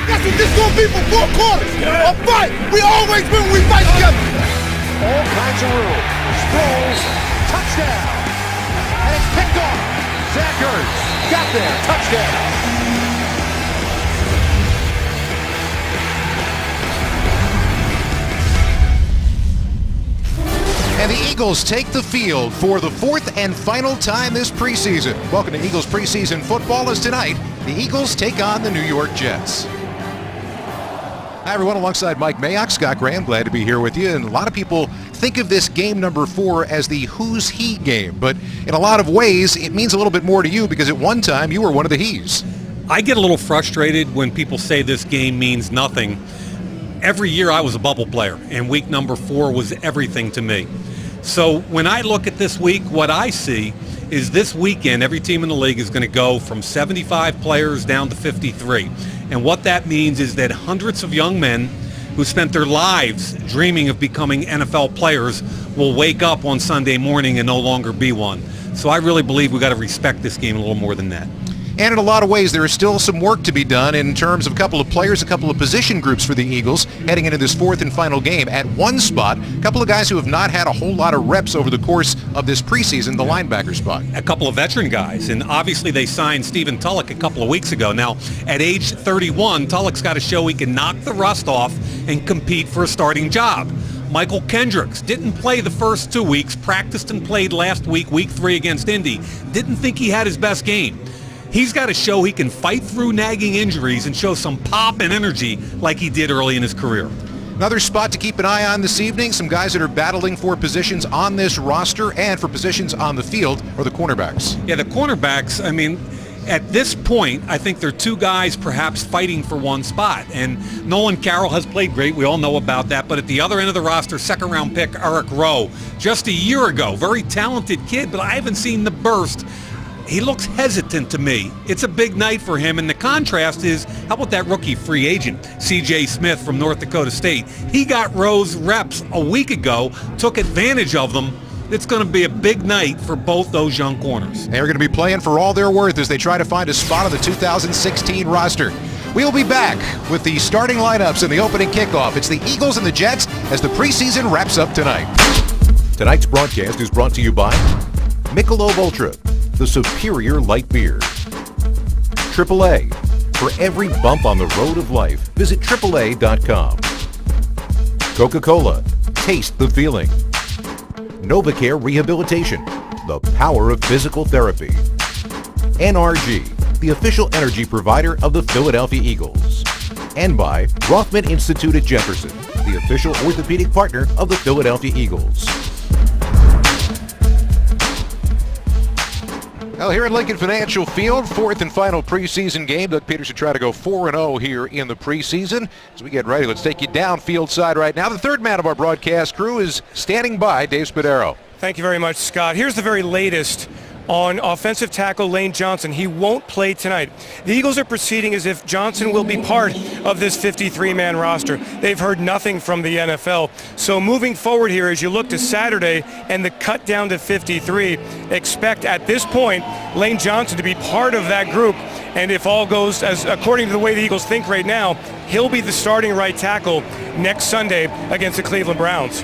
That's what this gonna be for 4 quarters. A fight. We always win when we fight together. All kinds of room. Sproles, touchdown. And it's picked off. Zach Ertz got there, touchdown. And the Eagles take the field for the 4th and final time this preseason. Welcome to Eagles preseason football, as tonight the Eagles take on the New York Jets. Hi everyone, alongside Mike Mayock, Scott Graham, glad to be here with you. And a lot of people think of this game number 4 as the who's he game, but in a lot of ways it means a little bit more to you because at one time you were one of the he's. I get a little frustrated when people say this game means nothing. Every year I was a bubble player, and week number 4 was everything to me. So when I look at this week, what I see is this weekend, every team in the league is going to go from 75 players down to 53. And what that means is that hundreds of young men who spent their lives dreaming of becoming NFL players will wake up on Sunday morning and no longer be one. So I really believe we got to respect this game a little more than that. And in a lot of ways, there is still some work to be done in terms of a couple of players, a couple of position groups for the Eagles heading into this 4th and final game. At one spot, a couple of guys who have not had a whole lot of reps over the course of this preseason, the linebacker spot. A couple of veteran guys, and obviously they signed Stephen Tulloch a couple of weeks ago. Now, at age 31, Tulloch's got to show he can knock the rust off and compete for a starting job. Michael Kendricks didn't play the first 2 weeks, practiced and played last week, week 3 against Indy. Didn't think he had his best game. He's got to show he can fight through nagging injuries and show some pop and energy like he did early in his career. Another spot to keep an eye on this evening, some guys that are battling for positions on this roster and for positions on the field are the cornerbacks. Yeah, the cornerbacks, I mean, at this point, I think there are 2 guys perhaps fighting for one spot. And Nolan Carroll has played great. We all know about that. But at the other end of the roster, second-round pick Eric Rowe, just a year ago, very talented kid, but I haven't seen the burst. He looks hesitant to me. It's a big night for him, and the contrast is, how about that rookie free agent, C.J. Smith from North Dakota State? He got Rowe's reps a week ago, took advantage of them. It's going to be a big night for both those young corners. They're going to be playing for all they're worth as they try to find a spot on the 2016 roster. We'll be back with the starting lineups and the opening kickoff. It's the Eagles and the Jets as the preseason wraps up tonight. Tonight's broadcast is brought to you by Michelob Ultra, the superior light beer. AAA. For every bump on the road of life, visit AAA.com. Coca-Cola. Taste the feeling. NovaCare Rehabilitation. The power of physical therapy. NRG, the official energy provider of the Philadelphia Eagles. And by Rothman Institute at Jefferson, the official orthopedic partner of the Philadelphia Eagles. Well, here at Lincoln Financial Field, 4th and final preseason game. Doug Peterson trying to go 4-0 here in the preseason. As we get ready, let's take you down field side right now. The third man of our broadcast crew is standing by, Dave Spadaro. Thank you very much, Scott. Here's the very latest on offensive tackle Lane Johnson. He won't play tonight. The Eagles are proceeding as if Johnson will be part of this 53-man roster. They've heard nothing from the NFL. So moving forward here, as you look to Saturday and the cut down to 53, expect at this point Lane Johnson to be part of that group. And if all goes as according to the way the Eagles think right now, he'll be the starting right tackle next Sunday against the Cleveland Browns.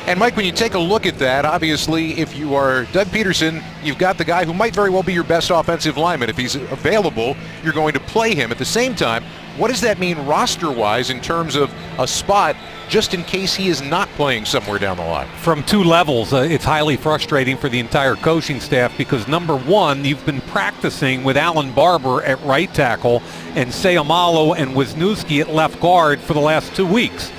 And Mike, when you take a look at that, obviously if you are Doug Peterson, you've got the guy who might very well be your best offensive lineman. If he's available, you're going to play him. At the same time, what does that mean roster-wise in terms of a spot just in case he is not playing somewhere down the line? From 2 levels, it's highly frustrating for the entire coaching staff because, number one, you've been practicing with Alan Barber at right tackle and Sayamalo and Wisniewski at left guard for the last 2 weeks.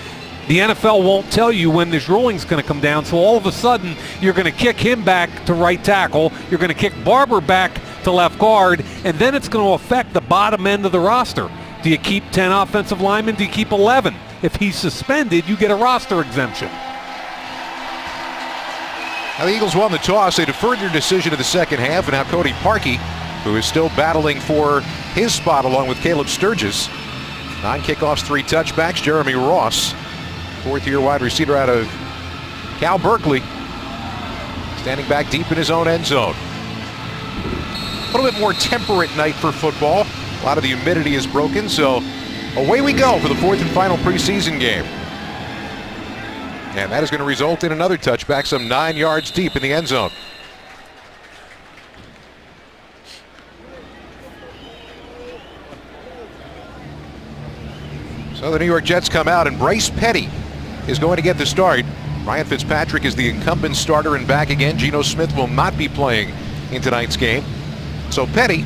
The NFL won't tell you when this ruling's going to come down, so all of a sudden you're going to kick him back to right tackle, you're going to kick Barber back to left guard, and then it's going to affect the bottom end of the roster. Do you keep 10 offensive linemen? Do you keep 11? If he's suspended, you get a roster exemption. Now the Eagles won the toss. They deferred their decision to the second half, and now Cody Parkey, who is still battling for his spot along with Caleb Sturgis. 9 kickoffs, 3 touchbacks. Jeremy Ross, 4th-year wide receiver out of Cal Berkeley, standing back deep in his own end zone. A little bit more temperate night for football. A lot of the humidity is broken, so Away we go for the fourth and final preseason game. And that is going to result in another touchback some 9 yards deep in the end zone. So the New York Jets come out, and Bryce Petty is going to get the start. Ryan Fitzpatrick is the incumbent starter and back again. Geno Smith will not be playing in tonight's game. So Petty,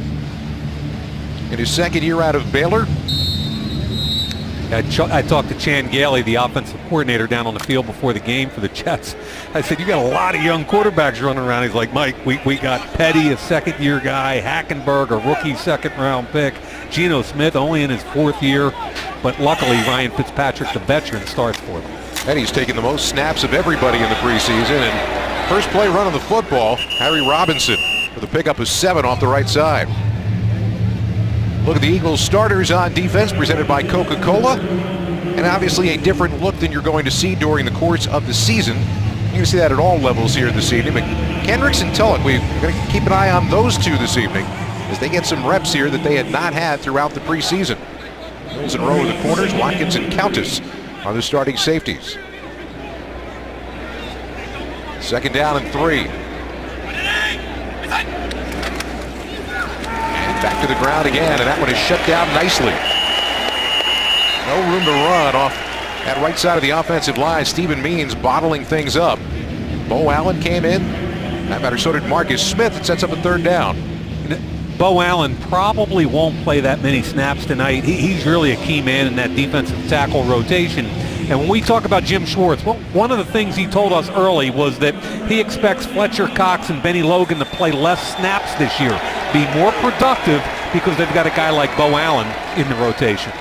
in his second year out of Baylor. I talked to Chan Gailey, the offensive coordinator, down on the field before the game for the Jets. I said, you got a lot of young quarterbacks running around. He's like, Mike, we got Petty, a second-year guy, Hackenberg, a rookie second-round pick, Geno Smith only in his fourth year, but luckily Ryan Fitzpatrick, the veteran, starts for them. Petty's taken the most snaps of everybody in the preseason, and first play run on the football, Harry Robinson with a pickup of 7 off the right side. Look at the Eagles starters on defense, presented by Coca-Cola. And obviously a different look than you're going to see during the course of the season. You're going to see that at all levels here this evening. But Kendricks and Tulloch, we're going to keep an eye on those two this evening as they get some reps here that they had not had throughout the preseason. Mills and Rowe are the corners, Watkins and Countess are the starting safeties. Second down and 3. Back to the ground again, and that one is shut down nicely. No room to run off that right side of the offensive line. Stephen Means bottling things up. Bo Allen came in. That matter, so did Marcus Smith. It sets up a third down. Bo Allen probably won't play that many snaps tonight. He's really a key man in that defensive tackle rotation. And when we talk about Jim Schwartz, well, one of the things he told us early was that he expects Fletcher Cox and Benny Logan to play less snaps this year, be more productive, because they've got a guy like Bo Allen in the rotation.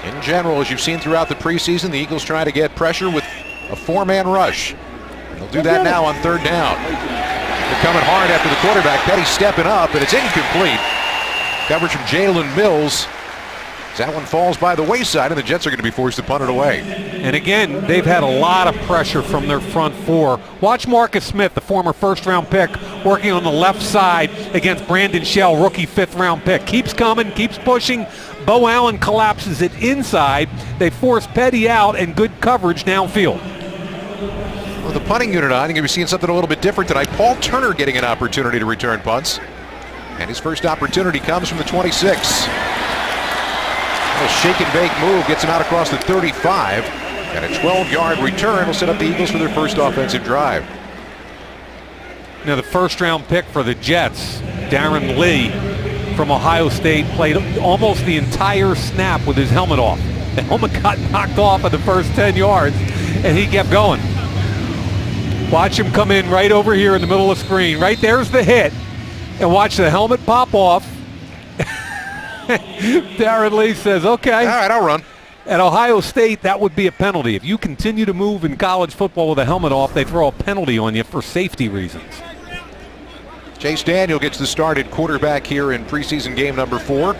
In general, as you've seen throughout the preseason, the Eagles try to get pressure with a 4-man rush. They'll do that now on third down. They're coming hard after the quarterback. Petty stepping up, and it's incomplete. Coverage from Jalen Mills. That one falls by the wayside, and the Jets are going to be forced to punt it away. And again, they've had a lot of pressure from their front four. Watch Marcus Smith, the former first-round pick, working on the left side against Brandon Shell, rookie fifth-round pick. Keeps coming, keeps pushing. Bo Allen collapses it inside. They force Petty out, and good coverage downfield. With the punting unit on, you're going to be seeing something a little bit different tonight. Paul Turner getting an opportunity to return punts. And his first opportunity comes from the 26. A shake and bake move gets him out across the 35, and a 12-yard return will set up the Eagles for their first offensive drive. Now the first-round pick for the Jets, Darren Lee from Ohio State, played almost the entire snap with his helmet off. The helmet got knocked off at the first 10 yards, and he kept going. Watch him come in right over here in the middle of the screen. Right there's the hit, and watch the helmet pop off. Darren Lee says, okay. All right, I'll run. At Ohio State, that would be a penalty. If you continue to move in college football with a helmet off, they throw a penalty on you for safety reasons. Chase Daniel gets the start at quarterback here in preseason game number 4.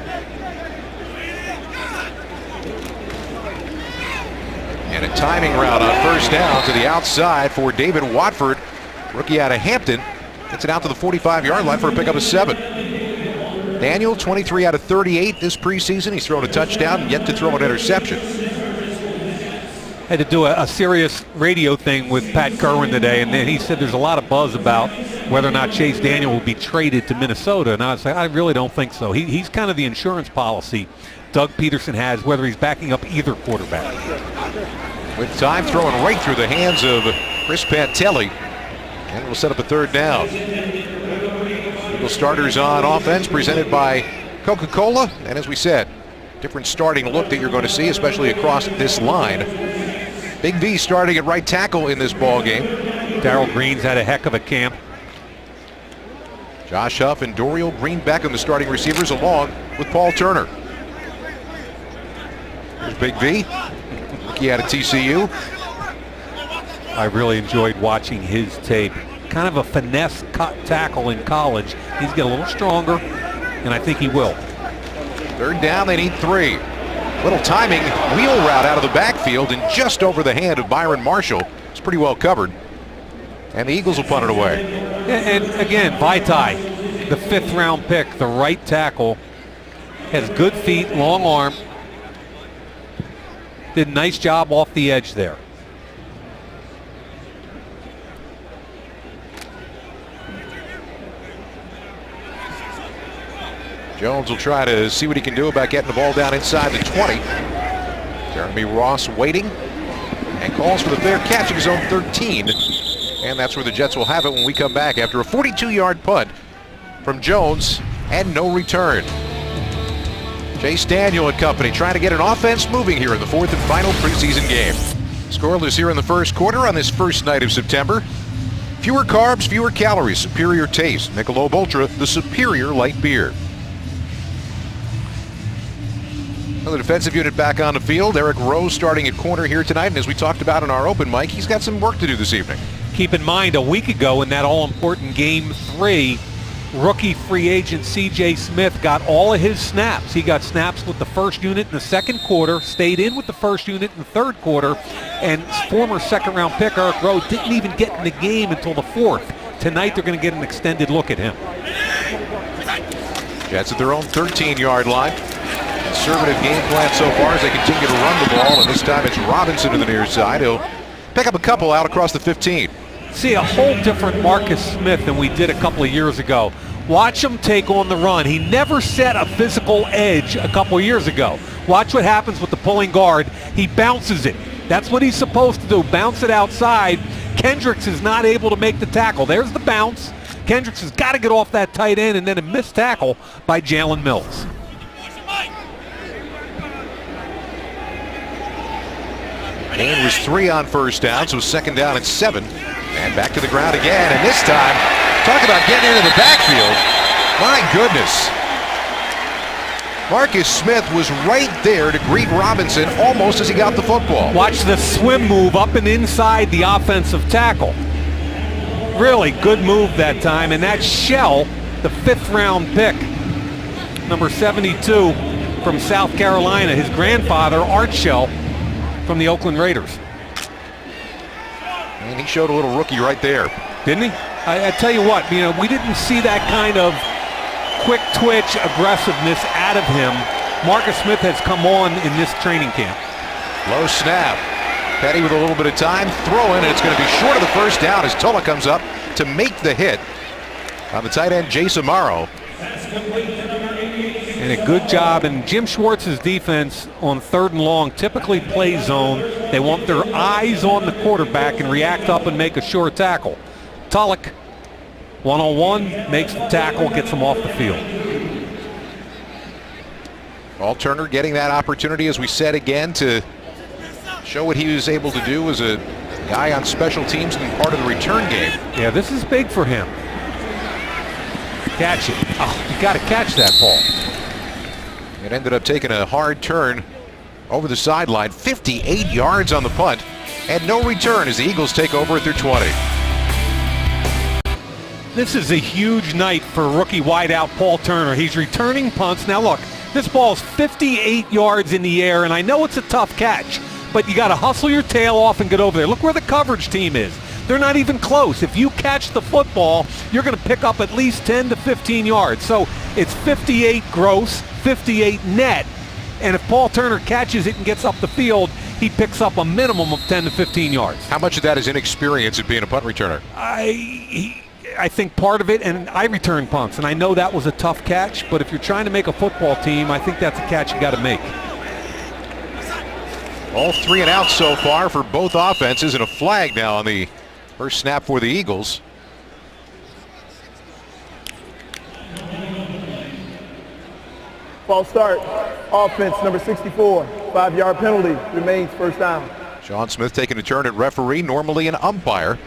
And a timing route on first down to the outside for David Watford, rookie out of Hampton. Gets it out to the 45-yard line for a pickup of 7. Daniel, 23 out of 38 this preseason. He's thrown a touchdown and yet to throw an interception. Had to do a serious radio thing with Pat Kerwin today, and then he said there's a lot of buzz about whether or not Chase Daniel will be traded to Minnesota. And I was like, I really don't think so. He's kind of the insurance policy Doug Peterson has, whether he's backing up either quarterback. With time throwing right through the hands of Chris Pantelli, and we'll set up a third down. Starters on offense presented by Coca-Cola, and as we said, different starting look that you're going to see, especially across this line. Big V starting at right tackle in this ball game. Darrell Green's had a heck of a camp. Josh Huff and Dorial Green back on the starting receivers along with Paul Turner. Here's Big V, rookie out of TCU. I really enjoyed watching his tape. Kind of a finesse cut tackle in college. He's getting a little stronger, and I think he will. Third down, they need 3. Little timing wheel route out of the backfield and just over the hand of Byron Marshall. It's pretty well covered. And the Eagles will punt it away. And again, Vaitai, the 5th-round pick, the right tackle, has good feet, long arm, Did a nice job off the edge there. Jones will try to see what he can do about getting the ball down inside the 20. Jeremy Ross waiting and calls for the fair catch at his own 13. And that's where the Jets will have it when we come back after a 42-yard punt from Jones and no return. Chase Daniel and company trying to get an offense moving here in the fourth and final preseason game. Scoreless here in the first quarter on this first night of September. Fewer carbs, fewer calories, superior taste. Michelob Ultra, the superior light beer. Another defensive unit back on the field. Eric Rowe starting at corner here tonight. And as we talked about in our open mic, he's got some work to do this evening. Keep in mind, a week ago in that all-important Game 3, rookie free agent C.J. Smith got all of his snaps. He got snaps with the first unit in the second quarter, stayed in with the first unit in the third quarter, and former second-round pick Eric Rowe didn't even get in the game until the fourth. Tonight they're going to get an extended look at him. Jets at their own 13-yard line. Conservative game plan so far as they continue to run the ball, and this time it's Robinson to the near side. He'll pick up a couple out across the 15. See a whole different Marcus Smith than we did a couple of years ago. Watch him take on the run. He never set a physical edge a couple of years ago. Watch what happens with the pulling guard. He bounces it. That's what he's supposed to do, bounce it outside. Kendricks is not able to make the tackle. There's the bounce. Kendricks has got to get off that tight end, and then a missed tackle by Jalen Mills. Gain was 3 on first down, so second down and 7. And back to the ground again, and this time, talk about getting into the backfield. My goodness. Marcus Smith was right there to greet Robinson almost as he got the football. Watch the swim move up and inside the offensive tackle. Really good move that time, and that's Shell, the 5th-round pick, number 72 from South Carolina. His grandfather, Art Shell, from the Oakland Raiders. And he showed a little rookie right there. Didn't he? I tell you what, we didn't see that kind of quick twitch aggressiveness out of him. Marcus Smith has come on in this training camp. Low snap. Petty with a little bit of time. Throw in, and it's going to be short of the first down as Tulla comes up to make the hit on the tight end, Jace Amaro. And a good job. And Jim Schwartz's defense on 3rd and long typically plays zone. They want their eyes on the quarterback and react up and make a short tackle. Tulloch, one-on-one, makes the tackle, gets him off the field. Paul Turner getting that opportunity, as we said again, to show what he was able to do as a guy on special teams and part of the return game. Yeah, this is big for him. Catch it. Oh, you got to catch that ball. It ended up taking a hard turn over the sideline. 58 yards on the punt and no return as the Eagles take over at their 20. This is a huge night for rookie wideout Paul Turner. He's returning punts. Now look, this ball's 58 yards in the air, and I know it's a tough catch, but you got to hustle your tail off and get over there. Look where the coverage team is. They're not even close. If you catch the football, you're going to pick up at least 10 to 15 yards. So it's 58 gross, 58 net, and if Paul Turner catches it and gets up the field, he picks up a minimum of 10 to 15 yards. How much of that is inexperience at being a punt returner? I think part of it, and I return punts, and I know that was a tough catch, but if you're trying to make a football team, I think that's a catch you got to make. All 3 and out so far for both offenses, and a flag now on the first snap for the Eagles. False start. Offense number 64. 5-yard penalty. Remains first down. Sean Smith taking a turn at referee, normally an umpire.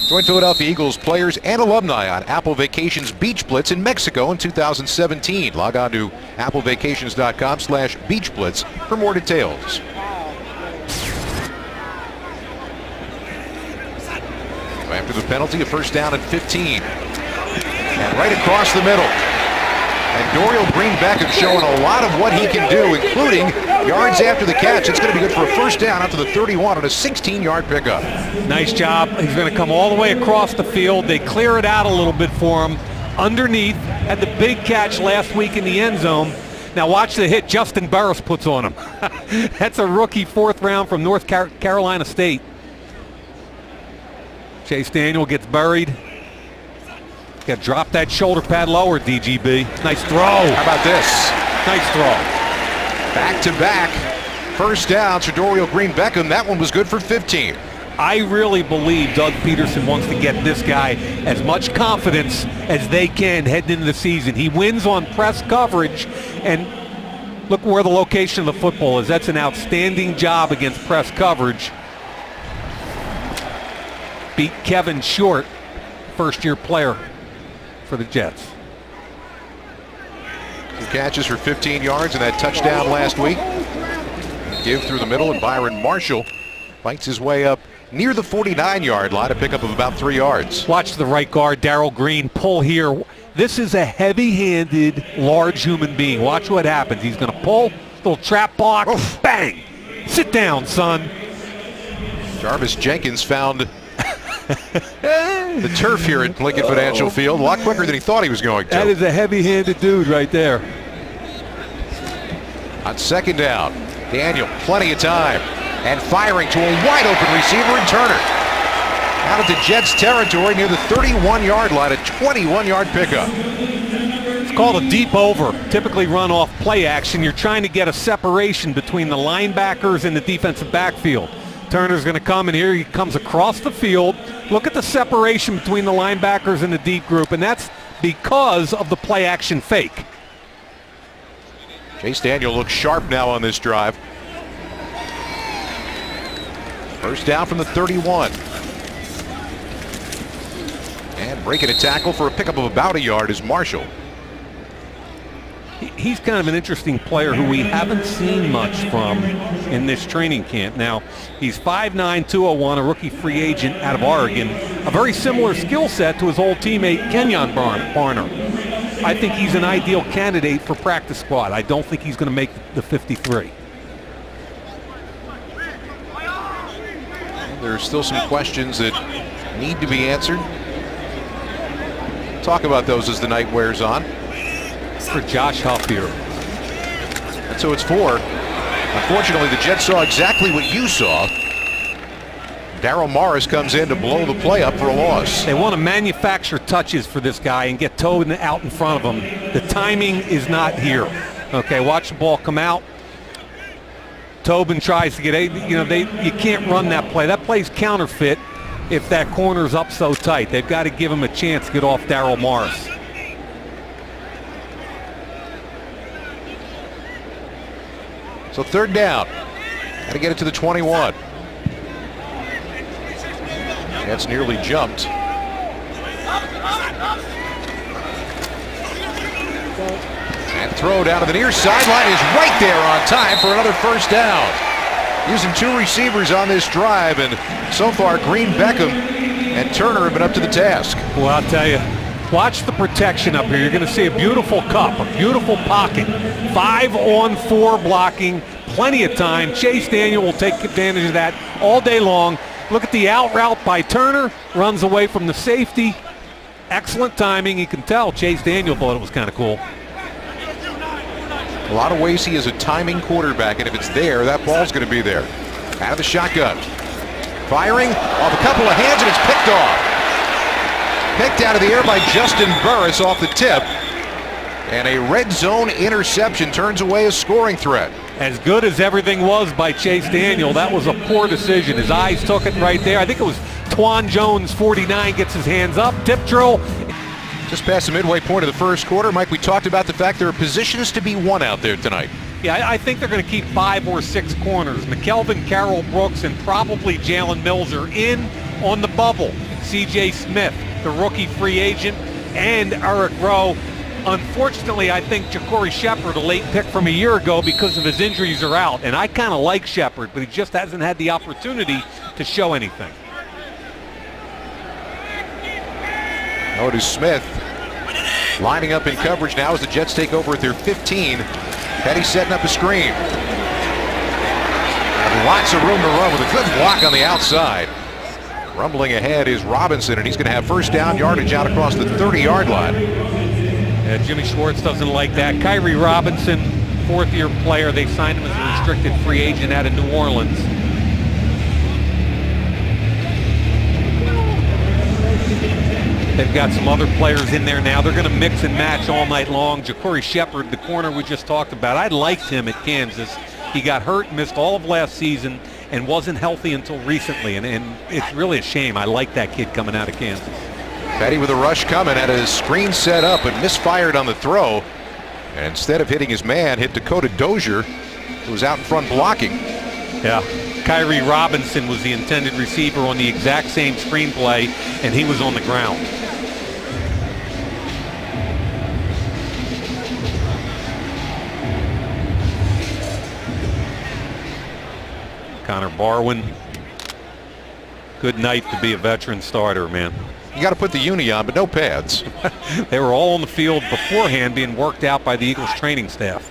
Join Philadelphia Eagles players and alumni on Apple Vacations Beach Blitz in Mexico in 2017. Log on to applevacations.com/Beach Blitz for more details. After the penalty, a first down at 15. And right across the middle. And Dorial Green-Beckham showing a lot of what he can do, including yards after the catch. It's going to be good for a first down after the 31 on a 16-yard pickup. Nice job. He's going to come all the way across the field. They clear it out a little bit for him. Underneath, had the big catch last week in the end zone. Now watch the hit Justin Burris puts on him. That's a rookie 4th round from North Carolina State. Chase Daniel gets buried. Got to drop that shoulder pad lower, DGB. Nice throw. How about this? Nice throw. Back-to-back first downs for Dorial Green-Beckham. That one was good for 15. I really believe Doug Peterson wants to get this guy as much confidence as they can heading into the season. He wins on press coverage, and look where the location of the football is. That's an outstanding job against press coverage. Beat Kevin Short, first-year player for the Jets. 2 catches for 15 yards and that touchdown last week. Give through the middle, and Byron Marshall fights his way up near the 49-yard line, a pickup of about 3 yards. Watch the right guard, Darrell Green, pull here. This is a heavy-handed, large human being. Watch what happens. He's going to pull, little trap block, bang! Sit down, son. Jarvis Jenkins found the turf here at Lincoln Financial Field a lot quicker than he thought he was going to. That is a heavy-handed dude right there. On 2nd down, Daniel, plenty of time, and firing to a wide-open receiver in Turner. Out of the Jets' territory near the 31-yard line, a 21-yard pickup. It's called a deep over, typically run off play action. You're trying to get a separation between the linebackers and the defensive backfield. Turner's going to come, and here he comes across the field. Look at the separation between the linebackers and the deep group, and that's because of the play action fake. Chase Daniel looks sharp now on this drive. First down from the 31. And breaking a tackle for a pickup of about 1 yard is Marshall. He's kind of an interesting player who we haven't seen much from in this training camp. Now, he's 5'9", 201, a rookie free agent out of Oregon. A very similar skill set to his old teammate Kenyon Barner. I think he's an ideal candidate for practice squad. I don't think he's going to make the 53. There's still some questions that need to be answered. Talk about those as the night wears on. For Josh Huff here. That's who it's for. Unfortunately, the Jets saw exactly what you saw. Darryl Morris comes in to blow the play up for a loss. They want to manufacture touches for this guy and get Tobin out in front of him. The timing is not here. Okay, watch the ball come out. Tobin tries to get you can't run that play. That play's counterfeit if that corner's up so tight. They've got to give him a chance to get off Darryl Morris. So 3rd down. Got to get it to the 21. That's nearly jumped. And throw down to the near sideline is right there on time for another first down. Using 2 receivers on this drive, and so far Green-Beckham and Turner have been up to the task. Well, I'll tell you, watch the protection up here. You're going to see a beautiful cup, a beautiful pocket. 5-on-4 blocking, plenty of time. Chase Daniel will take advantage of that all day long. Look at the out route by Turner, runs away from the safety. Excellent timing. You can tell Chase Daniel thought it was kind of cool. A lot of ways he is a timing quarterback, and if it's there, that ball's going to be there. Out of the shotgun. Firing off a couple of hands, and it's picked off. Picked out of the air by Justin Burris off the tip. And a red zone interception turns away a scoring threat. As good as everything was by Chase Daniel, that was a poor decision. His eyes took it right there. I think it was Twan Jones, 49, gets his hands up. Tip drill. Just past the midway point of the first quarter, Mike, we talked about the fact there are positions to be won out there tonight. Yeah, I think they're going to keep 5 or 6 corners. McKelvin, Carroll Brooks, and probably Jalen Mills are in on the bubble. C.J. Smith, the rookie free agent, and Eric Rowe. Unfortunately, I think Ja'Cory Shepard, a late pick from a year ago because of his injuries, are out. And I kind of like Shepard, but he just hasn't had the opportunity to show anything. Otis Smith lining up in coverage now as the Jets take over at their 15. Petty setting up a screen. And lots of room to run with a good block on the outside. Rumbling ahead is Robinson, and he's going to have first down yardage out across the 30-yard line. Jimmy Schwartz doesn't like that. Kyrie Robinson fourth-year player. They signed him as a restricted free agent out of New Orleans. They've got some other players in there now. They're going to mix and match all night long. Ja'Cory Shepherd, the corner we just talked about, I liked him at Kansas. He got hurt, missed all of last season, and wasn't healthy until recently. And it's really a shame. I like that kid coming out of Kansas. Petty with a rush coming, had his screen set up but misfired on the throw. And instead of hitting his man, hit Dakota Dozier, who was out in front blocking. Yeah. Kyrie Robinson was the intended receiver on the exact same screenplay, and he was on the ground. Connor Barwin. Good night to be a veteran starter, man. You got to put the uni on, but no pads. They were all on the field beforehand being worked out by the Eagles training staff.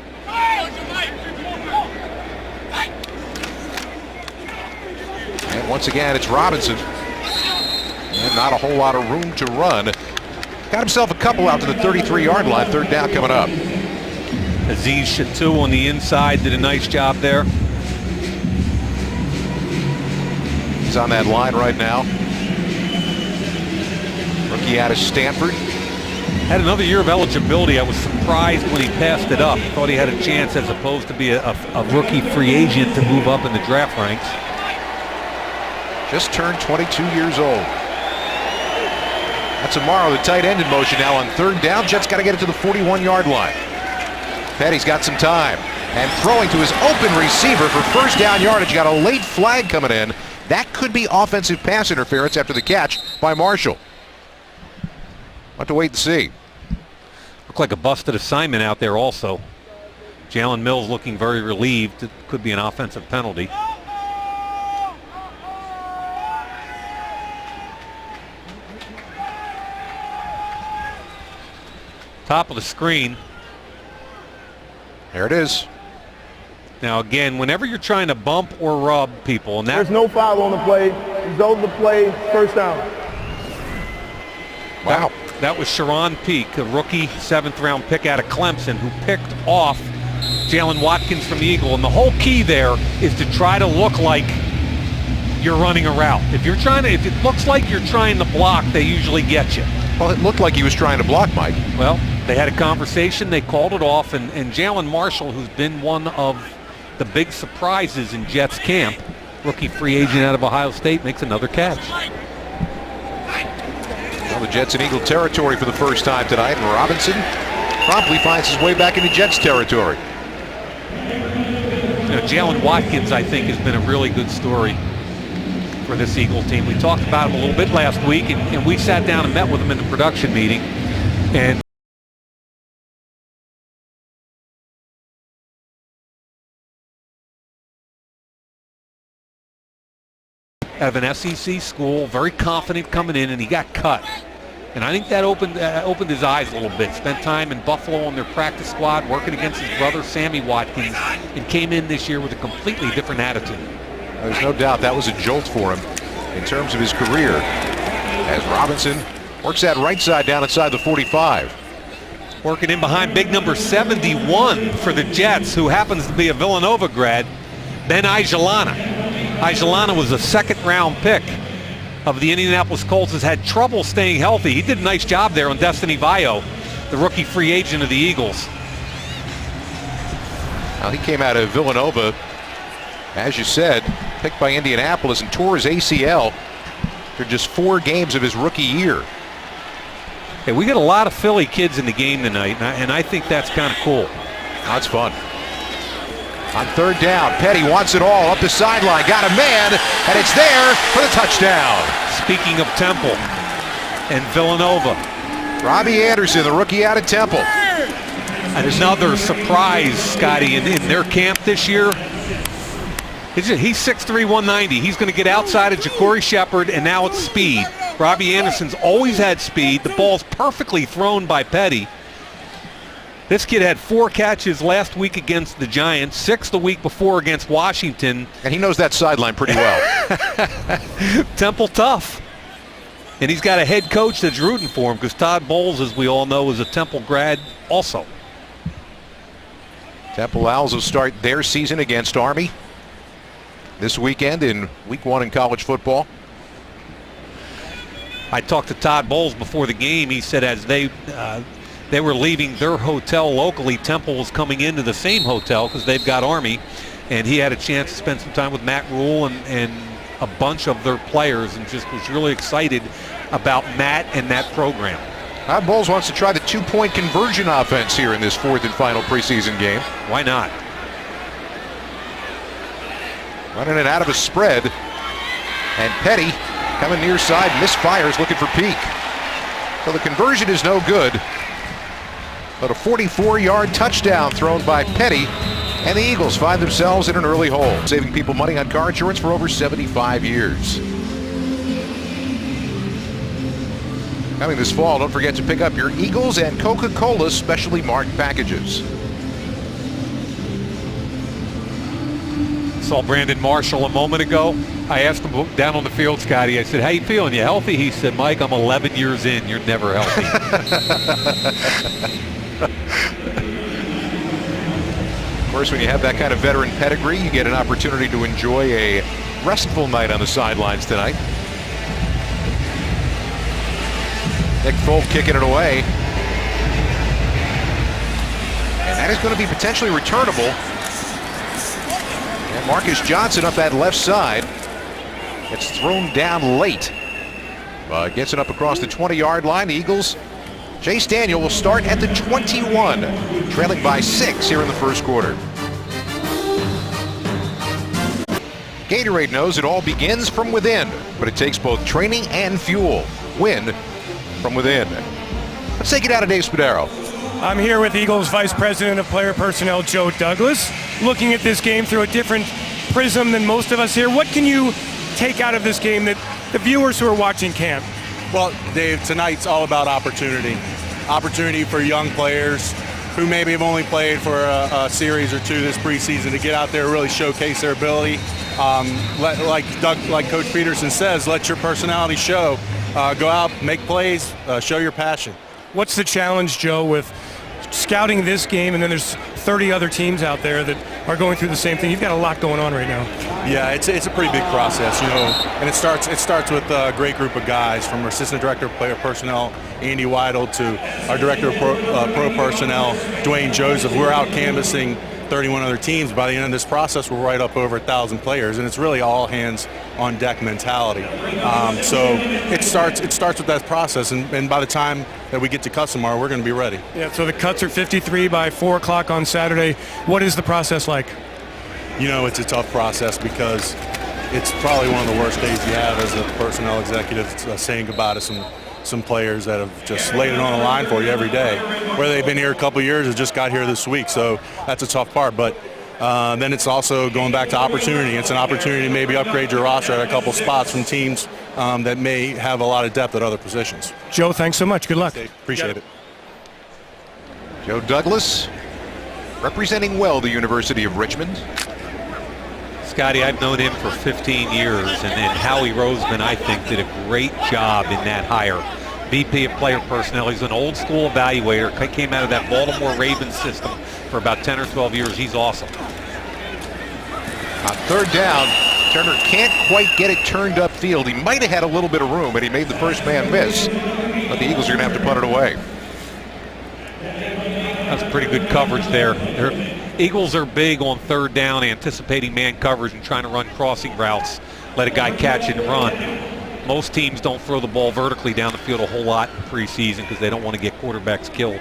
And once again, it's Robinson. And not a whole lot of room to run. Got himself a couple out to the 33-yard line. Third down coming up. Aziz Chatou on the inside did a nice job there. He's on that line right now. Rookie out of Stanford. Had another year of eligibility. I was surprised when he passed it up. Thought he had a chance as opposed to be a rookie free agent to move up in the draft ranks. Just turned 22 years old. That's Amaro, the tight end in motion now on third down. Jets got to get it to the 41-yard line. Petty's got some time. And throwing to his open receiver for first down yardage. Got a late flag coming in. That could be offensive pass interference after the catch by Marshall. We'll have to wait and see. Looked like a busted assignment out there also. Jalen Mills looking very relieved. It could be an offensive penalty. Top of the screen. There it is. Now again, whenever you're trying to bump or rub people, and There's no foul on the play. Result of the play, first down. Wow. That was Sharon Peak, a rookie 7th-round pick out of Clemson, who picked off Jalen Watkins from the Eagle. And the whole key there is to try to look like you're running a route. If it looks like you're trying to block, they usually get you. Well, it looked like he was trying to block, Mike. Well, they had a conversation, they called it off, and Jalen Marshall, who's been one of the big surprises in Jets camp, rookie free agent out of Ohio State, makes another catch. Well, the Jets in Eagle territory for the first time tonight, and Robinson promptly finds his way back into Jets territory. Jalen Watkins, I think, has been a really good story for this Eagle team. We talked about him a little bit last week, and we sat down and met with him in the production meeting. And out of an SEC school, very confident coming in, and he got cut. And I think that opened his eyes a little bit. Spent time in Buffalo on their practice squad, working against his brother, Sammy Watkins, and came in this year with a completely different attitude. There's no doubt that was a jolt for him in terms of his career, as Robinson works that right side down inside the 45. Working in behind big number 71 for the Jets, who happens to be a Villanova grad, Ben Ajalana. Ajalana was a 2nd-round pick of the Indianapolis Colts, has had trouble staying healthy. He did a nice job there on Destiny Vayo, the rookie free agent of the Eagles. Now, he came out of Villanova, as you said, picked by Indianapolis, and tore his ACL after just 4 games of his rookie year. Hey, we got a lot of Philly kids in the game tonight, and I think that's kind of cool. That's fun. On third down, Petty wants it all up the sideline, got a man, and it's there for the touchdown. Speaking of Temple and Villanova, Robbie Anderson, the rookie out of Temple. Another surprise, Scotty, in their camp this year. He's 6'3", 190. He's going to get outside of Ja'Cory Shepherd, and now it's speed. Robbie Anderson's always had speed. The ball's perfectly thrown by Petty. This kid had 4 catches last week against the Giants, 6 the week before against Washington. And he knows that sideline pretty well. Temple tough. And he's got a head coach that's rooting for him, because Todd Bowles, as we all know, is a Temple grad also. Temple Owls will start their season against Army this weekend in week 1 in college football. I talked to Todd Bowles before the game. He said as they were leaving their hotel locally, Temple was coming into the same hotel because they've got Army, and he had a chance to spend some time with Matt Rule and a bunch of their players, and just was really excited about Matt and that program. Todd Bowles wants to try the 2-point conversion offense here in this 4th and final preseason game. Why not? Running it out of a spread. And Petty coming near side, misfires, looking for Peak. So the conversion is no good. But a 44-yard touchdown thrown by Petty. And the Eagles find themselves in an early hole, saving people money on car insurance for over 75 years. Coming this fall, don't forget to pick up your Eagles and Coca-Cola specially marked packages. Saw Brandon Marshall a moment ago. I asked him down on the field, Scotty, I said, how you feeling? You healthy? He said, Mike, I'm 11 years in. You're never healthy. Of course, when you have that kind of veteran pedigree, you get an opportunity to enjoy a restful night on the sidelines tonight. Nick Folk kicking it away. And that is going to be potentially returnable. And Marcus Johnson up that left side. It's thrown down late. Gets it up across the 20-yard line. The Eagles, Chase Daniel will start at the 21, trailing by 6 here in the first quarter. Gatorade knows it all begins from within, but it takes both training and fuel. Win from within. Let's take it out of Dave Spadaro. I'm here with Eagles Vice President of Player Personnel, Joe Douglas, looking at this game through a different prism than most of us here. What can you take out of this game that the viewers who are watching can't? Well, Dave, tonight's all about opportunity. Opportunity for young players who maybe have only played for a series or two this preseason to get out there and really showcase their ability. Like Coach Peterson says, let your personality show. Go out, make plays, show your passion. What's the challenge, Joe, with scouting this game, and then there's 30 other teams out there that are going through the same thing? You've got a lot going on right now. Yeah, it's a pretty big process, you know, and it starts with a great group of guys, from our assistant director of player personnel, Andy Weidel, to our director of pro personnel, Dwayne Joseph. We're out canvassing 31 other teams. By the end of this process, we're right up over 1,000 players, and it's really all hands on deck mentality. So it starts with that process, and by the time that we get to cuts tomorrow, we're going to be ready. Yeah. So the cuts are 53 by 4 o'clock on Saturday. What is the process like? You know, it's a tough process because it's probably one of the worst days you have as a personnel executive, saying goodbye to some players that have just laid it on the line for you every day. Whether they've been here a couple of years or just got here this week, so that's a tough part. But then it's also going back to opportunity. It's an opportunity to maybe upgrade your roster at a couple spots from teams that may have a lot of depth at other positions. Joe, thanks so much. Good luck. Appreciate it. Joe Douglas, representing well the University of Richmond. Scotty, I've known him for 15 years, and Howie Roseman, I think, did a great job in that hire. VP of Player Personnel. He's an old school evaluator. Came out of that Baltimore Ravens system for about 10 or 12 years. He's awesome. On third down, Turner can't quite get it turned upfield. He might have had a little bit of room, and he made the first man miss. But the Eagles are going to have to punt it away. That's pretty good coverage there. Eagles are big on third down, anticipating man coverage and trying to run crossing routes, let a guy catch it and run. Most teams don't throw the ball vertically down the field a whole lot in preseason because they don't want to get quarterbacks killed.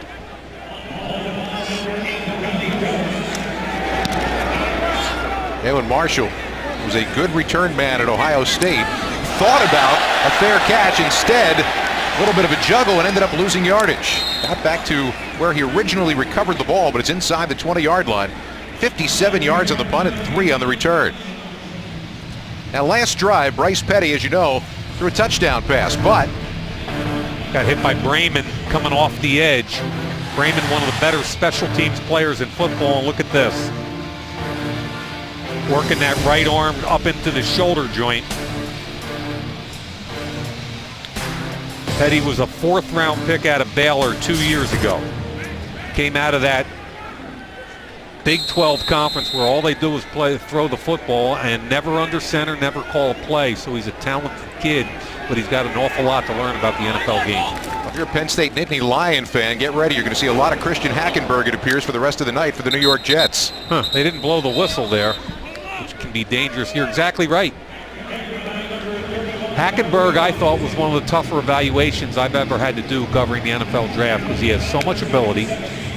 Jalen Marshall was a good return man at Ohio State. Thought about a fair catch. Instead, a little bit of a juggle and ended up losing yardage. Got back to where he originally recovered the ball, but it's inside the 20-yard line. 57 yards on the punt and 3 on the return. Now, last drive, Bryce Petty, as you know, threw a touchdown pass, but got hit by Brayman coming off the edge. Brayman, one of the better special teams players in football, and look at this. Working that right arm up into the shoulder joint. Petty was a 4th-round pick out of Baylor 2 years ago. Came out of that Big 12 conference where all they do is throw the football and never under center, never call a play. So he's a talented kid, but he's got an awful lot to learn about the NFL game. If you're a Penn State Nittany Lion fan, get ready. You're going to see a lot of Christian Hackenberg, it appears, for the rest of the night for the New York Jets. They didn't blow the whistle there, which can be dangerous. You're exactly right. Hackenberg, I thought, was one of the tougher evaluations I've ever had to do covering the NFL draft because he has so much ability.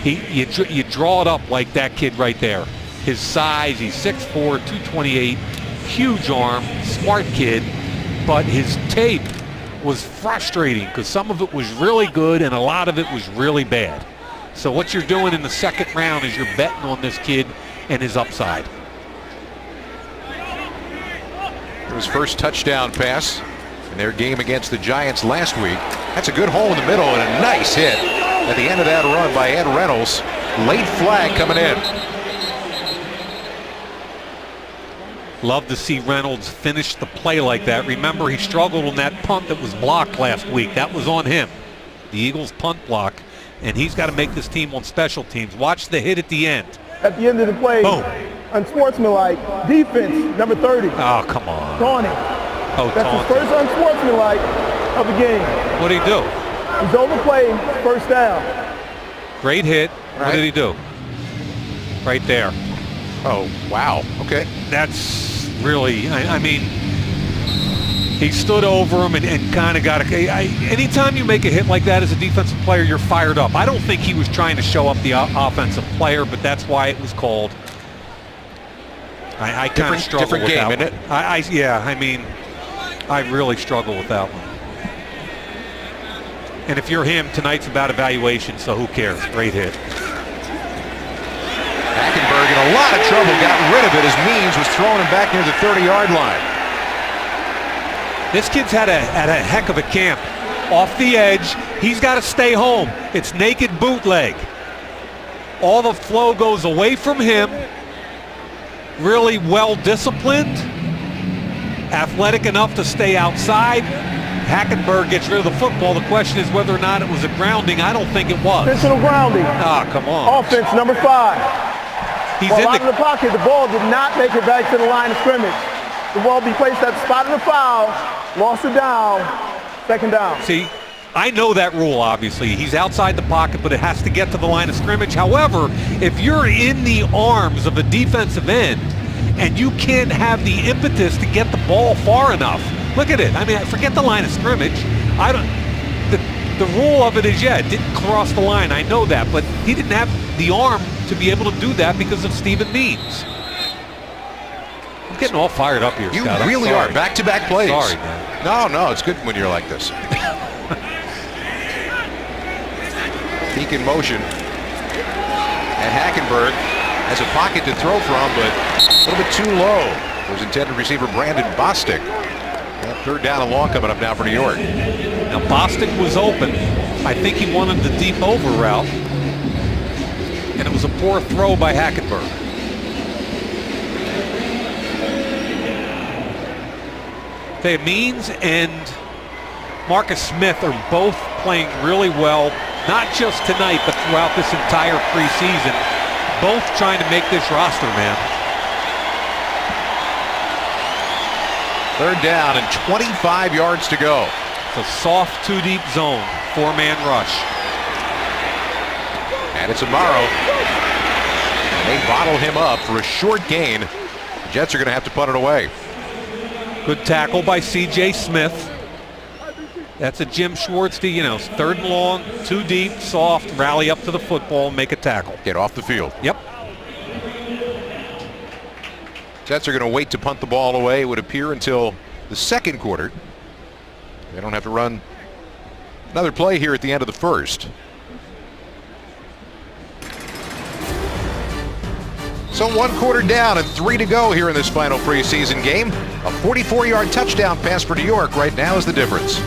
You draw it up like that kid right there. His size, he's 6'4", 228, huge arm, smart kid, but his tape was frustrating because some of it was really good and a lot of it was really bad. So what you're doing in the second round is you're betting on this kid and his upside. His first touchdown pass in their game against the Giants last week. That's a good hole in the middle and a nice hit at the end of that run by Ed Reynolds. Late flag coming in. Love to see Reynolds finish the play like that. Remember, he struggled on that punt that was blocked last week. That was on him, the Eagles punt block, and he's got to make this team on special teams. Watch the hit at the end. At the end of the play, boom. Unsportsmanlike defense, number 30. Oh, come on. Taunting. Oh, that's taunting. his first unsportsmanlike of the game. What did he do? He's overplayed first down. Great hit. Right. What did he do? Right there. Oh, wow. Okay. That's really, I mean, he stood over him and kind of got a, anytime you make a hit like that as a defensive player, you're fired up. I don't think he was trying to show up the offensive player, but that's why it was called. I kind of struggle different with game, that isn't one. Yeah, I mean, I really struggle with that one. And if you're him, tonight's about evaluation, so who cares? Great hit. Hackenberg in a lot of trouble, got rid of it as Means was throwing him back near the 30-yard line. This kid's had a heck of a camp. Off the edge, he's got to stay home. It's naked bootleg. All the flow goes away from him. Really well disciplined, athletic enough to stay outside. Hackenberg gets rid of the football. The question is whether or not it was a grounding. I don't think it was. Intentional grounding. Ah, come on. Offense number 5. He's out of the pocket. The ball did not make it back to the line of scrimmage. The ball be placed at the spot of the foul. Lost it down. Second down. See, I know that rule, obviously. He's outside the pocket, but it has to get to the line of scrimmage. However, if you're in the arms of a defensive end and you can't have the impetus to get the ball far enough, look at it. I mean, forget the line of scrimmage. The rule of it is, it didn't cross the line. I know that, but he didn't have the arm to be able to do that because of Stephen Means. I'm getting all fired up here, You Scott. really are. Back-to-back plays. Sorry, man. No, it's good when you're like this. Peak in motion. And Hackenberg has a pocket to throw from, but a little bit too low. It was intended receiver Brandon Bostic. Third down and long coming up now for New York. Now Bostic was open. I think he wanted the deep over route. And it was a poor throw by Hackenberg. Means and Marcus Smith are both playing really well, not just tonight, but throughout this entire preseason. Both trying to make this roster, man. Third down and 25 yards to go. It's a soft two-deep zone, 4-man rush. And it's Amaro. And they bottle him up for a short gain. The Jets are going to have to punt it away. Good tackle by C.J. Smith. That's a Jim Schwartz, third and long, too deep, soft, rally up to the football, make a tackle. Get off the field. Yep. Jets are going to wait to punt the ball away, it would appear, until the second quarter. They don't have to run another play here at the end of the first. So 1 quarter down and 3 to go here in this final preseason game. A 44-yard touchdown pass for New York right now is the difference.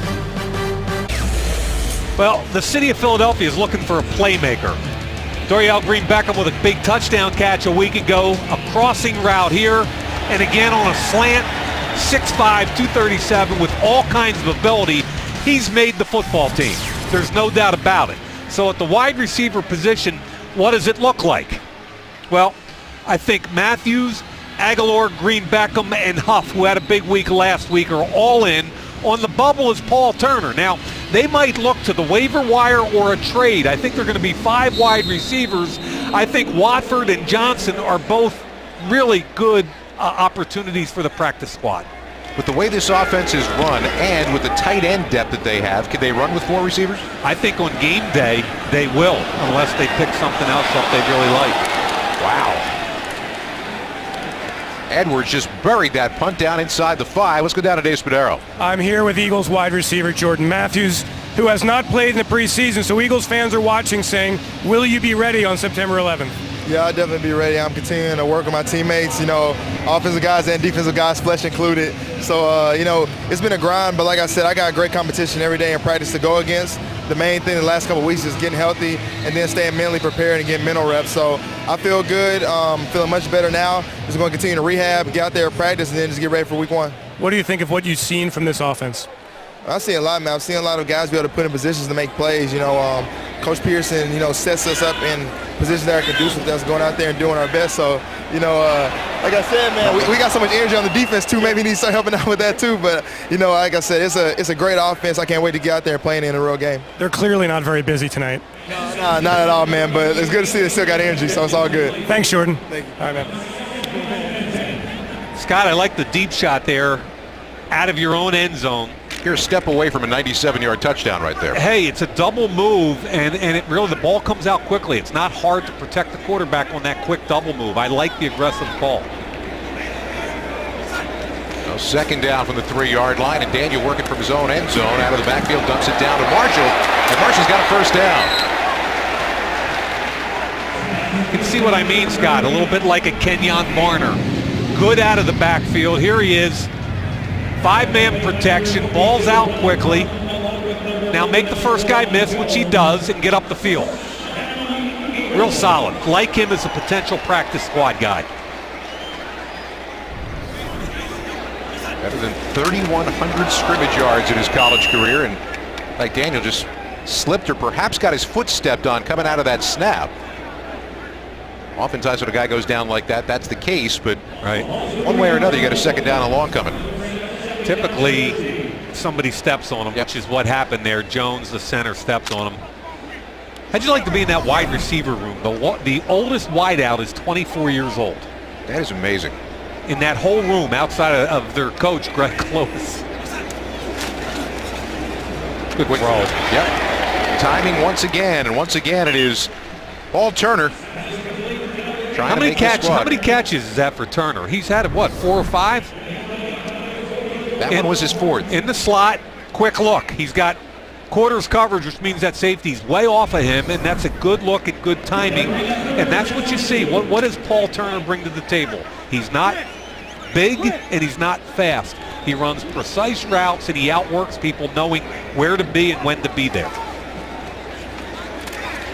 Well, the city of Philadelphia is looking for a playmaker. Dorial Green-Beckham with a big touchdown catch a week ago. A crossing route here, and again on a slant. 6'5", 237 with all kinds of ability. He's made the football team. There's no doubt about it. So at the wide receiver position, what does it look like? Well, I think Matthews, Aguilar, Green, Beckham, and Huff, who had a big week last week, are all in. On the bubble is Paul Turner. Now, they might look to the waiver wire or a trade. I think they're going to be 5 wide receivers. I think Watford and Johnson are both really good opportunities for the practice squad. With the way this offense is run and with the tight end depth that they have, can they run with 4 receivers? I think on game day they will, unless they pick something else up they really like. Wow. Edwards just buried that punt down inside the 5. Let's go down to Dave Spadaro. I'm here with Eagles wide receiver Jordan Matthews, who has not played in the preseason, so Eagles fans are watching saying, will you be ready on September 11th? Yeah, I'll definitely be ready. I'm continuing to work with my teammates, offensive guys and defensive guys, flesh included. So, it's been a grind, but like I said, I got great competition every day in practice to go against. The main thing the last couple of weeks is getting healthy and then staying mentally prepared and getting mental reps. So I feel good, feeling much better now. Just going to continue to rehab, get out there, practice, and then just get ready for week 1. What do you think of what you've seen from this offense? I see a lot, man. I've seen a lot of guys be able to put in positions to make plays. Coach Pearson, sets us up in positions that are conducive to us going out there and doing our best. So, like I said, man, we got so much energy on the defense too. Maybe he needs to start helping out with that too. But, like I said, it's a great offense. I can't wait to get out there and play in a real game. They're clearly not very busy tonight. No, not at all, man. But it's good to see they still got energy, so it's all good. Thanks, Jordan. Thank you. All right, man. Scott, I like the deep shot there out of your own end zone. You're a step away from a 97-yard touchdown right there. Hey, it's a double move, and it really, the ball comes out quickly. It's not hard to protect the quarterback on that quick double move. I like the aggressive ball. So second down from the 3-yard line, and Daniel working from his own end zone. Out of the backfield, dumps it down to Marshall, and Marshall's got a first down. You can see what I mean, Scott. A little bit like a Kenyon Barner. Good out of the backfield. Here he is. 5-man protection, balls out quickly. Now make the first guy miss, which he does, and get up the field. Real solid. Like him as a potential practice squad guy. Better than 3,100 scrimmage yards in his college career, and like Daniel just slipped or perhaps got his foot stepped on coming out of that snap. Oftentimes when a guy goes down like that, that's the case, but right, one way or another, you got a second down and long coming. Typically, somebody steps on him, which is what happened there. Jones, the center, stepped on him. How'd you like to be in that wide receiver room? The oldest wideout is 24 years old. That is amazing. In that whole room, outside of their coach, Greg Close. Good throw. Yep. Timing once again, and once again it is Paul Turner. How many catches is that for Turner? He's had, what, 4 or 5? That one was his 4th. In the slot, quick look. He's got quarters coverage, which means that safety's way off of him, and that's a good look and good timing. And that's what you see. What does Paul Turner bring to the table? He's not big and he's not fast. He runs precise routes and he outworks people knowing where to be and when to be there.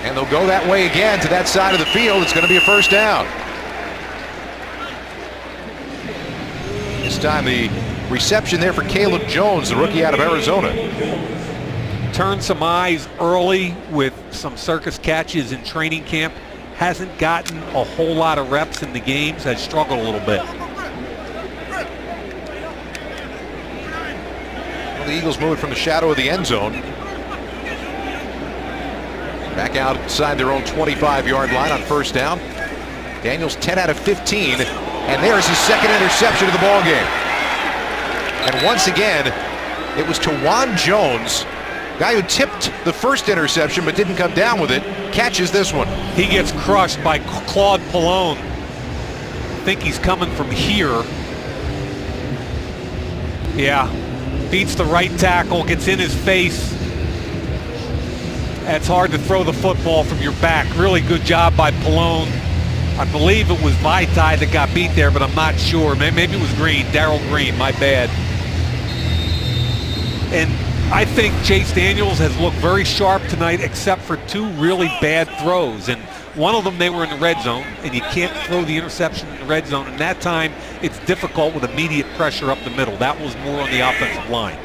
And they'll go that way again to that side of the field. It's going to be a first down. This time the reception there for Caleb Jones, the rookie out of Arizona. Turned some eyes early with some circus catches in training camp. Hasn't gotten a whole lot of reps in the games. Has struggled a little bit. Well, the Eagles move it from the shadow of the end zone. Back outside their own 25-yard line on first down. Daniels 10 out of 15. And there's his second interception of the ball game. And once again, it was Tawan Jones, guy who tipped the first interception but didn't come down with it, catches this one. He gets crushed by Claude Pallone. I think he's coming from here. Yeah, beats the right tackle, gets in his face. It's hard to throw the football from your back. Really good job by Pallone. I believe it was Vaitai that got beat there, but I'm not sure. Maybe it was Green, Darrell Green, my bad. And I think Chase Daniels has looked very sharp tonight, except for 2 really bad throws. And one of them, they were in the red zone, and you can't throw the interception in the red zone. And that time, it's difficult with immediate pressure up the middle. That was more on the offensive line.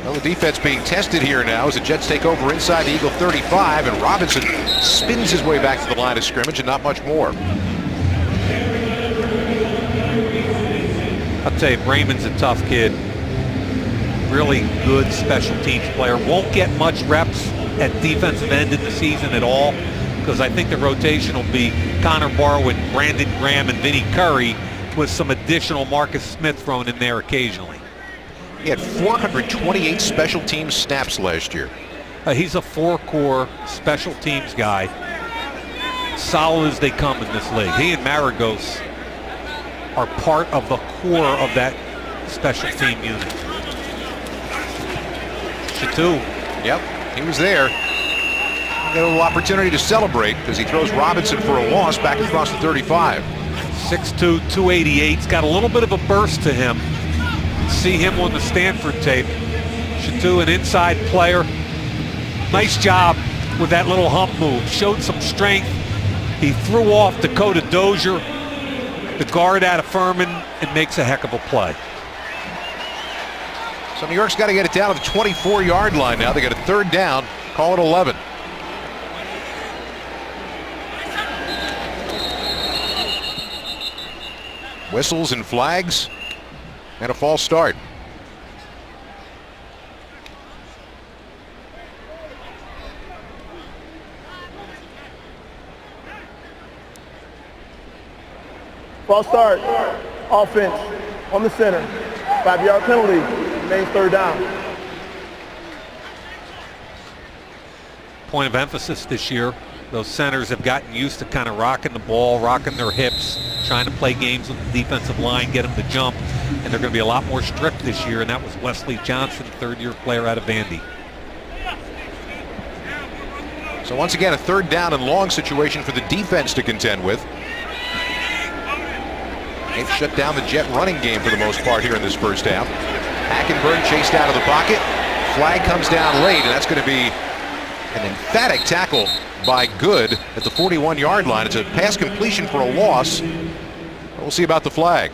Well, the defense being tested here now as the Jets take over inside the Eagle 35, and Robinson spins his way back to the line of scrimmage and not much more. I'll tell you, Raymond's a tough kid. Really good special teams player. Won't get much reps at defensive end in the season at all, because I think the rotation will be Connor Barwin, Brandon Graham, and Vinnie Curry, with some additional Marcus Smith thrown in there occasionally. He had 428 special teams snaps last year. He's a four-core special teams guy. Solid as they come in this league. He and Maragos are part of the core of that special team unit. Chateau. Yep, he was there. Got a little opportunity to celebrate because he throws Robinson for a loss back across the 35. 6'2", 288. He's got a little bit of a burst to him. See him on the Stanford tape. Chateau, an inside player. Nice job with that little hump move. Showed some strength. He threw off Dakota Dozier, the guard out of Furman, and makes a heck of a play. So New York's got to get it down to the 24-yard line now. They got a third down. Call it 11. Whistles and flags and a false start. False start. Offense on the center. 5-yard penalty. Remains third down. Point of emphasis this year. Those centers have gotten used to kind of rocking the ball, rocking their hips, trying to play games with the defensive line, get them to jump. And they're going to be a lot more strict this year, and that was Wesley Johnson, third-year player out of Vandy. So once again, a third down and long situation for the defense to contend with. They've shut down the Jet running game for the most part here in this first half. Hackenberg chased out of the pocket. Flag comes down late, and that's going to be an emphatic tackle by Good at the 41-yard line. It's a pass completion for a loss. We'll see about the flag.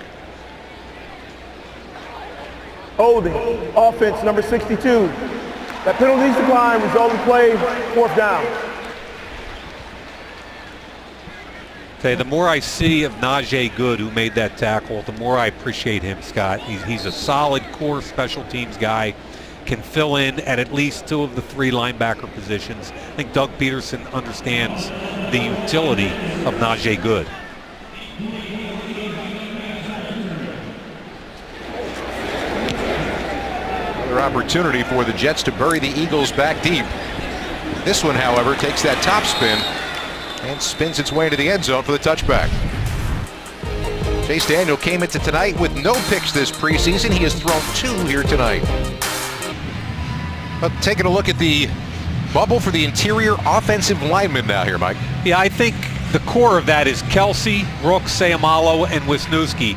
Holding. Offense number 62. That penalties decline. Resulting play. Fourth down. Okay, the more I see of Najee Good, who made that tackle, the more I appreciate him, Scott. He's a solid core special teams guy. Can fill in at least two of the three linebacker positions. I think Doug Peterson understands the utility of Najee Good. Another opportunity for the Jets to bury the Eagles back deep. This one, however, takes that top spin and spins its way into the end zone for the touchback. Chase Daniel came into tonight with no picks this preseason. He has thrown 2 here tonight. But taking a look at the bubble for the interior offensive linemen now here, Mike. Yeah, I think the core of that is Kelsey, Brooks, Sayamalo, and Wisniewski.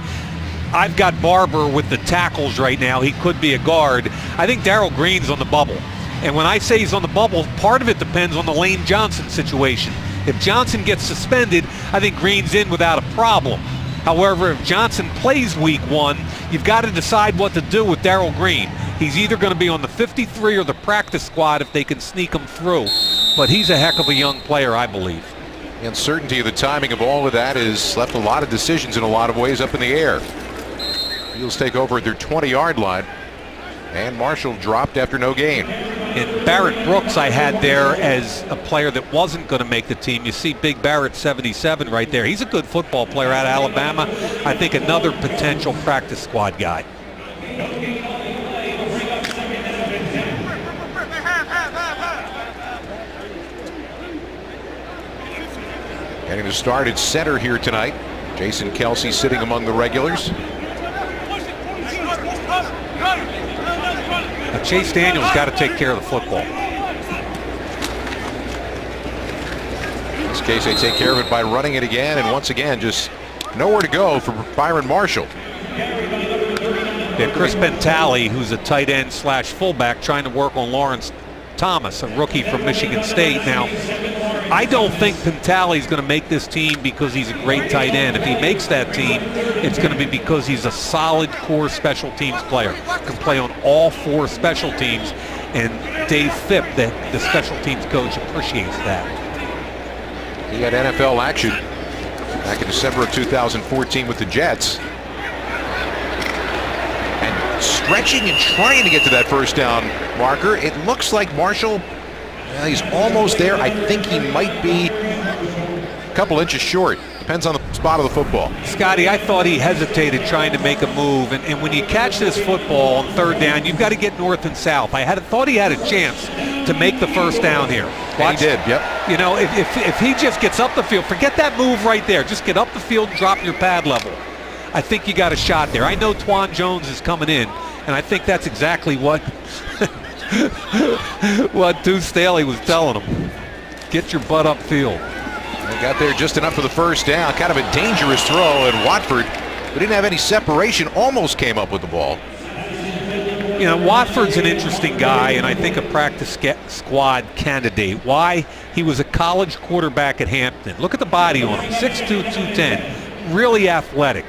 I've got Barber with the tackles right now. He could be a guard. I think Darrell Green's on the bubble. And when I say he's on the bubble, part of it depends on the Lane Johnson situation. If Johnson gets suspended, I think Green's in without a problem. However, if Johnson plays week 1, you've got to decide what to do with Darrell Green. He's either going to be on the 53 or the practice squad if they can sneak him through. But he's a heck of a young player, I believe. The uncertainty of the timing of all of that has left a lot of decisions in a lot of ways up in the air. Eagles take over at their 20-yard line. And Marshall dropped after no gain. And Barrett Brooks I had there as a player that wasn't going to make the team. You see Big Barrett 77 right there. He's a good football player out of Alabama. I think another potential practice squad guy. Getting to start at center here tonight. Jason Kelsey sitting among the regulars. Now, Chase Daniel's got to take care of the football. In this case, they take care of it by running it again, and once again, just nowhere to go for Byron Marshall. Yeah, Chris Bentali, who's a tight end / fullback, trying to work on Lawrence Thomas, a rookie from Michigan State. Now, I don't think Bentali's going to make this team because he's a great tight end. If he makes that team, it's going to be because he's a solid core special teams player. Can play on all 4 special teams, and Dave Phipp, the special teams coach, appreciates that. He had NFL action back in December of 2014 with the Jets. stretching and trying to get to that first down marker. It looks like Marshall, he's almost there. I think he might be a couple inches short. Depends on the spot of the football. Scotty, I thought he hesitated trying to make a move, and when you catch this football on third down, you've got to get north and south. I thought he had a chance to make the first down here. Watch. He did, yep. You know, if he just gets up the field, forget that move right there. Just get up the field, drop your pad level. I think you got a shot there. I know Twan Jones is coming in, and I think that's exactly what Deuce Staley was telling him. Get your butt upfield. They got there just enough for the first down. Kind of a dangerous throw, and Watford, who didn't have any separation, almost came up with the ball. You know, Watford's an interesting guy, and I think a practice squad candidate. Why? He was a college quarterback at Hampton. Look at the body on him, 6'2", 210. Really athletic.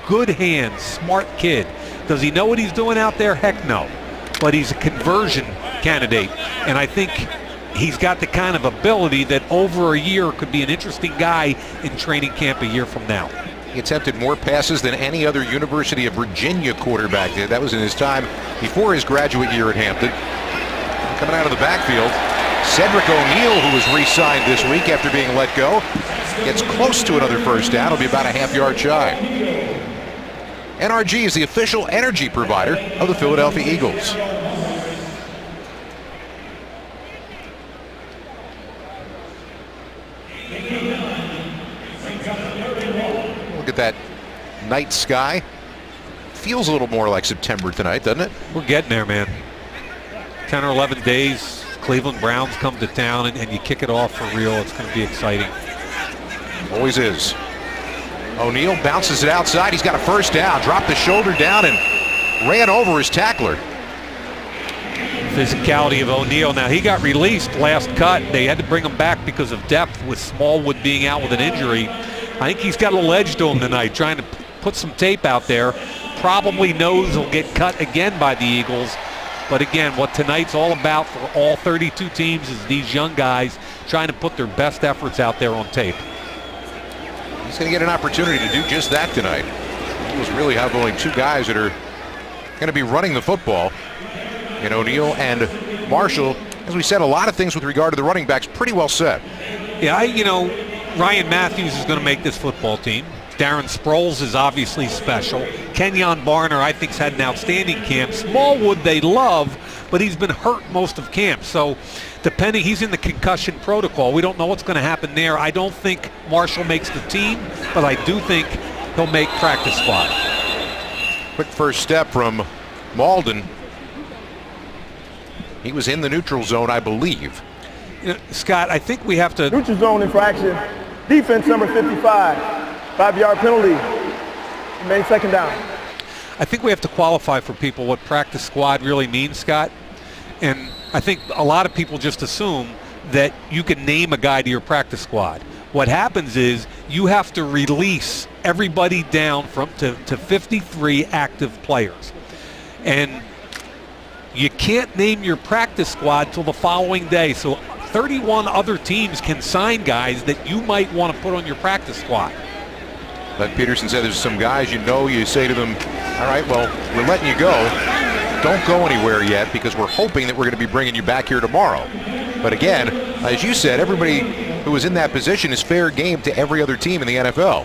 Good hands, smart kid. Does he know what he's doing out there? Heck no. But he's a conversion candidate, and I think he's got the kind of ability that over a year could be an interesting guy in training camp a year from now. He attempted more passes than any other University of Virginia quarterback did. That was in his time before his graduate year at Hampton. Coming out of the backfield, Cedric O'Neal, who was re-signed this week after being let go, gets close to another first down. It'll be about a half-yard shy. NRG is the official energy provider of the Philadelphia Eagles. Look at that night sky. Feels a little more like September tonight, doesn't it? We're getting there, man. 10 or 11 days, Cleveland Browns come to town, and you kick it off for real. It's going to be exciting. Always is. O'Neal bounces it outside. He's got a first down. Dropped the shoulder down and ran over his tackler. Physicality of O'Neal. Now, he got released last cut. They had to bring him back because of depth with Smallwood being out with an injury. I think he's got a little edge to him tonight, trying to put some tape out there. Probably knows he'll get cut again by the Eagles. But again, what tonight's all about for all 32 teams is these young guys trying to put their best efforts out there on tape. He's going to get an opportunity to do just that tonight. The Eagles really have only two guys that are going to be running the football. And O'Neal and Marshall, as we said, a lot of things with regard to the running backs pretty well set. Yeah, Ryan Matthews is going to make this football team. Darren Sproles is obviously special. Kenyon Barner, I think, has had an outstanding camp. Smallwood they love, but he's been hurt most of camp. So depending, he's in the concussion protocol. We don't know what's going to happen there. I don't think Marshall makes the team, but I do think he'll make practice squad. Quick first step from Malden. He was in the neutral zone, I believe. Scott, I think we have to... Neutral zone infraction. Defense number 55. 5-yard penalty. Remain second down. I think we have to qualify for people what practice squad really means, Scott. And I think a lot of people just assume that you can name a guy to your practice squad. What happens is you have to release everybody down to 53 active players. And you can't name your practice squad till the following day. So 31 other teams can sign guys that you might want to put on your practice squad. Like Peterson said, there's some guys you say to them, all right, well, we're letting you go. Don't go anywhere yet because we're hoping that we're going to be bringing you back here tomorrow. But again, as you said, everybody who is in that position is fair game to every other team in the NFL.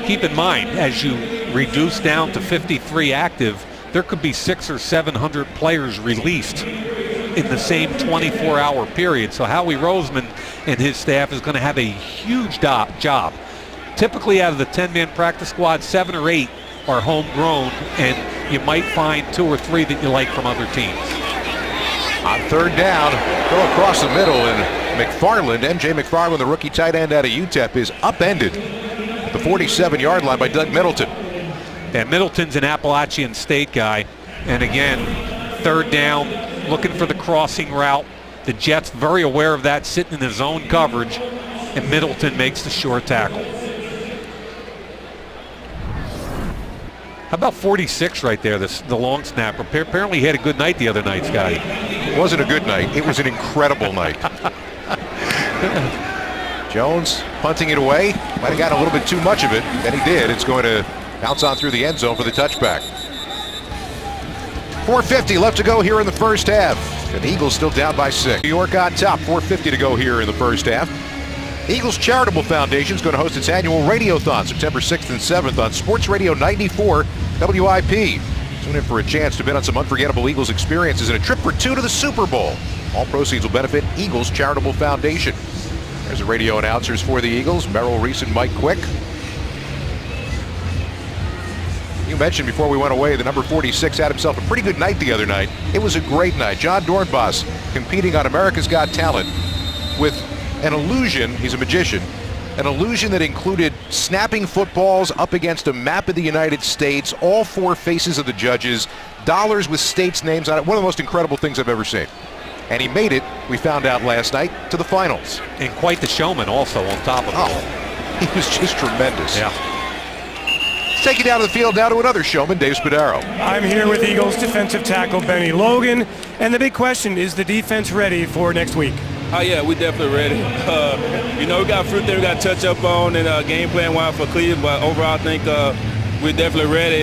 Keep in mind, as you reduce down to 53 active, there could be 600 or 700 players released in the same 24-hour period. So Howie Roseman and his staff is going to have a huge job. Typically out of the 10-man practice squad, 7 or 8 are homegrown, and you might find 2 or 3 that you like from other teams. On third down, go across the middle, and McFarland, McFarland, the rookie tight end out of UTEP, is upended at the 47-yard line by Doug Middleton. Yeah, Middleton's an Appalachian State guy, and again, third down, looking for the crossing route. The Jets very aware of that, sitting in the zone coverage, and Middleton makes the short tackle. How about 46 right there, the long snapper? Apparently he had a good night the other night, Scotty. It wasn't a good night. It was an incredible night. Jones punting it away. Might have gotten a little bit too much of it, and he did. It's going to bounce on through the end zone for the touchback. 4:50 left to go here in the first half. And the Eagles still down by 6. New York on top, 4:50 to go here in the first half. Eagles Charitable Foundation is going to host its annual Radiothon September 6th and 7th on Sports Radio 94 WIP. Tune in for a chance to bet on some unforgettable Eagles experiences and a trip for 2 to the Super Bowl. All proceeds will benefit Eagles Charitable Foundation. There's the radio announcers for the Eagles, Merrill Reese and Mike Quick. You mentioned before we went away, the number 46 had himself a pretty good night the other night. It was a great night. John Dornbos competing on America's Got Talent with an illusion, he's a magician, an illusion that included snapping footballs up against a map of the United States, all 4 faces of the judges, dollars with states' names on it. One of the most incredible things I've ever seen. And he made it, we found out last night, to the finals. And quite the showman also on top of it. Oh, he was just tremendous. Yeah. Let's take you down to the field, down to another showman, Dave Spadaro. I'm here with Eagles defensive tackle Benny Logan. And the big question, is the defense ready for next week? Oh, yeah, we're definitely ready. We got fruit there we got to touch up on and game plan-wise for Cleveland, but overall I think we're definitely ready.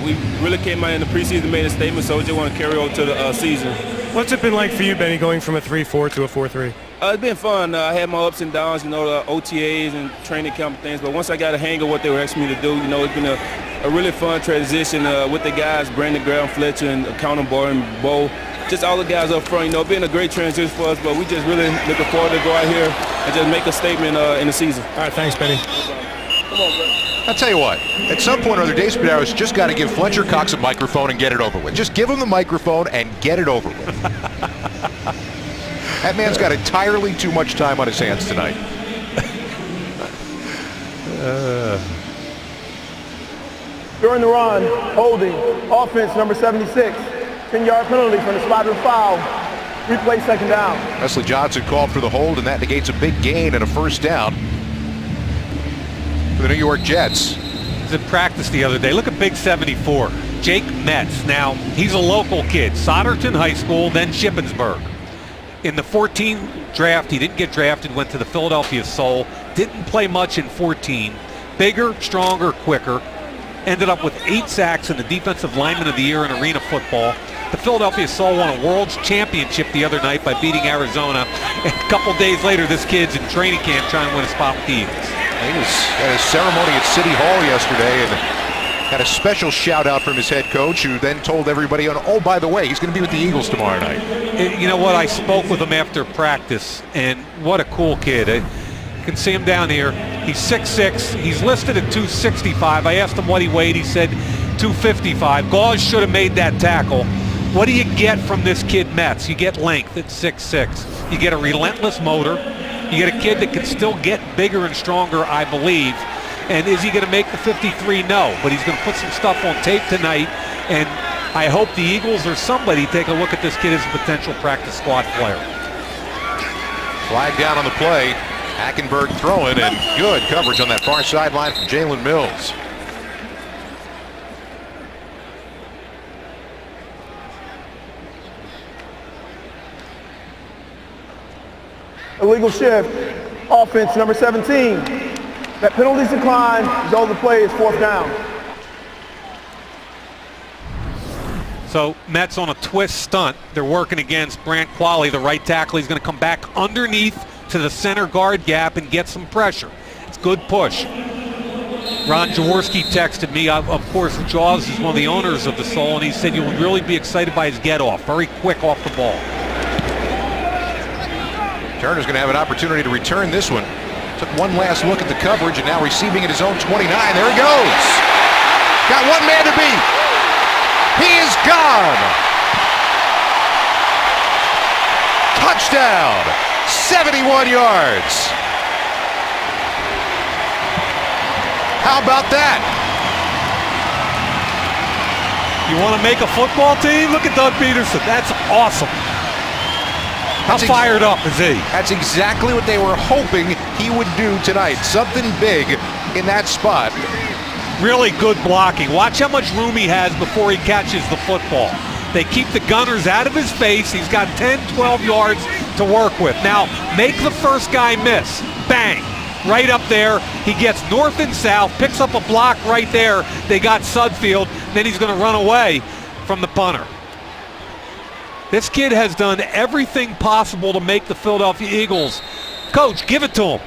We really came out in the preseason, made a statement, so we just want to carry over to the season. What's it been like for you, Benny, going from a 3-4 to a 4-3? It's been fun. I had my ups and downs, the OTAs and training camp things, but once I got a hang of what they were asking me to do, it's been a really fun transition with the guys, Brandon Graham, Fletcher, and Counter and Bo. Just all the guys up front, been a great transition for us, but we just really looking forward to go out here and just make a statement in the season. All right, thanks, Benny. Come on, bro. I'll tell you what, at some point or other, Dave Spadaro's just got to give Fletcher Cox a microphone and get it over with. Just give him the microphone and get it over with. That man's got entirely too much time on his hands tonight. During the run, holding, offense number 76. 10-yard penalty from the spot of the foul. Replay second down. Wesley Johnson called for the hold, and that negates a big gain and a first down for the New York Jets. I was at practice the other day. Look at Big 74, Jake Metz. Now, he's a local kid, Solderton High School, then Shippensburg. In the 14 draft, he didn't get drafted, went to the Philadelphia Soul, didn't play much in 14. Bigger, stronger, quicker. Ended up with 8 sacks in the Defensive Lineman of the Year in arena football. The Philadelphia Soul won a World's Championship the other night by beating Arizona. And a couple days later, this kid's in training camp trying to win a spot with the Eagles. He was at a ceremony at City Hall yesterday and had a special shout out from his head coach, who then told everybody, oh, by the way, he's going to be with the Eagles tomorrow night. You know what? I spoke with him after practice, and what a cool kid. You can see him down here. He's 6'6". He's listed at 265. I asked him what he weighed. He said 255. Gauze should have made that tackle. What do you get from this kid, Metz? You get length at 6'6". You get a relentless motor. You get a kid that can still get bigger and stronger, I believe. And is he going to make the 53? No, but he's going to put some stuff on tape tonight. And I hope the Eagles or somebody take a look at this kid as a potential practice squad player. Flag down on the play. Hackenberg throwing, and good coverage on that far sideline from Jalen Mills. Illegal shift, offense number 17. That penalties decline, result of the play is 4th down. So Mets on a twist stunt. They're working against Brant Qualley, the right tackle. He's going to come back underneath to the center guard gap and get some pressure. It's good push. Ron Jaworski texted me. Of course, Jaws is one of the owners of the Soul, and he said you'll really be excited by his get-off. Very quick off the ball. Turner's going to have an opportunity to return this one. Took one last look at the coverage, and now receiving at his own 29. There he goes. Got one man to beat. He is gone. Touchdown. 71 yards. How about that? You want to make a football team? Look at Doug Peterson. That's awesome. How fired up is he? That's exactly what they were hoping he would do tonight. Something big in that spot. Really good blocking. Watch how much room he has before he catches the football. They keep the gunners out of his face. He's got 10, 12 yards to work with. Now, make the first guy miss. Bang. Right up there. He gets north and south, picks up a block right there. They got Sudfield. Then he's going to run away from the punter. This kid has done everything possible to make the Philadelphia Eagles. Coach, give it to him.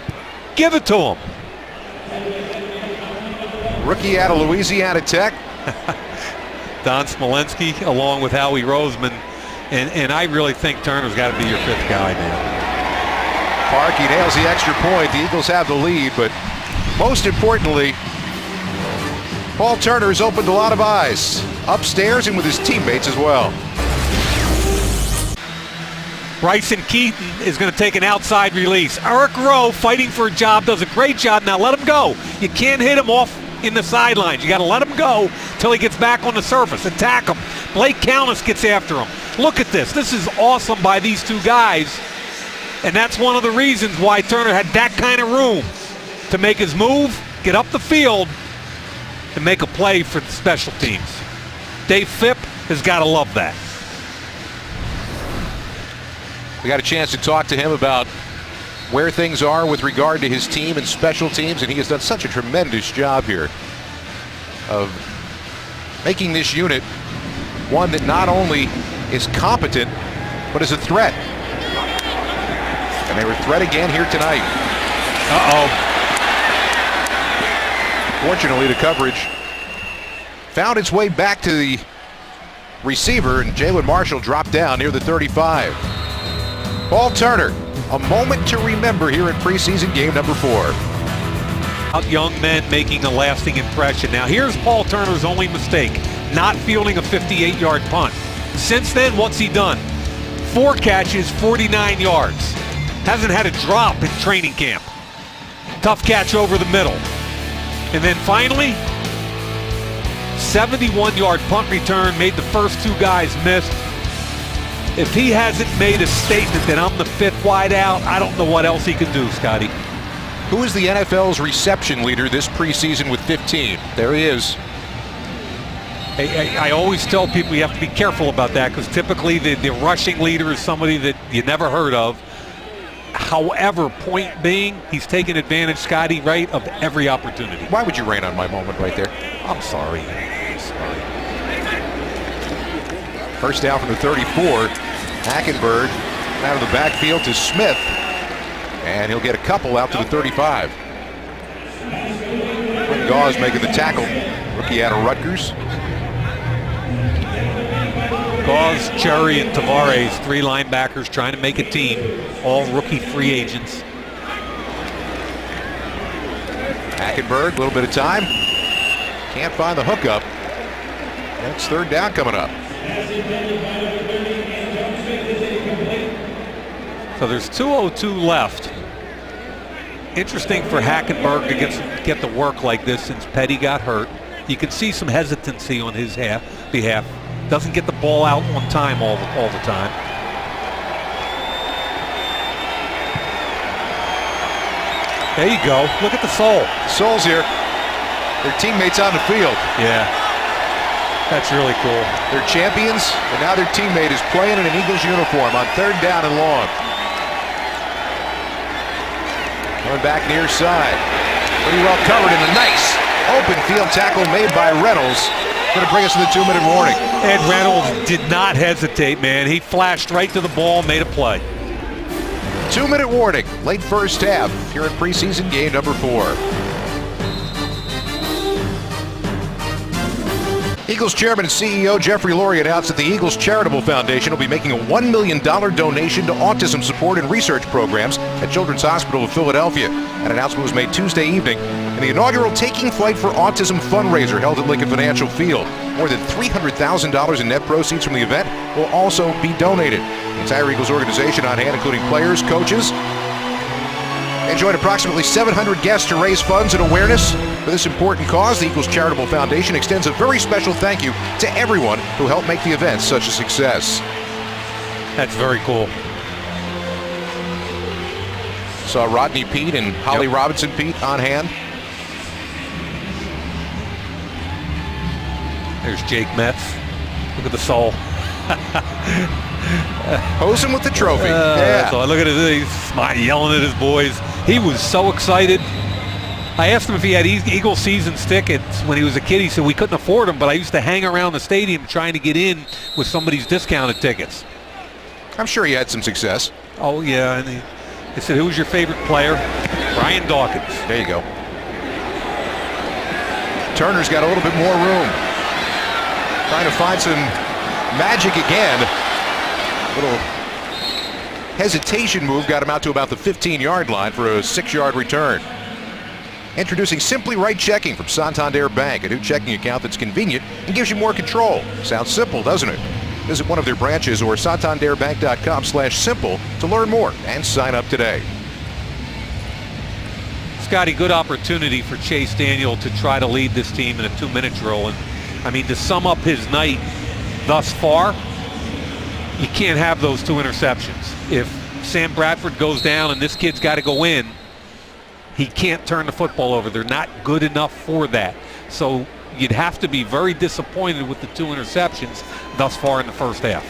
Give it to him. Rookie out of Louisiana Tech. Don Smolenski along with Howie Roseman. And I really think Turner's got to be your fifth guy, man. Park, he nails the extra point. The Eagles have the lead, but most importantly, Paul Turner has opened a lot of eyes upstairs and with his teammates as well. Bryson Keaton is going to take an outside release. Eric Rowe fighting for a job, does a great job. Now let him go. You can't hit him off in the sidelines. You got to let him go till he gets back on the surface. Attack him. Blake Countess gets after him. Look at this. This is awesome by these two guys. And that's one of the reasons why Turner had that kind of room to make his move, get up the field, and make a play for the special teams. Dave Phipp has got to love that. We got a chance to talk to him about where things are with regard to his team and special teams, and he has done such a tremendous job here of making this unit one that not only is competent, but is a threat. And they were a threat again here tonight. Fortunately, the coverage found its way back to the receiver, and Jalen Marshall dropped down near the 35. Paul Turner, a moment to remember here in preseason game number 4. Young men making a lasting impression. Now here's Paul Turner's only mistake, not fielding a 58-yard punt. Since then, what's he done? 4 catches, 49 yards. Hasn't had a drop in training camp. Tough catch over the middle. And then finally, 71-yard punt return, made the first 2 guys miss. If he hasn't made a statement that I'm the 5th wide out, I don't know what else he can do, Scotty. Who is the NFL's reception leader this preseason with 15? There he is. I always tell people you have to be careful about that because typically the rushing leader is somebody that you never heard of. However, point being, he's taken advantage, Scotty, right, of every opportunity. Why would you rain on my moment right there? I'm sorry. I'm sorry. First down from the 34. Hackenberg out of the backfield to Smith. And he'll get a couple out to the 35. Gauze making the tackle. Rookie out of Rutgers. Gauze, Cherry, and Tavares, 3 linebackers trying to make a team. All rookie free agents. Hackenberg, a little bit of time. Can't find the hookup. That's 3rd down coming up. So there's 2:02 left. Interesting for Hackenberg to get the work like this since Petty got hurt. You can see some hesitancy on his behalf. Doesn't get the ball out on time all the time. There you go. Look at the soul. Soul's here. Their teammates on the field. Yeah. That's really cool. They're champions, and now their teammate is playing in an Eagles uniform on 3rd down and long. Going back near side. Pretty well covered in a nice open field tackle made by Reynolds. Going to bring us to the 2-minute warning. Ed Reynolds did not hesitate, man. He flashed right to the ball, made a play. 2-minute warning. Late first half here in preseason game number 4. Eagles Chairman and CEO Jeffrey Lurie announced that the Eagles Charitable Foundation will be making a $1 million donation to autism support and research programs at Children's Hospital of Philadelphia. An announcement was made Tuesday evening in the inaugural Taking Flight for Autism fundraiser held at Lincoln Financial Field. More than $300,000 in net proceeds from the event will also be donated. The entire Eagles organization on hand, including players, coaches. They joined approximately 700 guests to raise funds and awareness for this important cause. The Eagles Charitable Foundation extends a very special thank you to everyone who helped make the event such a success. That's very cool. Saw Rodney Peete and Holly Robinson Peete on hand. There's Jake Metz. Look at the soul. Posing with the trophy. Yeah. So look at it. He's smiling, yelling at his boys. He was so excited. I asked him if he had Eagle seasons tickets when he was a kid. He said we couldn't afford them, but I used to hang around the stadium trying to get in with somebody's discounted tickets. I'm sure he had some success. Oh, yeah. And they said, who's your favorite player? Brian Dawkins. There you go. Turner's got a little bit more room. Trying to find some magic again. Little hesitation move got him out to about the 15-yard line for a 6-yard return. Introducing Simply Right Checking from Santander Bank, a new checking account that's convenient and gives you more control. Sounds simple, doesn't it? Visit one of their branches or santanderbank.com/simple to learn more and sign up today. Scotty, good opportunity for Chase Daniel to try to lead this team in a 2-minute drill. And I mean, to sum up his night thus far, you can't have those 2 interceptions. If Sam Bradford goes down and this kid's got to go in, he can't turn the football over. They're not good enough for that. So you'd have to be very disappointed with the 2 interceptions thus far in the first half.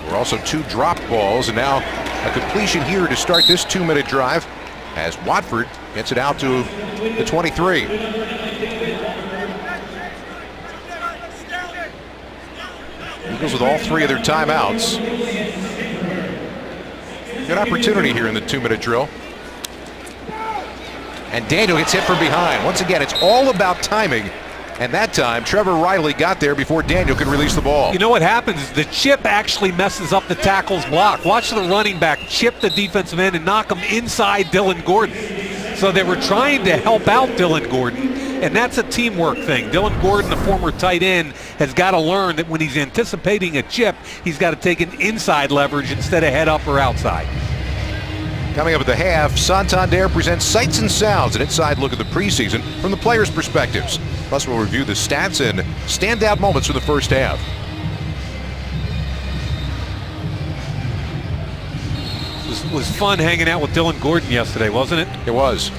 There were also 2 dropped balls, and now a completion here to start this 2-minute drive as Watford gets it out to the 23. Eagles with all 3 of their timeouts. Good opportunity here in the 2-minute drill. And Daniel gets hit from behind. Once again, it's all about timing. And that time, Trevor Riley got there before Daniel could release the ball. You know what happens is the chip actually messes up the tackle's block. Watch the running back chip the defensive end and knock him inside Dylan Gordon. So they were trying to help out Dylan Gordon, and that's a teamwork thing. Dylan Gordon, the former tight end, has got to learn that when he's anticipating a chip, he's got to take an inside leverage instead of head up or outside. Coming up at the half, Santander presents Sights and Sounds, an inside look at the preseason from the players' perspectives. Plus, we'll review the stats and standout moments from the first half. It was fun hanging out with Dylan Gordon yesterday, wasn't it? It was.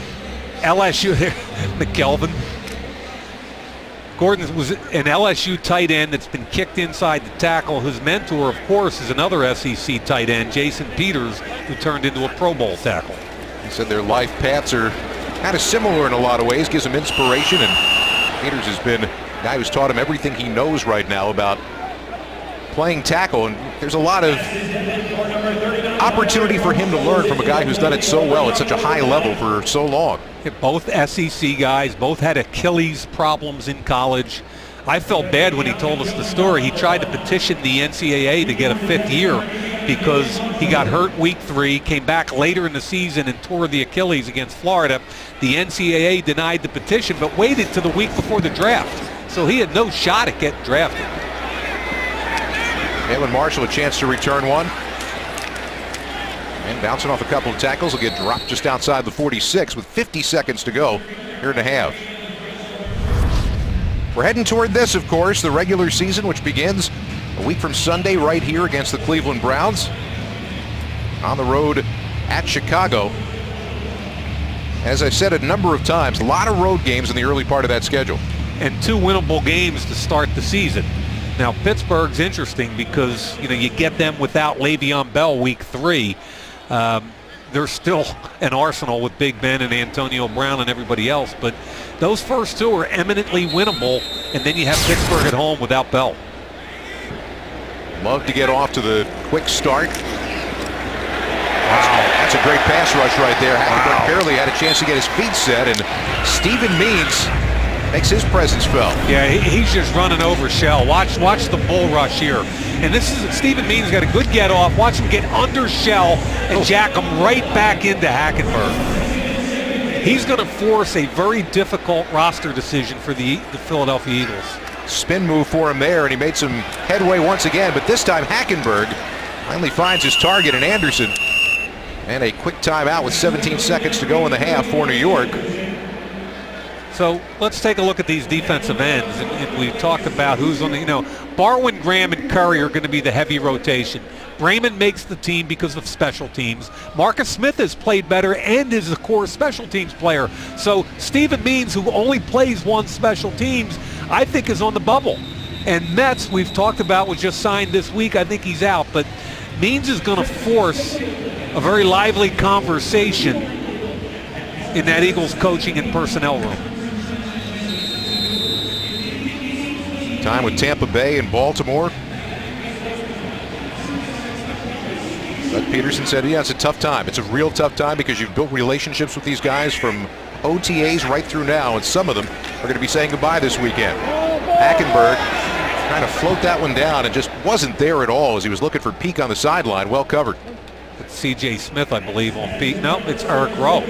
LSU, McKelvin. Gordon was an LSU tight end that's been kicked inside the tackle. His mentor, of course, is another SEC tight end, Jason Peters, who turned into a Pro Bowl tackle. He said their life paths are kind of similar in a lot of ways, gives him inspiration, and Peters has been a guy who's taught him everything he knows right now about playing tackle, and there's a lot of opportunity for him to learn from a guy who's done it so well at such a high level for so long. Both SEC guys, both had Achilles problems in college. I felt bad when he told us the story. He tried to petition the NCAA to get a 5th year because he got hurt week 3, came back later in the season and tore the Achilles against Florida. The NCAA denied the petition but waited to the week before the draft. So he had no shot at getting drafted. Jalen Marshall a chance to return one. And bouncing off a couple of tackles, will get dropped just outside the 46 with 50 seconds to go here in the half. We're heading toward this, of course, the regular season, which begins a week from Sunday right here against the Cleveland Browns. On the road at Chicago. As I've said a number of times, a lot of road games in the early part of that schedule. And 2 winnable games to start the season. Now, Pittsburgh's interesting because, you get them without Le'Veon Bell week 3. They're still an arsenal with Big Ben and Antonio Brown and everybody else, but those first 2 are eminently winnable, and then you have Pittsburgh at home without Bell. Love to get off to the quick start. That's a great pass rush right there. Hackenberg barely had a chance to get his feet set, and Stephen Means makes his presence felt. Yeah, he's just running over Shell. Watch the bull rush here. And this is Stephen Means got a good get off. Watch him get under Shell and jack him right back into Hackenberg. He's going to force a very difficult roster decision for the Philadelphia Eagles. Spin move for him there, and he made some headway once again, but this time Hackenberg finally finds his target in Anderson. And a quick timeout with 17 seconds to go in the half for New York. So let's take a look at these defensive ends. And we talked about who's on the, Barwin, Graham, and Curry are going to be the heavy rotation. Brayman makes the team because of special teams. Marcus Smith has played better and is a core special teams player. So Stephen Means, who only plays one special teams, I think is on the bubble. And Metz, we've talked about, was just signed this week. I think he's out. But Means is going to force a very lively conversation in that Eagles coaching and personnel room. Time with Tampa Bay and Baltimore. But Peterson said, yeah, it's a tough time. It's a real tough time because you've built relationships with these guys from OTAs right through now, and some of them are going to be saying goodbye this weekend. Hackenberg trying to float that one down and just wasn't there at all as he was looking for Peak on the sideline. Well covered. It's C.J. Smith, I believe, on Peak. No, it's Eric Rowe.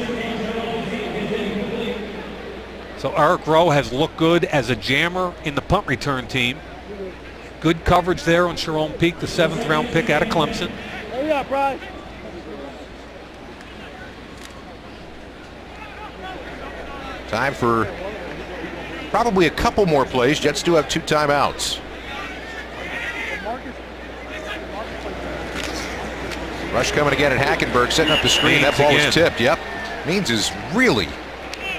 So Eric Rowe has looked good as a jammer in the punt return team. Good coverage there on Sharon Peak, the 7th round pick out of Clemson. Hurry up, Brian. Time for probably a couple more plays. Jets do have 2 timeouts. Rush coming again at Hackenberg, setting up the screen. That ball was tipped. Yep. Means is really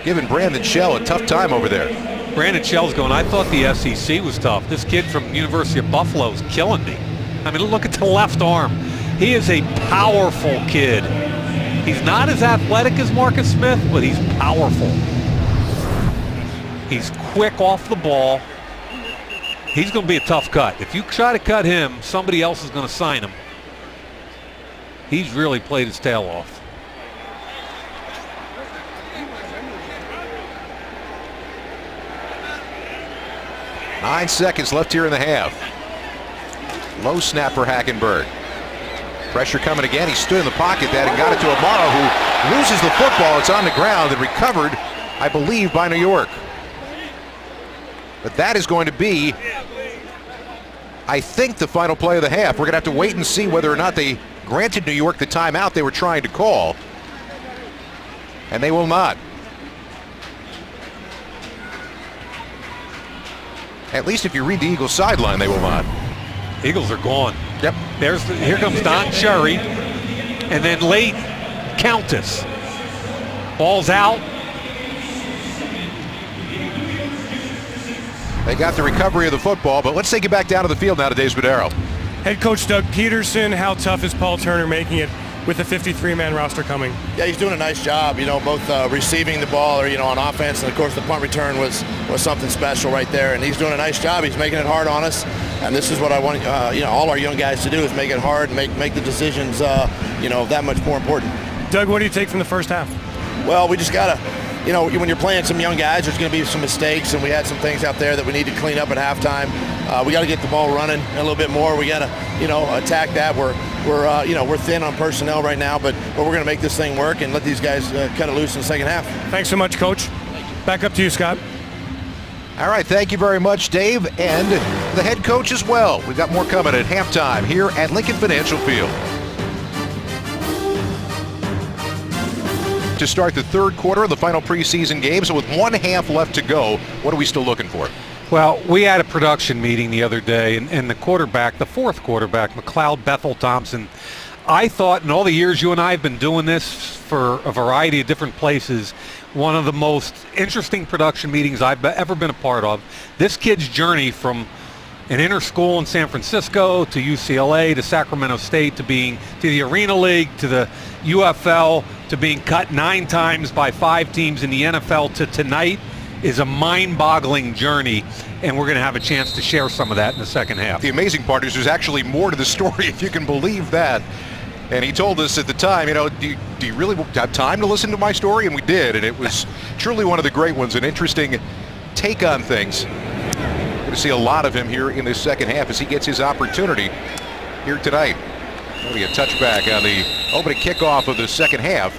giving Brandon Shell a tough time over there. Brandon Shell's going, I thought the SEC was tough. This kid from University of Buffalo is killing me. I mean, look at the left arm. He is a powerful kid. He's not as athletic as Marcus Smith, but he's powerful. He's quick off the ball. He's going to be a tough cut. If you try to cut him, somebody else is going to sign him. He's really played his tail off. Nine seconds left here in the half. Low snap for Hackenberg. Pressure coming again. He stood in the pocket that and got it to Amaro, who loses the football. It's on the ground and recovered, I believe, by New York. But that is going to be, I think, the final play of the half. We're going to have to wait and see whether or not they granted New York the timeout they were trying to call. And they will not. At least if you read the Eagles sideline, they will not. Eagles are gone. Yep. Here comes Don Cherry. And then late, Countess. Ball's out. They got the recovery of the football, but let's take it back down to the field now to Dave Spadaro. Head coach Doug Peterson, how tough is Paul Turner making it with the 53-man roster coming? Yeah, he's doing a nice job, both receiving the ball or, on offense, and of course the punt return was something special right there, and he's doing a nice job. He's making it hard on us, and this is what I want, all our young guys to do is make it hard and make the decisions, that much more important. Doug, what do you take from the first half? Well, we just gotta, when you're playing some young guys, there's going to be some mistakes, and we had some things out there that we need to clean up at halftime. We got to get the ball running a little bit more. We got to, attack that. We're thin on personnel right now, but we're going to make this thing work and let these guys cut it loose in the second half. Thanks so much, Coach. Back up to you, Scott. All right, thank you very much, Dave, and the head coach as well. We've got more coming at halftime here at Lincoln Financial Field. To start the third quarter of the final preseason game, so with 1 half left to go, what are we still looking for? Well, we had a production meeting the other day, and the quarterback, the fourth quarterback, McLeod Bethel Thompson, I thought in all the years you and I have been doing this for a variety of different places, one of the most interesting production meetings I've ever been a part of. This kid's journey from an inner school in San Francisco to UCLA to Sacramento State to the Arena League to the UFL to being cut 9 times by 5 teams in the NFL to tonight is a mind-boggling journey, and we're going to have a chance to share some of that in the second half. The amazing part is there's actually more to the story, if you can believe that. And he told us at the time, do you really have time to listen to my story? And we did, and it was truly one of the great ones, an interesting take on things. Going to see a lot of him here in this second half as he gets his opportunity here tonight. That'll be a touchback on the opening kickoff of the second half.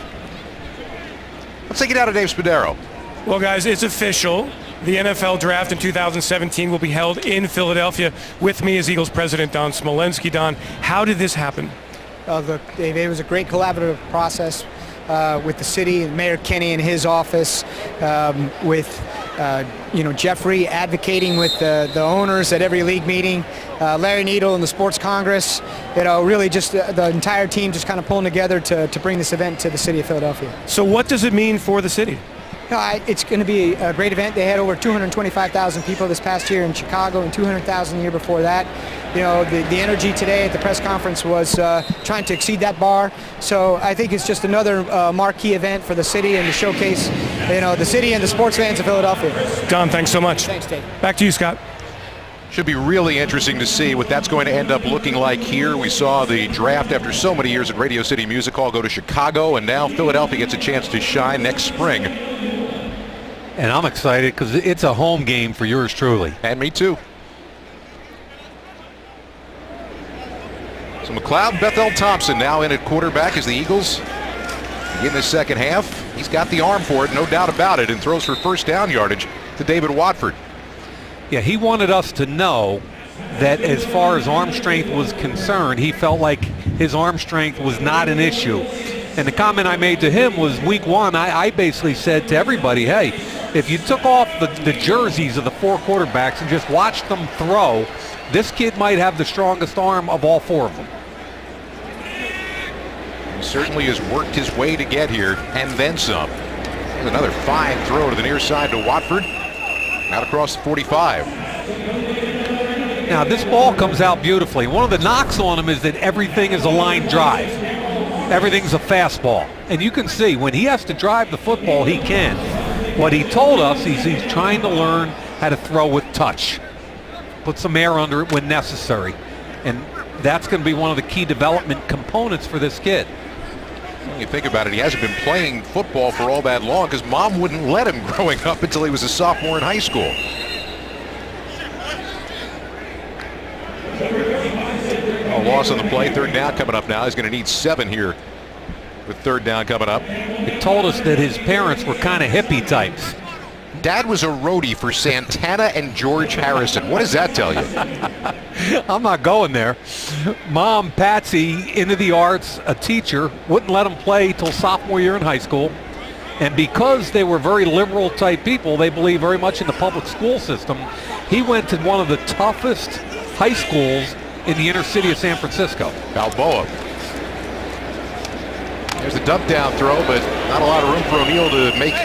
Let's take it out to Dave Spadaro. Well, guys, it's official. The NFL draft in 2017 will be held in Philadelphia. With me is Eagles president Don Smolensky. Don, how did this happen? Look, Dave, it was a great collaborative process with the city and Mayor Kenny and his office, with Jeffrey advocating with the owners at every league meeting, Larry Needle and the Sports Congress, really just the entire team just kind of pulling together to bring this event to the city of Philadelphia. So what does it mean for the city? It's going to be a great event. They had over 225,000 people this past year in Chicago and 200,000 the year before that. The energy today at the press conference was trying to exceed that bar. So I think it's just another marquee event for the city and to showcase, the city and the sports fans of Philadelphia. Don, thanks so much. Thanks, Dave. Back to you, Scott. Should be really interesting to see what that's going to end up looking like here. We saw the draft after so many years at Radio City Music Hall go to Chicago, and now Philadelphia gets a chance to shine next spring. And I'm excited because it's a home game for yours truly. And me too. So McLeod Bethel Thompson now in at quarterback as the Eagles begin the second half. He's got the arm for it, no doubt about it, and throws for first down yardage to David Watford. Yeah, he wanted us to know that as far as arm strength was concerned, he felt like his arm strength was not an issue. And the comment I made to him was week one, I basically said to everybody, hey, if you took off the jerseys of the 4 quarterbacks and just watched them throw, this kid might have the strongest arm of all 4 of them. He certainly has worked his way to get here, and then some. There's another fine throw to the near side to Watford. Out across the 45. Now this ball comes out beautifully. One of the knocks on him is that everything is a line drive. Everything's a fastball. And you can see when he has to drive the football, he can. What he told us is he's trying to learn how to throw with touch. Put some air under it when necessary. And that's going to be one of the key development components for this kid. When you think about it, he hasn't been playing football for all that long because mom wouldn't let him growing up until he was a sophomore in high school. A loss on the play, third down coming up now. He's going to need 7 here with third down coming up. It told us that his parents were kind of hippie types. Dad was a roadie for Santana and George Harrison. What does that tell you? I'm not going there. Mom, Patsy, into the arts, a teacher, wouldn't let him play till sophomore year in high school. And because they were very liberal type people, they believe very much in the public school system. He went to one of the toughest high schools in the inner city of San Francisco. Balboa. There's the dump down throw, but not a lot of room for O'Neal to make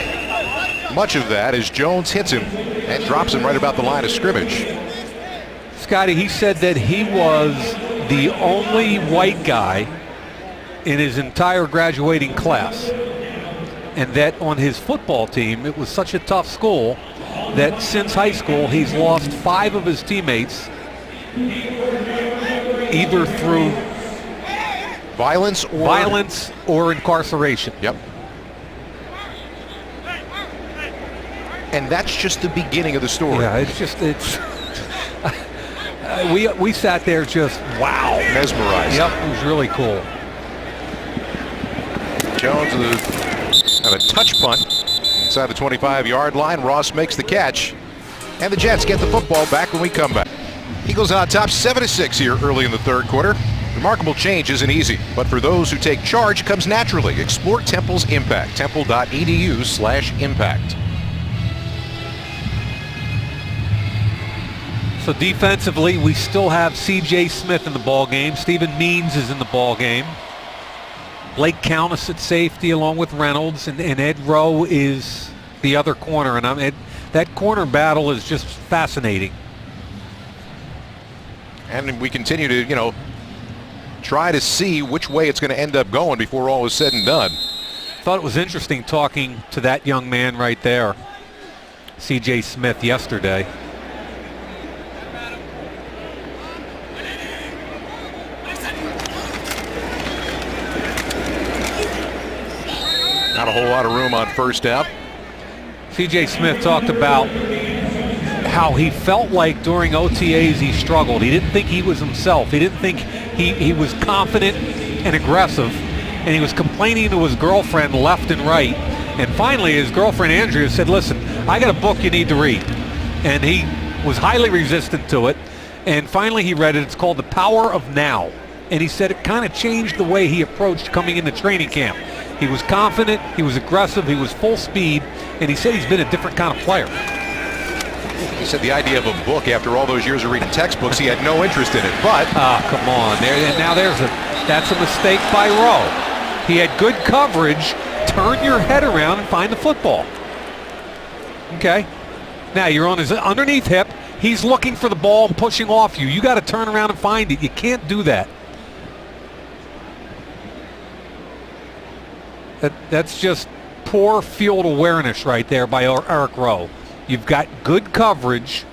much of that as Jones hits him and drops him right about the line of scrimmage. Scotty, he said that he was the only white guy in his entire graduating class, and that on his football team it was such a tough school that since high school he's lost 5 of his teammates either through violence or incarceration. Yep. And that's just the beginning of the story. Yeah, we sat there just wow, mesmerized. Yep, it was really cool. Jones with a touch punt inside the 25-yard line. Ross makes the catch, and the Jets get the football back when we come back. Eagles on top 7-6 here early in the third quarter. Remarkable change isn't easy, but for those who take charge, it comes naturally. Explore Temple's impact. temple.edu/impact. So defensively, we still have C.J. Smith in the ball game. Stephen Means is in the ball game. Blake Countess at safety along with Reynolds, and Ed Rowe is the other corner. And that corner battle is just fascinating. And we continue to, try to see which way it's going to end up going before all is said and done. Thought it was interesting talking to that young man right there, C.J. Smith, yesterday. Not a whole lot of room on first down. C.J. Smith talked about how he felt like during OTAs he struggled. He didn't think he was himself. He didn't think he was confident and aggressive. And he was complaining to his girlfriend left and right. And finally his girlfriend Andrea said, listen, I got a book you need to read. And he was highly resistant to it. And finally he read it. It's called The Power of Now. And he said it kind of changed the way he approached coming into training camp. He was confident, he was aggressive, he was full speed, and he said he's been a different kind of player. He said the idea of a book after all those years of reading textbooks, he had no interest in it, but... come on. That's a mistake by Rowe. He had good coverage. Turn your head around and find the football. Okay? Now you're on his underneath hip. He's looking for the ball and pushing off you. You got to turn around and find it. You can't do that. That's just poor field awareness right there by Eric Rowe. You've got good coverage.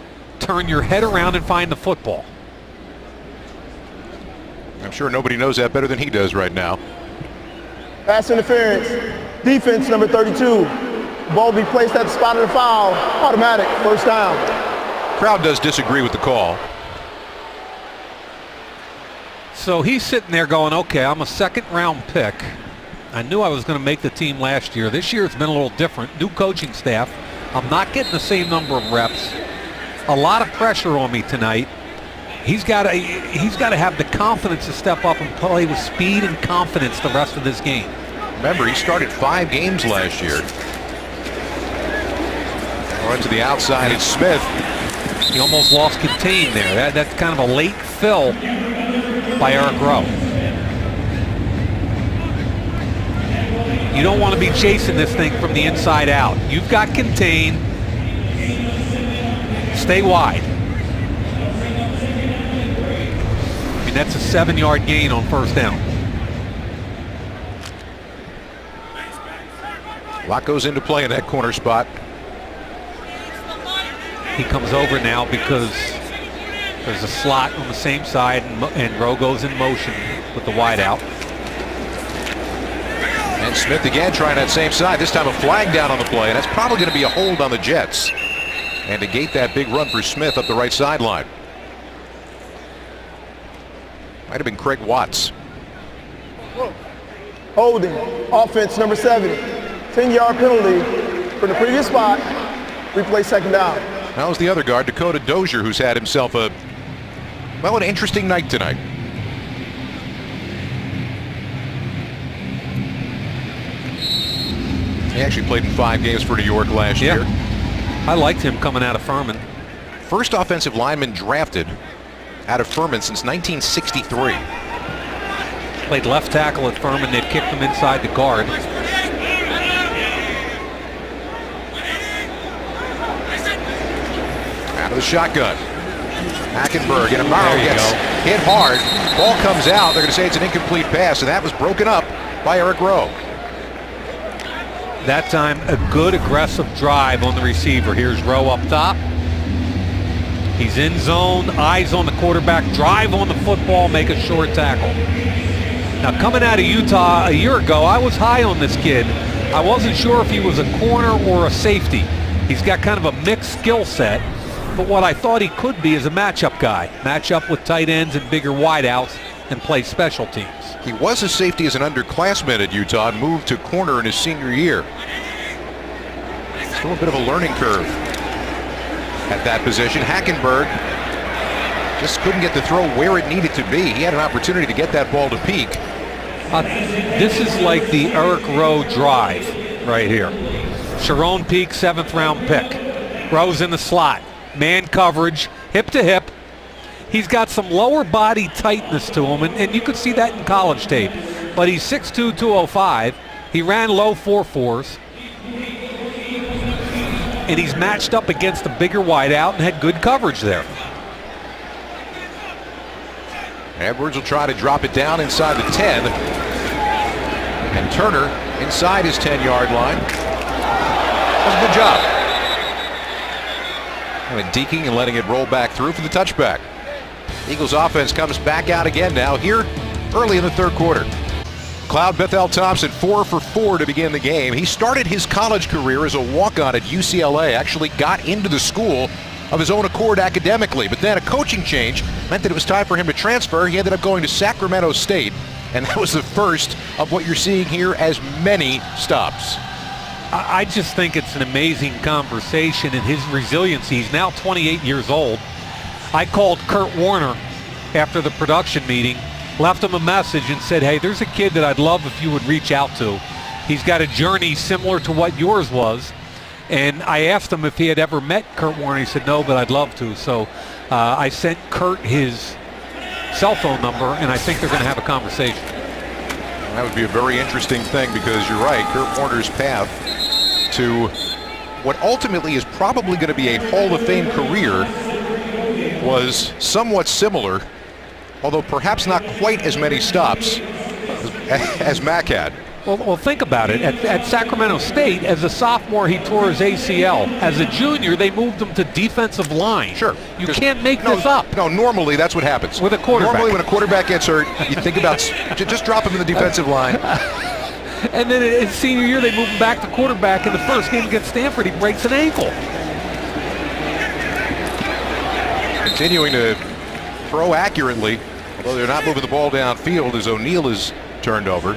turn your head around and find the football. I'm sure nobody knows that better than he does right now. Pass interference. Defense number 32. Ball be placed at the spot of the foul. Automatic. First down. Crowd does disagree with the call. So he's sitting there going, okay, I'm a second-round pick. I knew I was going to make the team last year. This year it's been a little different. New coaching staff. I'm not getting the same number of reps. A lot of pressure on me tonight. He's got to have the confidence to step up and play with speed and confidence the rest of this game. Remember, he started 5 games last year. Run to the outside, it's Smith. He almost lost contain there. That's kind of a late fill by Eric Rowe. You don't want to be chasing this thing from the inside out. You've got contain. Stay wide. I mean, that's a 7-yard gain on first down. A lot goes into play in that corner spot. He comes over now because there's a slot on the same side, and Rowe goes in motion with the wide out. And Smith again trying that same side. This time a flag down on the play, and that's probably going to be a hold on the Jets. And to gate that big run for Smith up the right sideline. Might have been Craig Watts. Holding. Offense number 70. 10-yard penalty from the previous spot. Replay second down. That was the other guard, Dakota Dozier, who's had himself an interesting night tonight. He actually played in 5 games for New York last year. I liked him coming out of Furman. First offensive lineman drafted out of Furman since 1963. Played left tackle at Furman. They'd kicked him inside the guard. Out of the shotgun. Hackenberg, and Amaro gets hit hard. Ball comes out. They're going to say it's an incomplete pass, and that was broken up by Eric Rowe. That time, a good aggressive drive on the receiver. Here's Rowe up top. He's in zone, eyes on the quarterback, drive on the football, make a short tackle. Now, coming out of Utah a year ago, I was high on this kid. I wasn't sure if he was a corner or a safety. He's got kind of a mixed skill set, but what I thought he could be is a matchup guy. Match up with tight ends and bigger wideouts and play special teams. He was a safety as an underclassman at Utah and moved to corner in his senior year. Still a bit of a learning curve at that position. Hackenberg just couldn't get the throw where it needed to be. He had an opportunity to get that ball to peak. This is like the Eric Rowe drive right here. Sharon Peak, 7th round pick. Rowe's in the slot. Man coverage, hip to hip. He's got some lower body tightness to him, and you could see that in college tape. But he's 6'2", 205. He ran low 4.4s. And he's matched up against a bigger wideout and had good coverage there. Edwards will try to drop it down inside the 10. And Turner inside his 10-yard line. Does a good job. And deking and letting it roll back through for the touchback. Eagles offense comes back out again now here early in the third quarter. Cloud Bethel Thompson 4 for 4 to begin the game. He started his college career as a walk-on at UCLA, actually got into the school of his own accord academically, but then a coaching change meant that it was time for him to transfer. He ended up going to Sacramento State, and that was the first of what you're seeing here as many stops. I just think it's an amazing conversation and his resiliency. He's now 28 years old. I called Kurt Warner after the production meeting, left him a message and said, hey, there's a kid that I'd love if you would reach out to. He's got a journey similar to what yours was. And I asked him if he had ever met Kurt Warner. He said, no, but I'd love to. So I sent Kurt his cell phone number, and I think they're going to have a conversation. That would be a very interesting thing because you're right, Kurt Warner's path to what ultimately is probably going to be a Hall of Fame career was somewhat similar, although perhaps not quite as many stops as Mack had. Well, think about it. At Sacramento State, as a sophomore, he tore his ACL. As a junior, they moved him to defensive line. Sure. You can't make this up. No, normally that's what happens. With a quarterback. Normally when a quarterback gets hurt, you think about just drop him in the defensive line. And then in his senior year, they move him back to quarterback. In the first game against Stanford, he breaks an ankle. Continuing to throw accurately, although they're not moving the ball downfield as O'Neal is turned over.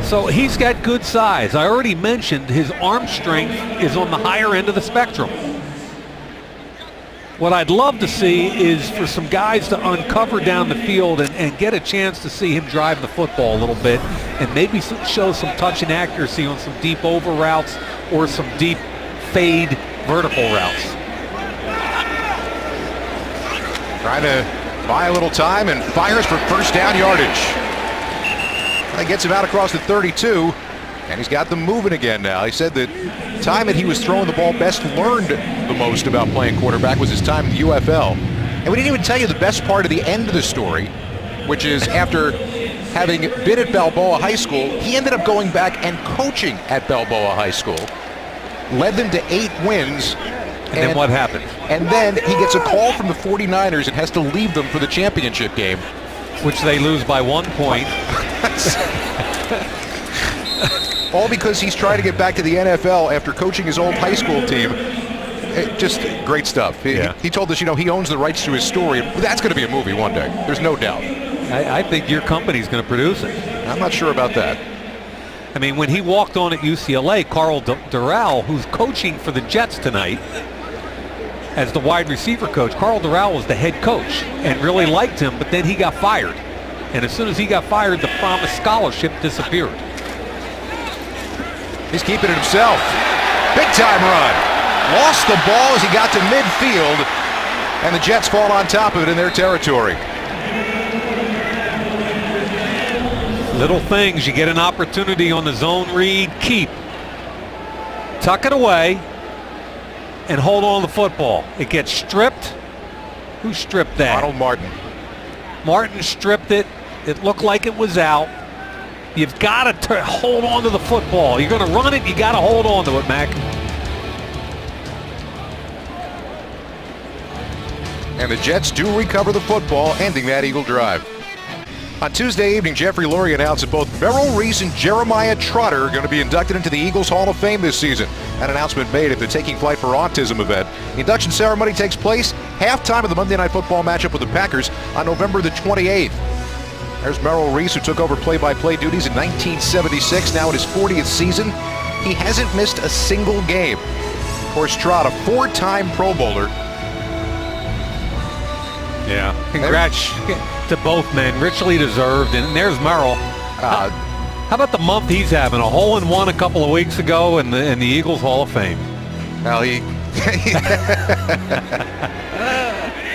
So he's got good size. I already mentioned his arm strength is on the higher end of the spectrum. What I'd love to see is for some guys to uncover down the field and get a chance to see him drive the football a little bit and maybe show some touch and accuracy on some deep over routes or some deep fade vertical routes. Trying to buy a little time and fires for first down yardage. That gets him out across the 32, and he's got them moving again now. He said that time that he was throwing the ball best learned the most about playing quarterback was his time in the UFL. And we didn't even tell you the best part of the end of the story, which is after having been at Balboa High School, he ended up going back and coaching at Balboa High School. Led them to 8 wins. And then what happened? And then he gets a call from the 49ers and has to leave them for the championship game. Which they lose by 1 point. All because he's trying to get back to the NFL after coaching his old high school team. Just great stuff. He told us, he owns the rights to his story. That's going to be a movie one day. There's no doubt. I think your company's going to produce it. I'm not sure about that. I mean, when he walked on at UCLA, Carl Doral, who's coaching for the Jets tonight as the wide receiver coach, Carl Doral was the head coach and really liked him, but then he got fired. And as soon as he got fired, the promised scholarship disappeared. He's keeping it himself. Big time run. Lost the ball as he got to midfield, and the Jets fall on top of it in their territory. Little things, you get an opportunity on the zone read, keep. Tuck it away and hold on to the football. It gets stripped. Who stripped that? Ronald Martin. Martin stripped it. It looked like it was out. You've got to hold on to the football. You're going to run it, you got to hold on to it, Mac. And the Jets do recover the football, ending that Eagle drive. On Tuesday evening, Jeffrey Lurie announced that both Merrill Reese and Jeremiah Trotter are going to be inducted into the Eagles Hall of Fame this season. That announcement made at the Taking Flight for Autism event. The induction ceremony takes place halftime of the Monday Night Football matchup with the Packers on November the 28th. There's Merrill Reese, who took over play-by-play duties in 1976, now in his 40th season. He hasn't missed a single game. Of course, Trotter, a 4-time Pro Bowler. Yeah, congrats to both men, richly deserved. And there's Merrill. How about the month he's having? A hole-in-one a couple of weeks ago in the Eagles Hall of Fame. Well, he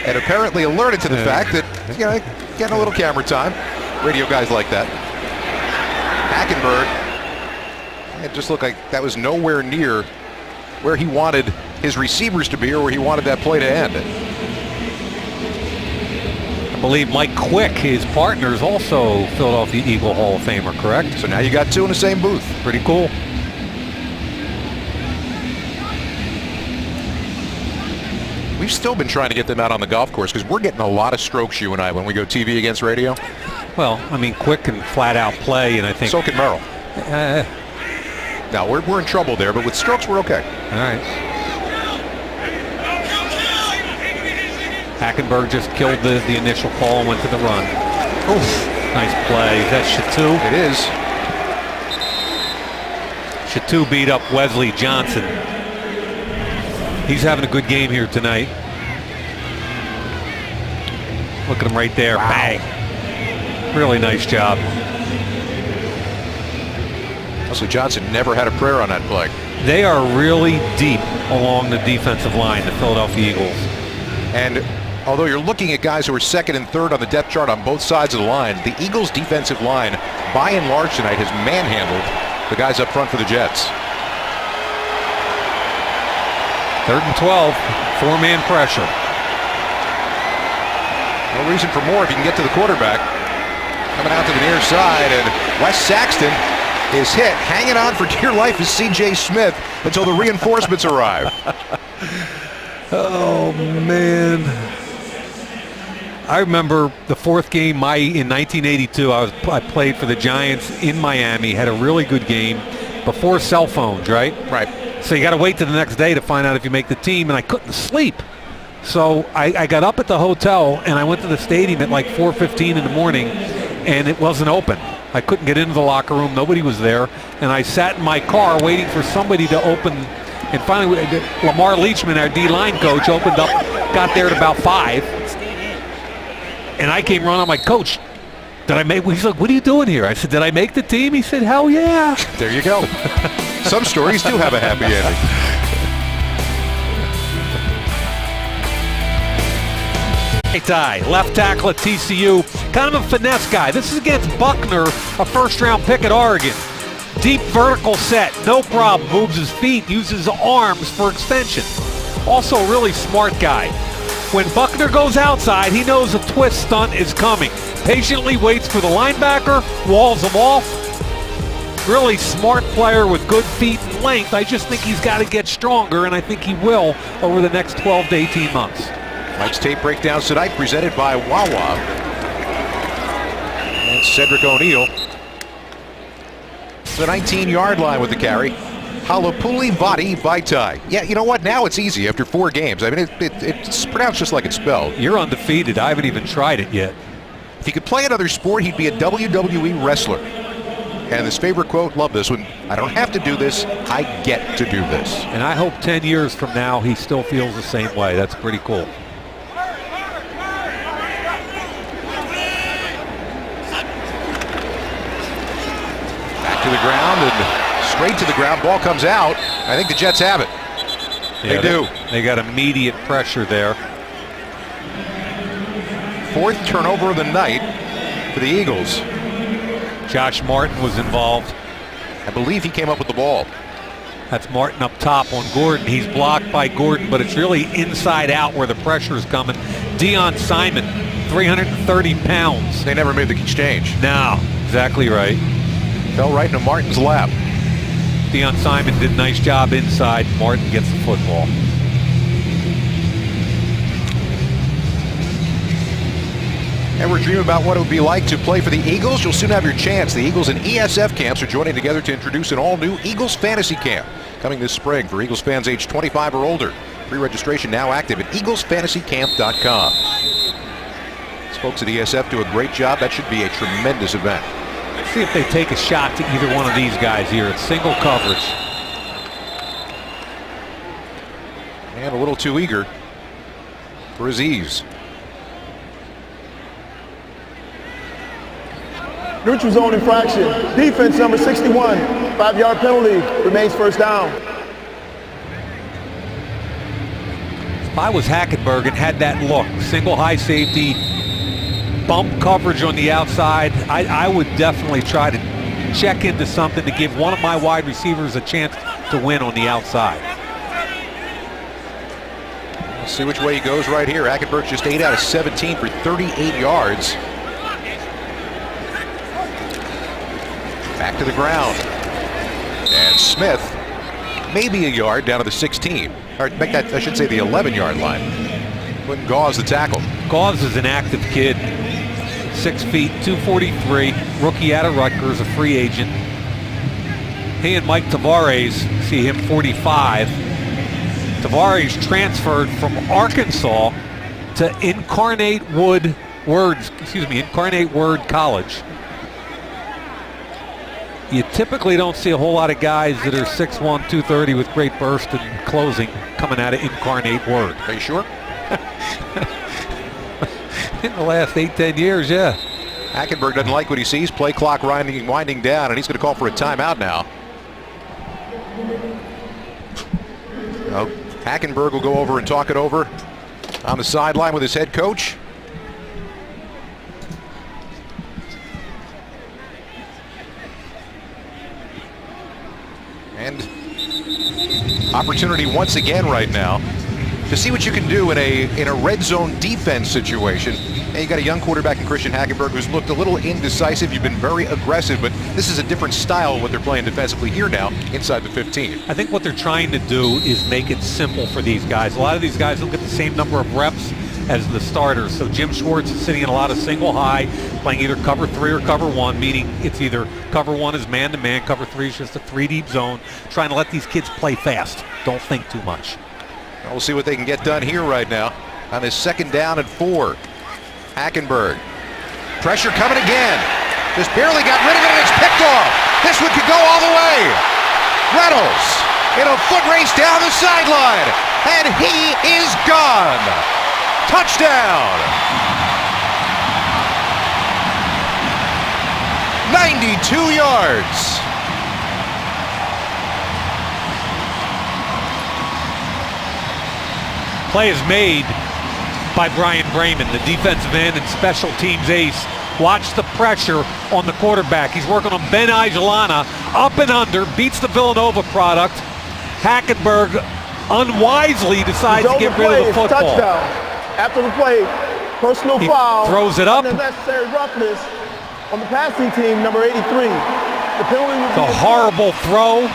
and apparently alerted to the fact that, getting a little camera time. Radio guys like that. Hackenberg, it just looked like that was nowhere near where he wanted his receivers to be or where he wanted that play to end. I believe Mike Quick, his partner, is also Philadelphia Eagle Hall of Famer, correct? So now you got 2 in the same booth. Pretty cool. We've still been trying to get them out on the golf course because we're getting a lot of strokes, you and I, when we go TV against radio. Well, I mean, Quick can flat out play, and I think... So can Merrill. Now, we're in trouble there, but with strokes, we're okay. All right. Hackenberg just killed the initial call and went to the run. Oof. Nice play. Is that Chateau? It is. Chateau beat up Wesley Johnson. He's having a good game here tonight. Look at him right there. Wow. Bang. Really nice job. Wesley Johnson never had a prayer on that play. They are really deep along the defensive line, the Philadelphia Eagles. And although you're looking at guys who are second and third on the depth chart on both sides of the line, the Eagles' defensive line, by and large tonight, has manhandled the guys up front for the Jets. 3rd and 12, 4-man pressure. No reason for more if you can get to the quarterback. Coming out to the near side, and Wes Saxton is hit. Hanging on for dear life is C.J. Smith until the reinforcements arrive. Oh, man. I remember the fourth game in 1982. I played for the Giants in Miami, had a really good game before cell phones, right? Right. So you got to wait till the next day to find out if you make the team, and I couldn't sleep. So I got up at the hotel, and I went to the stadium at like 4:15 in the morning, and it wasn't open. I couldn't get into the locker room. Nobody was there. And I sat in my car waiting for somebody to open. And finally, Lamar Leachman, our D-line coach, opened up, got there at about 5. And I came running. I'm like, Coach, did I make? He's like, what are you doing here? I said, did I make the team? He said, hell yeah. There you go. Some stories do have a happy ending. Left tackle at TCU, kind of a finesse guy. This is against Buckner, a first-round pick at Oregon. Deep vertical set, no problem. Moves his feet, uses his arms for extension. Also a really smart guy. When Buckner goes outside, he knows a twist stunt is coming. Patiently waits for the linebacker, walls him off. Really smart player with good feet and length. I just think he's got to get stronger, and I think he will over the next 12 to 18 months. Mike's tape breakdown tonight presented by Wawa. And Cedric O'Neal. The 19-yard line with the carry. Halapuli Vadi Vaitai. Yeah, you know what? Now it's easy after 4 games. I mean, it's pronounced just like it's spelled. You're undefeated. I haven't even tried it yet. If he could play another sport, he'd be a WWE wrestler. And his favorite quote, love this one, I don't have to do this, I get to do this. And I hope 10 years from now he still feels the same way. That's pretty cool. To the ground and straight to the ground. Ball comes out. I think the Jets have it. Yeah, they do. They got immediate pressure there. 4th turnover of the night for the Eagles. Josh Martin was involved. I believe he came up with the ball. That's Martin up top on Gordon. He's blocked by Gordon, but it's really inside out where the pressure is coming. Deion Simon, 330 pounds. They never made the exchange. No, exactly right. Fell right into Martin's lap. Deion Simon did a nice job inside. Martin gets the football. Ever dream about what it would be like to play for the Eagles? You'll soon have your chance. The Eagles and ESF camps are joining together to introduce an all-new Eagles Fantasy Camp coming this spring for Eagles fans age 25 or older. Pre-registration now active at eaglesfantasycamp.com. These folks at ESF do a great job. That should be a tremendous event. See if they take a shot to either one of these guys here. It's single coverage. And a little too eager for his ease. Neutral zone infraction. Defense number 61. 5-yard penalty. Remains first down. If I was Hackenberg and had that look, single high safety, bump coverage on the outside, I would definitely try to check into something to give one of my wide receivers a chance to win on the outside. Let's see which way he goes right here. Hackenberg just 8 out of 17 for 38 yards. Back to the ground. And Smith, maybe a yard down to the 16. Or make that, I should say, the 11-yard line. Wouldn't Gauze the tackle. Gauze is an active kid. 6 feet, 243, rookie out of Rutgers, a free agent. He and Mike Tavares see him 45. Tavares transferred from Arkansas to Incarnate Word College. You typically don't see a whole lot of guys that are 6'1", 230 with great burst and closing coming out of Incarnate Word. Are you sure? In the last 8-10 years, yeah. Hackenberg doesn't like what he sees. Play clock winding down, and he's going to call for a timeout now. Well, Hackenberg will go over and talk it over on the sideline with his head coach. And opportunity once again right now to see what you can do in a red zone defense situation. And you got a young quarterback in Christian Hackenberg who's looked a little indecisive. You've been very aggressive, but this is a different style of what they're playing defensively here now inside the 15. I think what they're trying to do is make it simple for these guys. A lot of these guys don't get the same number of reps as the starters. So Jim Schwartz is sitting in a lot of single high, playing either cover 3 or cover 1, meaning it's either cover 1 is man-to-man, cover 3 is just a 3-deep zone, trying to let these kids play fast. Don't think too much. We'll see what they can get done here right now on this 2nd down and 4. Hackenberg. Pressure coming again. Just barely got rid of it, and it's picked off. This one could go all the way. Reynolds in a foot race down the sideline, and he is gone. Touchdown. 92 yards. Play is made by Brian Brayman, the defensive end and special teams ace. Watch the pressure on the quarterback. He's working on Ben Igelana, up and under, beats the Villanova product. Hackenberg unwisely decides to get rid of the football. Touchdown. After the play, personal foul. Throws it up. Unnecessary roughness on the passing team, number 83. The penalty was a horrible throw.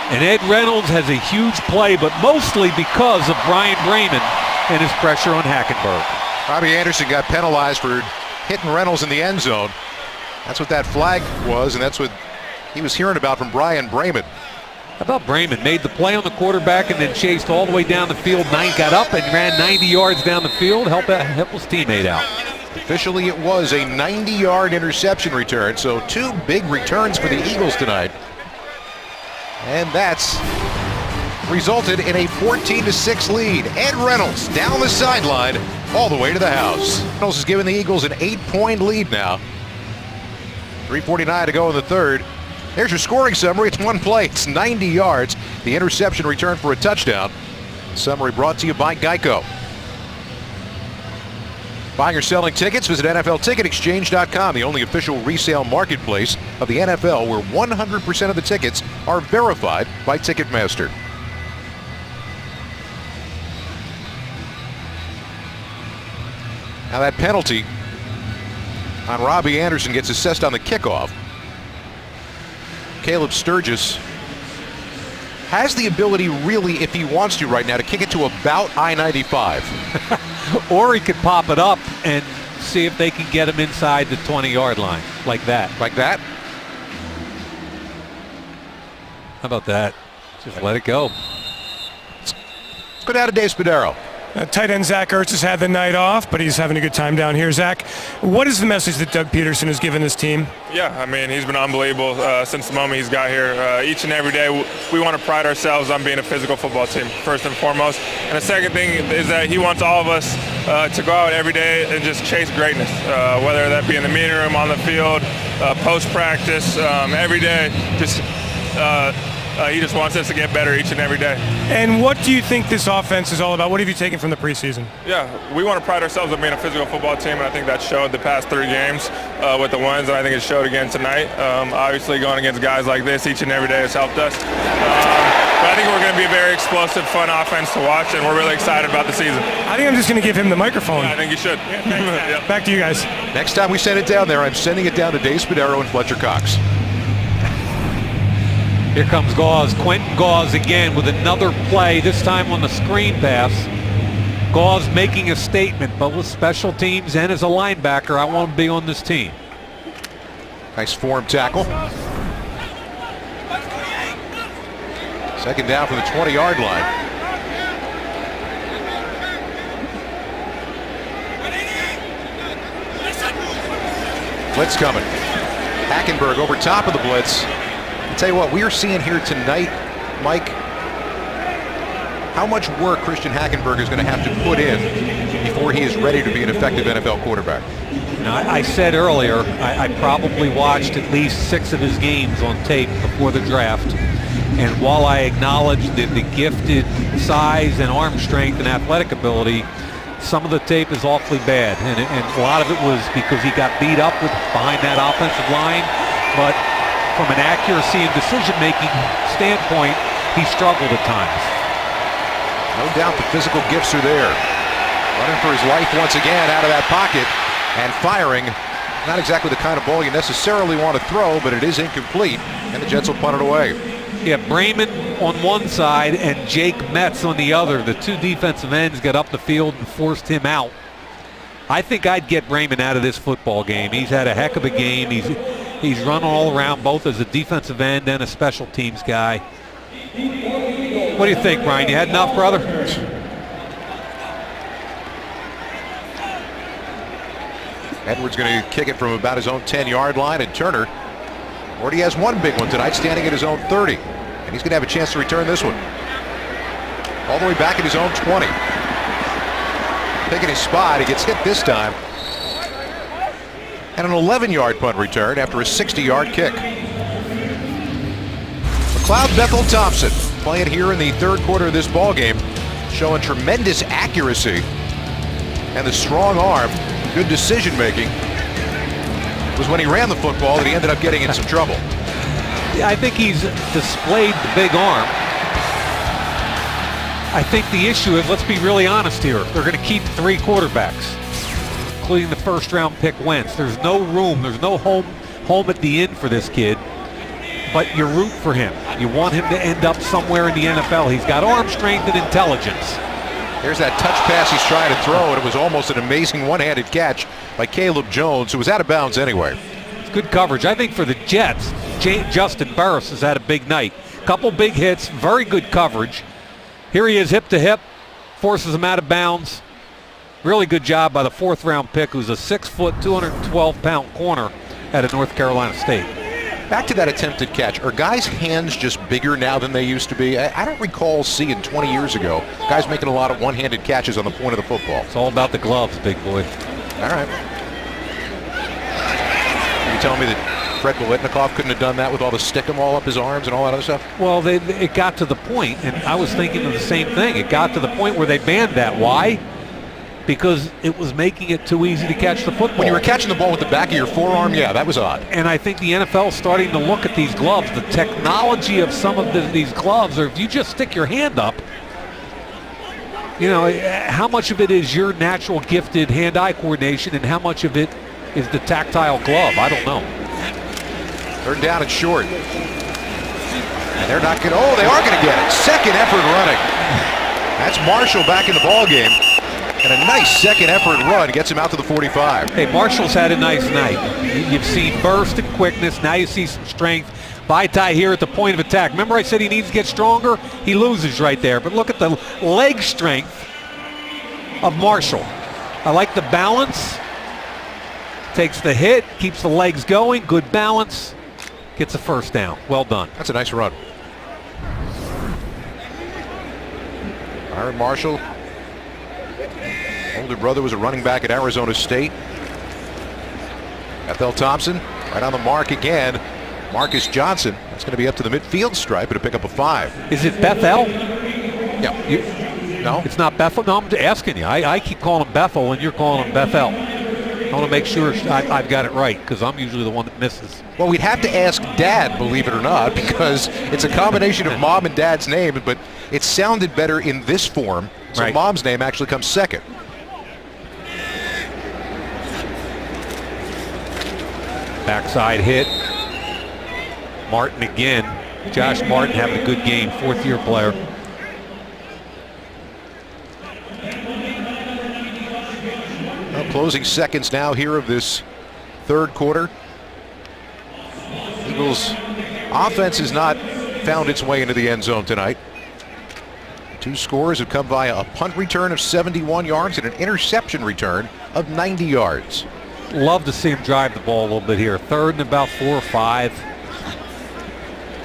And Ed Reynolds has a huge play, but mostly because of Brian Brayman and his pressure on Hackenberg. Robbie Anderson got penalized for hitting Reynolds in the end zone. That's what that flag was, and that's what he was hearing about from Brian Brayman. How about Brayman? Made the play on the quarterback and then chased all the way down the field. Got up and ran 90 yards down the field, help his teammate out. Officially, it was a 90-yard interception return, so 2 big returns for the Eagles tonight. And that's resulted in a 14-6 lead. Ed Reynolds down the sideline all the way to the house. Reynolds has given the Eagles an 8-point lead now. 3:49 to go in the 3rd. There's your scoring summary. It's one play. It's 90 yards. The interception return for a touchdown. Summary brought to you by Geico. Buying or selling tickets, visit NFLTicketExchange.com, the only official resale marketplace of the NFL where 100% of the tickets are verified by Ticketmaster. Now that penalty on Robbie Anderson gets assessed on the kickoff. Caleb Sturgis has the ability really, if he wants to right now, to kick it to about I-95. Or he could pop it up and see if they can get him inside the 20-yard line. Like that. Like that? How about that? Just let it go. Let's go down to Dave Spadaro. Tight end Zach Ertz has had the night off, but he's having a good time down here. Zach, what is the message that Doug Peterson has given this team? Yeah, I mean, he's been unbelievable since the moment he's got here. Each and every day, we want to pride ourselves on being a physical football team, first and foremost. And the second thing is that he wants all of us to go out every day and just chase greatness, whether that be in the meeting room, on the field, post-practice, every day. He just wants us to get better each and every day. And what do you think this offense is all about? What have you taken from the preseason? Yeah, we want to pride ourselves on being a physical football team, and I think that showed the past 3 games with the wins, and I think it showed again tonight. Obviously, going against guys like this each and every day has helped us. But I think we're going to be a very explosive, fun offense to watch, and we're really excited about the season. I think I'm just going to give him the microphone. Yeah, I think you should. Yeah, back to you guys. Next time we send it down there, I'm sending it down to Dave Spadaro and Fletcher Cox. Here comes Gauze. Quentin Gauze again with another play, this time on the screen pass. Gauze making a statement, but with special teams and as a linebacker, I want to be on this team. Nice form tackle. 2nd down from the 20-yard line. Blitz coming. Hackenberg over top of the blitz. I'll tell you what, we are seeing here tonight, Mike, how much work Christian Hackenberg is going to have to put in before he is ready to be an effective NFL quarterback. Now, I said earlier, I probably watched at least 6 of his games on tape before the draft. And while I acknowledge the gifted size and arm strength and athletic ability, some of the tape is awfully bad. And a lot of it was because he got beat up behind that offensive line. But from an accuracy and decision-making standpoint, he struggled at times. No doubt the physical gifts are there. Running for his life once again out of that pocket and firing. Not exactly the kind of ball you necessarily want to throw, but it is incomplete, and the Jets will punt it away. Yeah, Brayman on one side and Jake Metz on the other. The two defensive ends got up the field and forced him out. I think I'd get Brayman out of this football game. He's had a heck of a game. He's run all around, both as a defensive end and a special teams guy. What do you think, Brian? You had enough, brother? Edwards going to kick it from about his own 10-yard line, and Turner already has one big one tonight, standing at his own 30. And he's going to have a chance to return this one. All the way back at his own 20. Picking his spot, he gets hit this time. And an 11-yard punt return after a 60-yard kick. McLeod Bethel-Thompson playing here in the third quarter of this ball game, showing tremendous accuracy and the strong arm. Good decision making. It was when he ran the football that he ended up getting in some trouble. Yeah, I think he's displayed the big arm. I think the issue is, let's be really honest here, they're going to keep three quarterbacks, including the first-round pick Wentz. There's no room, there's no home at the inn for this kid, but you root for him. You want him to end up somewhere in the NFL. He's got arm strength and intelligence. There's that touch pass he's trying to throw, and it was almost an amazing one-handed catch by Caleb Jones, who was out of bounds anyway. It's good coverage. I think for the Jets, Justin Burris has had a big night. Couple big hits, very good coverage. Here he is hip to hip, forces him out of bounds. Really good job by the fourth-round pick, who's a 6-foot, 212-pound corner out of North Carolina State. Back to that attempted catch. Are guys' hands just bigger now than they used to be? I don't recall seeing 20 years ago guys making a lot of one-handed catches on the point of the football. It's all about the gloves, big boy. All right. Are you telling me that Fred Biletnikoff couldn't have done that with all the stick-em all up his arms and all that other stuff? Well, it got to the point, and I was thinking of the same thing. It got to the point where they banned that. Why? Because it was making it too easy to catch the football. When you were catching the ball with the back of your forearm, yeah, that was odd. And I think the NFL is starting to look at these gloves. The technology of some of these gloves, or if you just stick your hand up, you know, how much of it is your natural gifted hand-eye coordination and how much of it is the tactile glove? I don't know. Third down and short. And they're not going to, they are going to get it. Second effort running. That's Marshall back in the ball game. And a nice second effort run gets him out to the 45. Hey, Marshall's had a nice night. You've seen burst and quickness. Now you see some strength. Vaitai here at the point of attack. Remember I said he needs to get stronger? He loses right there. But look at the leg strength of Marshall. I like the balance. Takes the hit, keeps the legs going. Good balance. Gets a first down. Well done. That's a nice run. Byron Marshall. Older brother was a running back at Arizona State. Bethel-Thompson right on the mark again. Marcus Johnson. That's going to be up to the midfield stripe and to pick up a 5. Is it Bethel? Yeah. No? It's not Bethel? No, I'm asking you. I keep calling him Bethel and you're calling him Bethel. I want to make sure I've got it right because I'm usually the one that misses. Well, we'd have to ask Dad, believe it or not, because it's a combination of Mom and Dad's name, but it sounded better in this form. So right. Mom's name actually comes second. Backside hit. Martin again. Josh Martin having a good game, fourth-year player. Well, closing seconds now here of this third quarter. Eagles offense has not found its way into the end zone tonight. Two scores have come via a punt return of 71 yards and an interception return of 90 yards. Love to see him drive the ball a little bit here. Third and about 4 or 5.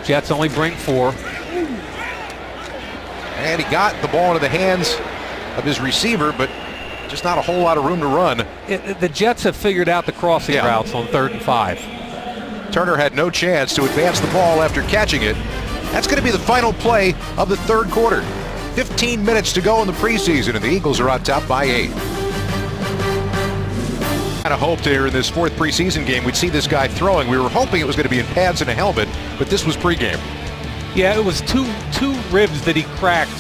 Jets only bring 4. And he got the ball into the hands of his receiver, but just not a whole lot of room to run. The Jets have figured out the crossing routes on 3rd and 5. Turner had no chance to advance the ball after catching it. That's going to be the final play of the third quarter. 15 minutes to go in the preseason, and the Eagles are on top by 8. Kind of hoped here in this 4th preseason game we'd see this guy throwing. We were hoping it was going to be in pads and a helmet, but this was pregame. Yeah, it was two ribs that he cracked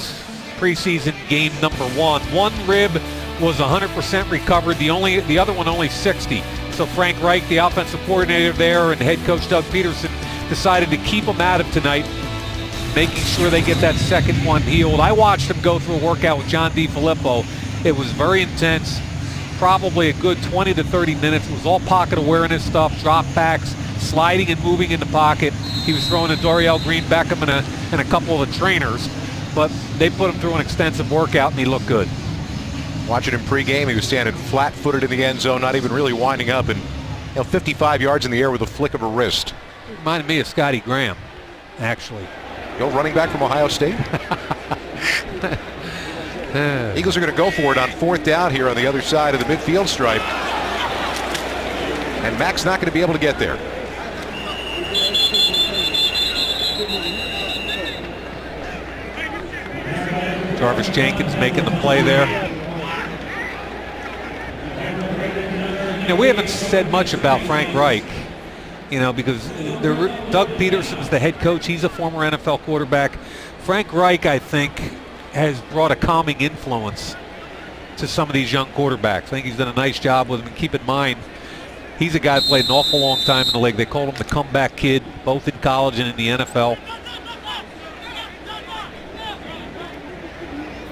preseason game number 1. One rib was 100% recovered, the other one only 60. So Frank Reich, the offensive coordinator there, and head coach Doug Peterson decided to keep them at it tonight, making sure they get that second one healed. I watched him go through a workout with John DeFilippo. It was very intense, probably a good 20 to 30 minutes. It was all pocket awareness stuff, drop backs, sliding and moving in the pocket. He was throwing to Dorial Green Beckham and a couple of the trainers, but they put him through an extensive workout and he looked good. Watching him pregame, he was standing flat-footed in the end zone, not even really winding up, and 55 yards in the air with a flick of a wrist. Reminded me of Scotty Graham, actually. The old running back from Ohio State. Eagles are going to go for it on 4th down here on the other side of the midfield stripe. And Mac's not going to be able to get there. Jarvis Jenkins making the play there. We haven't said much about Frank Reich, because Doug Peterson's the head coach. He's a former NFL quarterback. Frank Reich, I think, has brought a calming influence to some of these young quarterbacks. I think he's done a nice job with them. And keep in mind, he's a guy that played an awful long time in the league. They called him the comeback kid, both in college and in the NFL.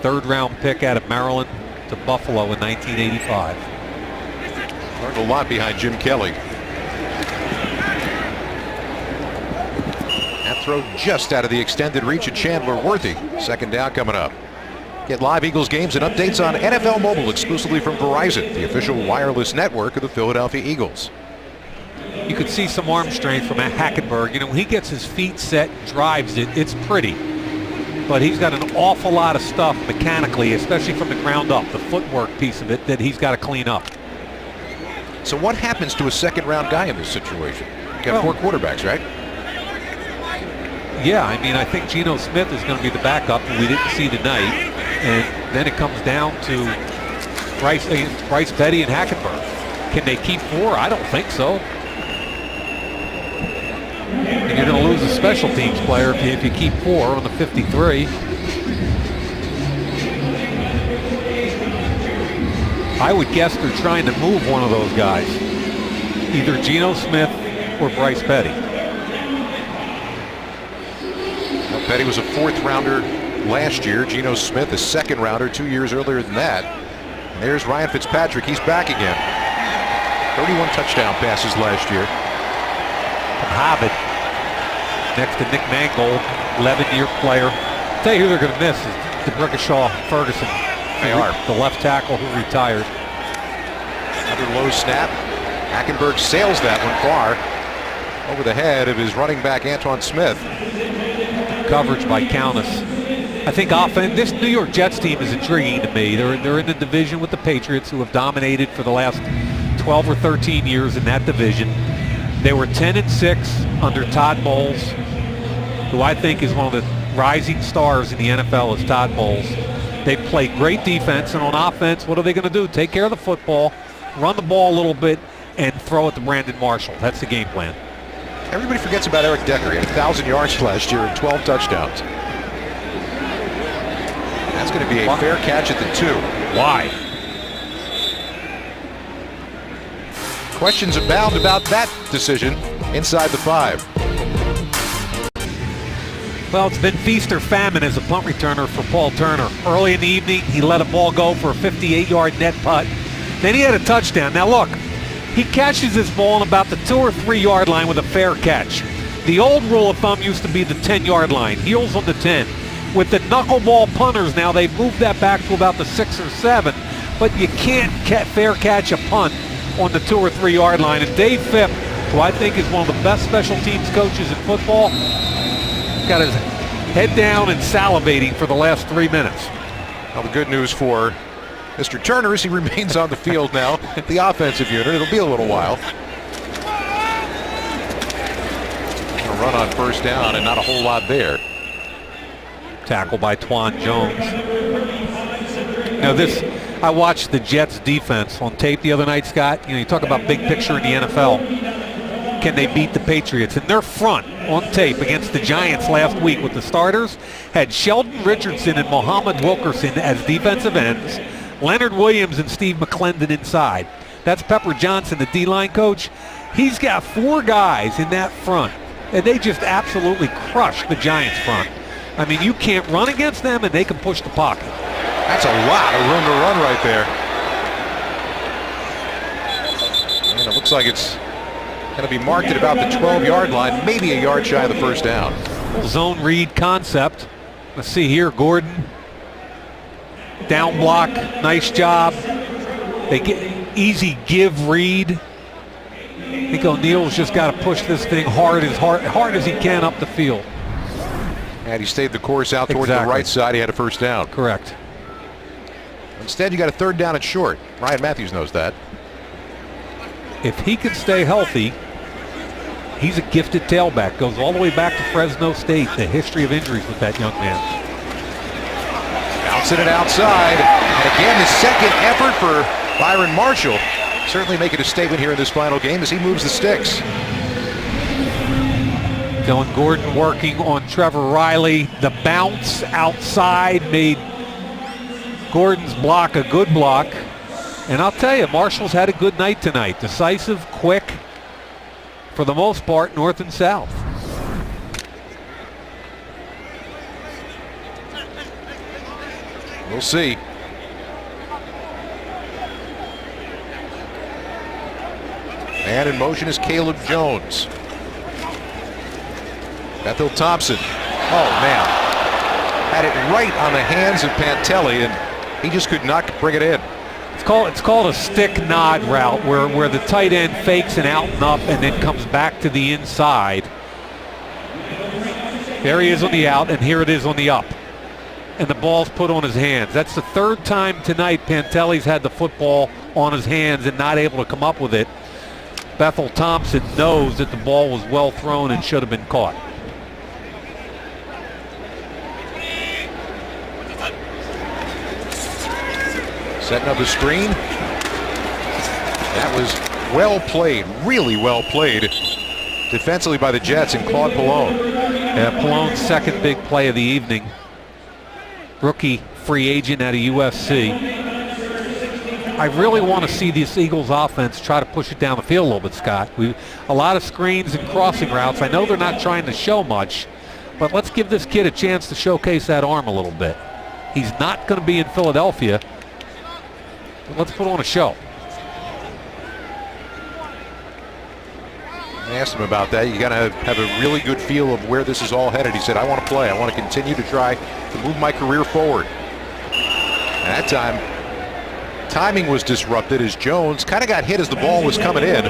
3rd-round pick out of Maryland to Buffalo in 1985. Learned a lot behind Jim Kelly. That throw just out of the extended reach of Chandler Worthy. 2nd down coming up. Get live Eagles games and updates on NFL Mobile exclusively from Verizon, the official wireless network of the Philadelphia Eagles. You could see some arm strength from Hackenberg. When he gets his feet set, drives it, it's pretty. But he's got an awful lot of stuff mechanically, especially from the ground up, the footwork piece of it, that he's got to clean up. So what happens to a 2nd-round guy in this situation? You got 4 quarterbacks, right? Yeah, I think Geno Smith is going to be the backup, who we didn't see tonight. And then it comes down to Bryce Petty and Hackenberg. Can they keep 4? I don't think so. And you're going to lose a special teams player if you keep 4 on the 53. I would guess they're trying to move one of those guys, either Geno Smith or Bryce Petty. Well, Petty was a 4th-rounder last year. Geno Smith a 2nd-rounder 2 years earlier than that. And there's Ryan Fitzpatrick. He's back again. 31 touchdown passes last year. Harvard next to Nick Mangold, 11-year player. I'll tell you who they're going to miss is DeBrickashaw Ferguson. They are. The left tackle who retired. Another low snap. Hackenberg sails that one far over the head of his running back Antoine Smith. Coverage by Countess. I think this New York Jets team is intriguing to me. They're in the division with the Patriots, who have dominated for the last 12 or 13 years in that division. They were 10-6 under Todd Bowles, who I think is one of the rising stars in the NFL is Todd Bowles. They play great defense, and on offense, what are they going to do? Take care of the football, run the ball a little bit, and throw it to Brandon Marshall. That's the game plan. Everybody forgets about Eric Decker. He had 1,000 yards last year and 12 touchdowns. That's going to be a fair catch at the 2. Why? Questions abound about that decision inside the 5. Well, it's been feast or famine as a punt returner for Paul Turner. Early in the evening, he let a ball go for a 58-yard net putt. Then he had a touchdown. Now look, he catches this ball on about the 2 or 3 yard line with a fair catch. The old rule of thumb used to be the 10-yard line, heels on the 10. With the knuckleball punters now, they've moved that back to about the 6 or 7. But you can't fair catch a punt on the 2 or 3 yard line. And Dave Phipp, who I think is one of the best special teams coaches in football, got his head down and salivating for the last 3 minutes. Well, the good news for Mr. Turner is he remains on the field now, the offensive unit. It'll be a little while. A run on 1st down and not a whole lot there. Tackle by Twan Jones. Now I watched the Jets defense on tape the other night, Scott. You talk about big picture in the NFL. can they beat the Patriots. And their front on tape against the Giants last week with the starters had Sheldon Richardson and Muhammad Wilkerson as defensive ends, Leonard Williams and Steve McClendon inside. That's Pepper Johnson, the D-line coach. He's got 4 guys in that front, and they just absolutely crushed the Giants front. I mean, you can't run against them, and they can push the pocket. That's a lot of room to run right there. And it looks like it's going to be marked at about the 12-yard line, maybe a yard shy of the first down. Zone read concept. Let's see here, Gordon. Down block, nice job. They get easy give read. I think O'Neill's just got to push this thing hard as he can up the field. And he stayed the course out towards the right side. He had a first down. Correct. Instead, you got a 3rd down and short. Ryan Matthews knows that. If he can stay healthy, he's a gifted tailback. Goes all the way back to Fresno State. The history of injuries with that young man. Bouncing it outside. And again, his second effort for Byron Marshall. Certainly making a statement here in this final game as he moves the sticks. Dylan Gordon working on Trevor Riley. The bounce outside made Gordon's block a good block. And I'll tell you, Marshall's had a good night tonight. Decisive, quick, for the most part, north and south. We'll see. And in motion is Caleb Jones. Bethel Thompson. Oh, man. Had it right on the hands of Pantelli, and he just could not bring it in. It's called a stick nod route where the tight end fakes an out and up and then comes back to the inside. There he is on the out, and here it is on the up. And the ball's put on his hands. That's the 3rd time tonight Pantelli's had the football on his hands and not able to come up with it. Bethel Thompson knows that the ball was well thrown and should have been caught. Setting up a screen. That was well played, really well played defensively by the Jets and Claude Pallone. Yeah, Pallone's second big play of the evening. Rookie free agent out of USC. I really want to see this Eagles offense try to push it down the field a little bit, Scott. A lot of screens and crossing routes. I know they're not trying to show much, but let's give this kid a chance to showcase that arm a little bit. He's not going to be in Philadelphia. Let's put on a show. I asked him about that. You got to have a really good feel of where this is all headed. He said, I want to play. I want to continue to try to move my career forward. And that time, timing was disrupted as Jones kind of got hit as the ball was coming in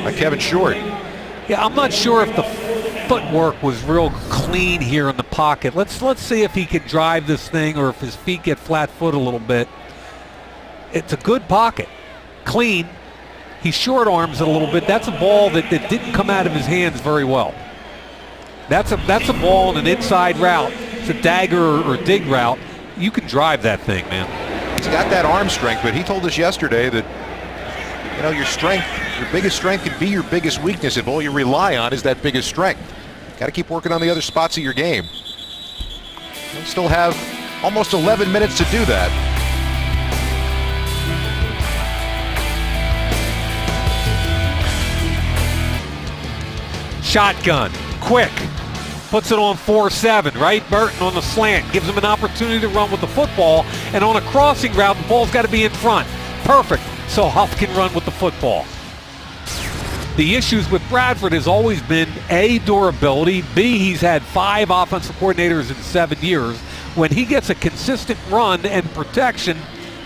by Kevin Short. Yeah, I'm not sure if the footwork was real clean here in the pocket. Let's see if he can drive this thing or if his feet get flat-footed a little bit. It's a good pocket. Clean. He short arms it a little bit. That's a ball that didn't come out of his hands very well. That's a ball in an inside route. It's a dagger or dig route. You can drive that thing, man. He's got that arm strength, but he told us yesterday that, you know, your strength, your biggest strength can be your biggest weakness if all you rely on is that biggest strength. Got to keep working on the other spots of your game. You'll still have almost 11 minutes to do that. Shotgun, quick, puts it on 4-7, right? Burton on the slant, gives him an opportunity to run with the football, and on a crossing route, the ball's got to be in front. Perfect, so Huff can run with the football. The issues with Bradford has always been A, durability, B, he's had 5 offensive coordinators in 7 years. When he gets a consistent run and protection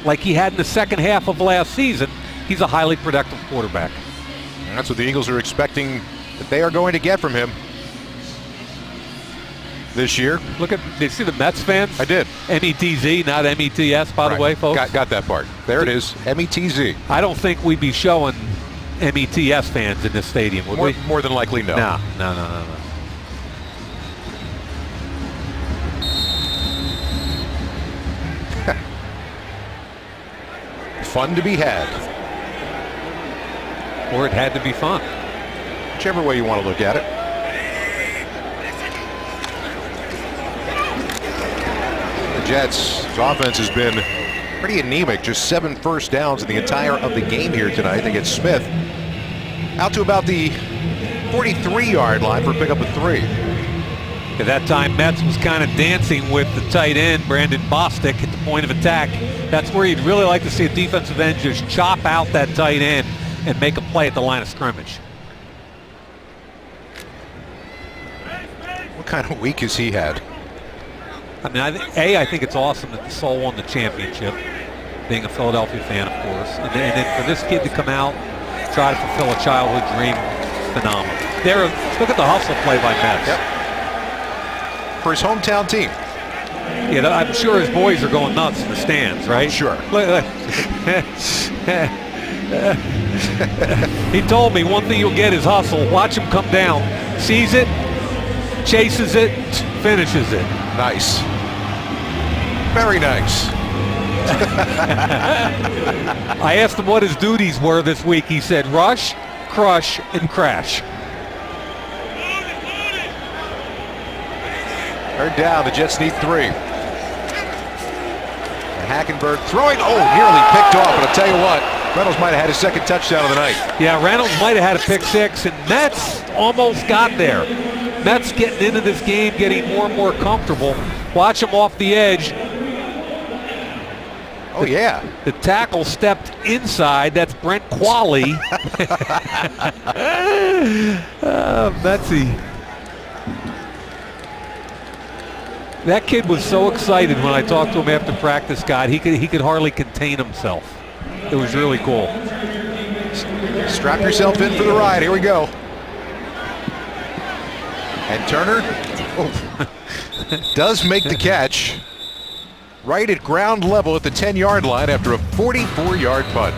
like he had in the second half of last season, he's a highly productive quarterback. And that's what the Eagles are expecting that they are going to get from him this year. Look at, did you see the Mets fans? I did. METZ, not METS, by the way, folks. Got that part. There it is, METZ. I don't think we'd be showing METS fans in this stadium, would we? More than likely, no. No. Fun to be had. or it had to be fun. Whichever way you want to look at it. The Jets' offense has been pretty anemic, just 7 first downs in the entire of the game here tonight. They get Smith out to about the 43-yard line for a pickup of 3. At that time, Metz was kind of dancing with the tight end, Brandon Bostic, at the point of attack. That's where you'd really like to see a defensive end just chop out that tight end and make a play at the line of scrimmage. What kind of week has he had? I mean, I think it's awesome that the Soul won the championship, being a Philadelphia fan, of course. And then for this kid to come out, try to fulfill a childhood dream, phenomenal. Look at the hustle play by Metz. Yep. For his hometown team. Yeah, I'm sure his boys are going nuts in the stands, right? Sure. He told me one thing you'll get is hustle. Watch him come down. Sees it, chases it, finishes it. Nice. Very nice. I asked him what his duties were this week. He said rush, crush, and crash. Third down, the Jets need 3. And Hackenberg throwing, nearly picked off, but I'll tell you what, Reynolds might have had his second touchdown of the night. Yeah, Reynolds might have had a pick 6, and Metz almost got there. Metz getting into this game, getting more and more comfortable. Watch him off the edge. Oh, yeah. The tackle stepped inside. That's Brent Qualley. Metzy. That kid was so excited when I talked to him after practice, Scott. He could hardly contain himself. It was really cool. Strap yourself in for the ride. Here we go. And Turner does make the catch right at ground level at the 10-yard line after a 44-yard punt.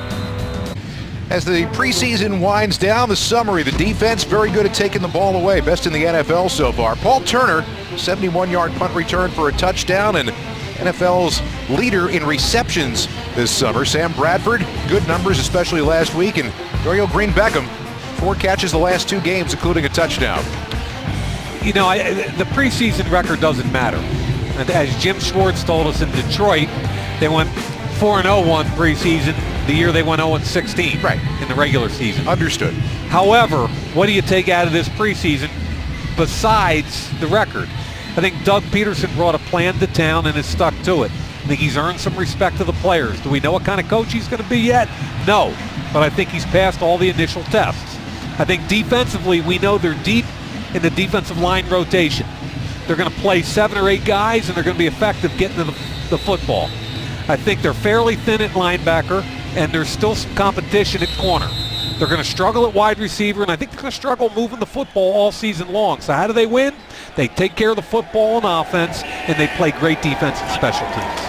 As the preseason winds down, the summary, the defense very good at taking the ball away, best in the NFL so far. Paul Turner, 71-yard punt return for a touchdown, and NFL's leader in receptions this summer. Sam Bradford, good numbers, especially last week, and Dorial Green-Beckham, 4 catches the last 2 games, including a touchdown. You know, the preseason record doesn't matter. And as Jim Schwartz told us in Detroit, they went 4-0 one preseason. The year they went 0-16 in the regular season. Understood. However, what do you take out of this preseason besides the record? I think Doug Peterson brought a plan to town and has stuck to it. I think he's earned some respect to the players. Do we know what kind of coach he's going to be yet? No, but I think he's passed all the initial tests. I think defensively, we know they're deep in the defensive line rotation. They're going to play 7 or 8 guys, and they're going to be effective getting to the football. I think they're fairly thin at linebacker, and there's still some competition at corner. They're going to struggle at wide receiver, and I think they're going to struggle moving the football all season long. So how do they win? They take care of the football on offense, and they play great defense and special teams.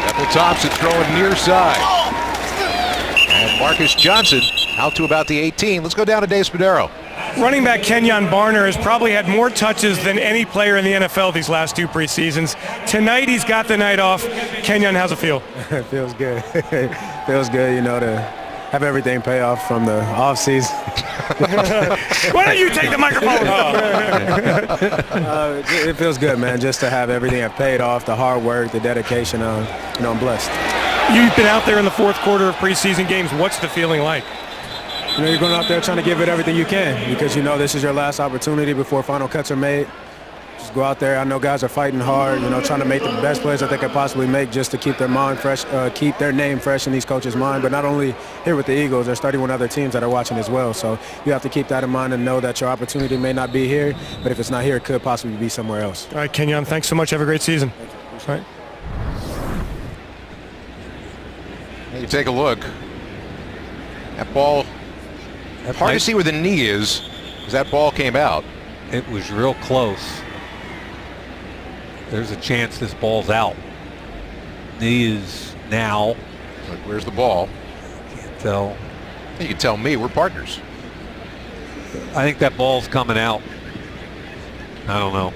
Ethel Thompson throwing near side. And Marcus Johnson out to about the 18. Let's go down to Dave Spadaro. Running back Kenyon Barner has probably had more touches than any player in the NFL these last 2 preseasons. Tonight he's got the night off. Kenyon, how's it feel? It feels good. Feels good, you know, to have everything pay off from the off season. Why don't you take the microphone? It feels good, man, just to have everything have paid off, the hard work, the dedication. You know, I'm blessed. You've been out there in the 4th quarter of preseason games. What's the feeling like? You know, you're going out there trying to give it everything you can because you know this is your last opportunity before final cuts are made. Just go out there. I know guys are fighting hard, you know, trying to make the best plays that they could possibly make just to keep their mind fresh, keep their name fresh in these coaches' mind. But not only here with the Eagles, there's 31 other teams that are watching as well. So you have to keep that in mind and know that your opportunity may not be here, but if it's not here, it could possibly be somewhere else. All right, Kenyon, thanks so much. Have a great season. All right. You take a look. That ball, hard to see where the knee is as that ball came out. It was real close. There's a chance this ball's out. Knee is now. But where's the ball? Can't tell. You can tell me. We're partners. I think that ball's coming out. I don't know.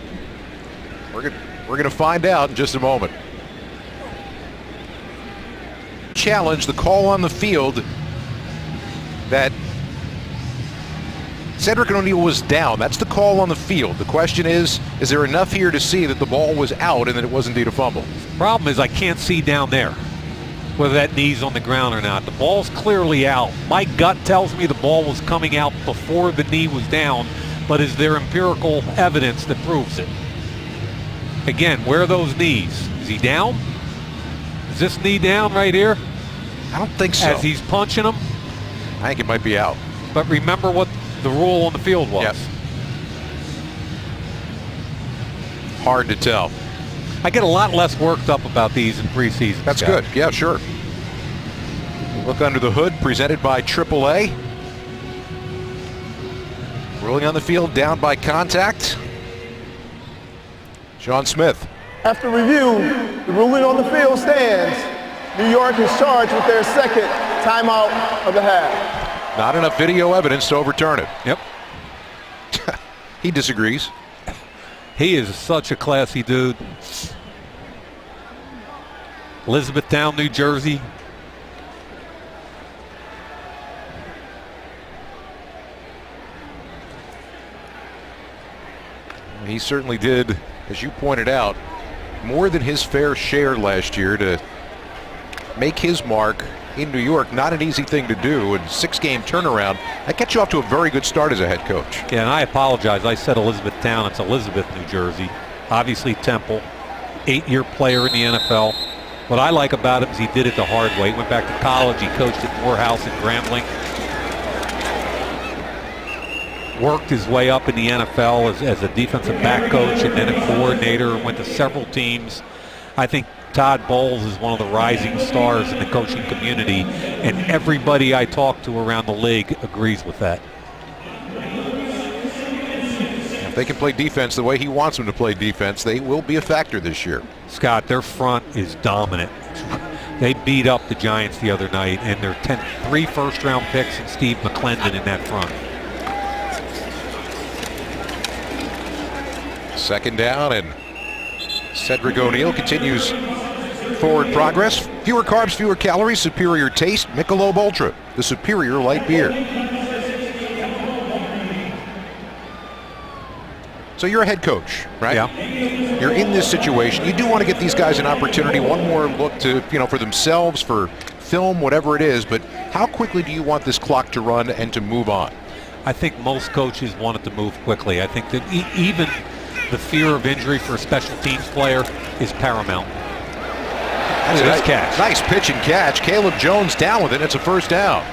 We're gonna find out in just a moment. Challenge, the call on the field that Cedric O'Neal was down. That's the call on the field. The question is there enough here to see that the ball was out and that it was indeed a fumble? The problem is I can't see down there whether that knee's on the ground or not. The ball's clearly out. My gut tells me the ball was coming out before the knee was down, but is there empirical evidence that proves it? Again, where are those knees? Is he down? Is this knee down right here? I don't think so. As he's punching him? I think it might be out. But remember what the rule on the field was. Yep. Hard to tell. I get a lot less worked up about these in preseason. That's Scott. good. Yeah, sure. Look under the hood, presented by AAA. Rolling on the field, down by contact. Sean Smith. After review, the ruling on the field stands. New York is charged with their second timeout of the half. Not enough video evidence to overturn it. Yep. He disagrees. He is such a classy dude. Elizabethtown, New Jersey. He certainly did, as you pointed out, more than his fair share last year to make his mark in New York. Not an easy thing to do. And 6-game turnaround, that gets you off to a very good start as a head coach. Yeah, and I apologize. I said Elizabethtown. It's Elizabeth, New Jersey. Obviously Temple, 8-year player in the NFL. What I like about him is he did it the hard way. He went back to college. He coached at Morehouse and Grambling. Worked his way up in the NFL as a defensive back coach and then a coordinator. Went to several teams. I think Todd Bowles is one of the rising stars in the coaching community, and everybody I talk to around the league agrees with that. If they can play defense the way he wants them to play defense, they will be a factor this year. Scott, their front is dominant. They beat up the Giants the other night, and they're 3 first-round picks and Steve McClendon in that front. Second down, and Cedric O'Neal continues forward progress. Fewer carbs, fewer calories, superior taste. Michelob Ultra, the superior light beer. So you're a head coach, right? Yeah. You're in this situation. You do want to get these guys an opportunity, one more look to, for themselves, for film, whatever it is. But how quickly do you want this clock to run and to move on? I think most coaches want it to move quickly. I think that even the fear of injury for a special teams player is paramount. That's a nice catch. Nice pitch and catch. Caleb Jones down with it. It's a first down.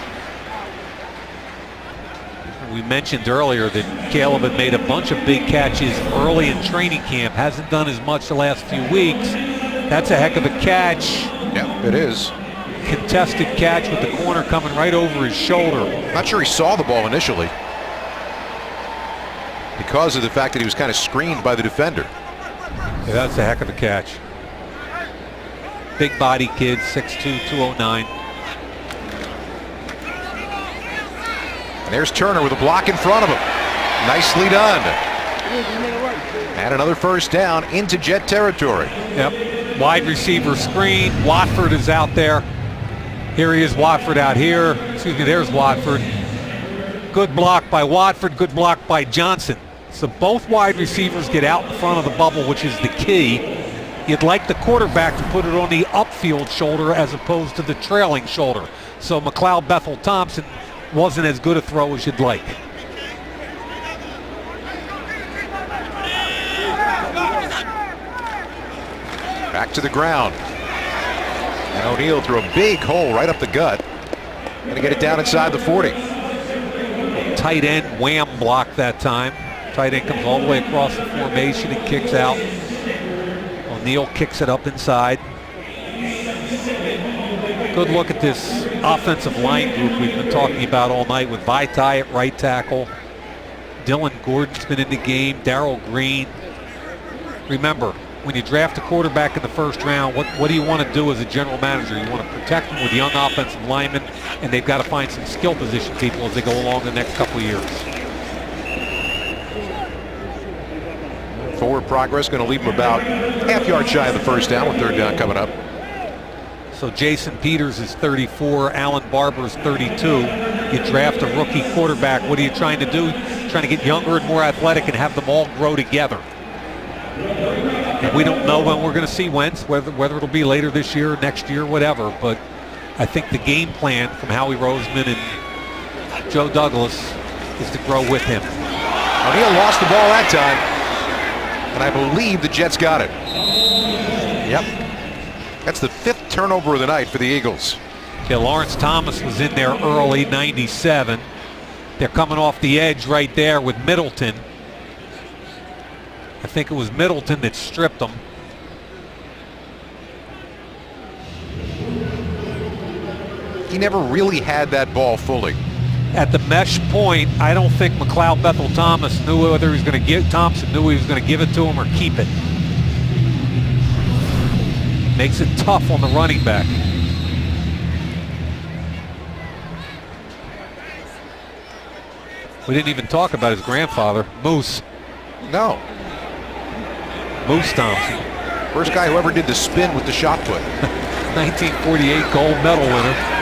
We mentioned earlier that Caleb had made a bunch of big catches early in training camp. Hasn't done as much the last few weeks. That's a heck of a catch. Yeah, it is. Contested catch with the corner coming right over his shoulder. Not sure he saw the ball initially because of the fact that he was kind of screened by the defender. Yeah, that's a heck of a catch. Big body kid, 6'2", 209. And there's Turner with a block in front of him. Nicely done. And another first down into Jet territory. Yep. Wide receiver screen. Watford is out there. Here he is, Watford out here. Excuse me, there's Watford. Good block by Watford, good block by Johnson. So both wide receivers get out in front of the bubble, which is the key. You'd like the quarterback to put it on the upfield shoulder as opposed to the trailing shoulder. So McLeod Bethel-Thompson wasn't as good a throw as you'd like. Back to the ground. And O'Neal threw a big hole right up the gut. Gonna get it down inside the 40. Tight end wham block that time. Tight end comes all the way across the formation and kicks out. O'Neal kicks it up inside. Good look at this offensive line group we've been talking about all night with Vaitai at right tackle. Dylan Gordon's been in the game. Darrell Green. Remember, when you draft a quarterback in the first round, what do you want to do as a general manager? You want to protect them with young offensive linemen, and they've got to find some skill position people as they go along the next couple of years. Forward progress going to leave him about half yard shy of the first down with third down coming up. So Jason Peters is 34, Alan Barber's 32. You draft a rookie quarterback. What are you trying to do? Trying to get younger and more athletic and have them all grow together. And we don't know when we're going to see Wentz, whether it'll be later this year or next year, whatever. But I think the game plan from Howie Roseman and Joe Douglas is to grow with him. O'Neal lost the ball that time, and I believe the Jets got it. Yep. That's the 5th turnover of the night for the Eagles. Yeah, Lawrence Thomas was in there early, 97. They're coming off the edge right there with Middleton. I think it was Middleton that stripped him. He never really had that ball fully. At the mesh point, I don't think McLeod Bethel Thomas knew whether he was going to give Thompson knew he was going to give it to him or keep it. Makes it tough on the running back. We didn't even talk about his grandfather, Moose. No. Moose Thompson. First guy who ever did the spin with the shot put. 1948 gold medal winner.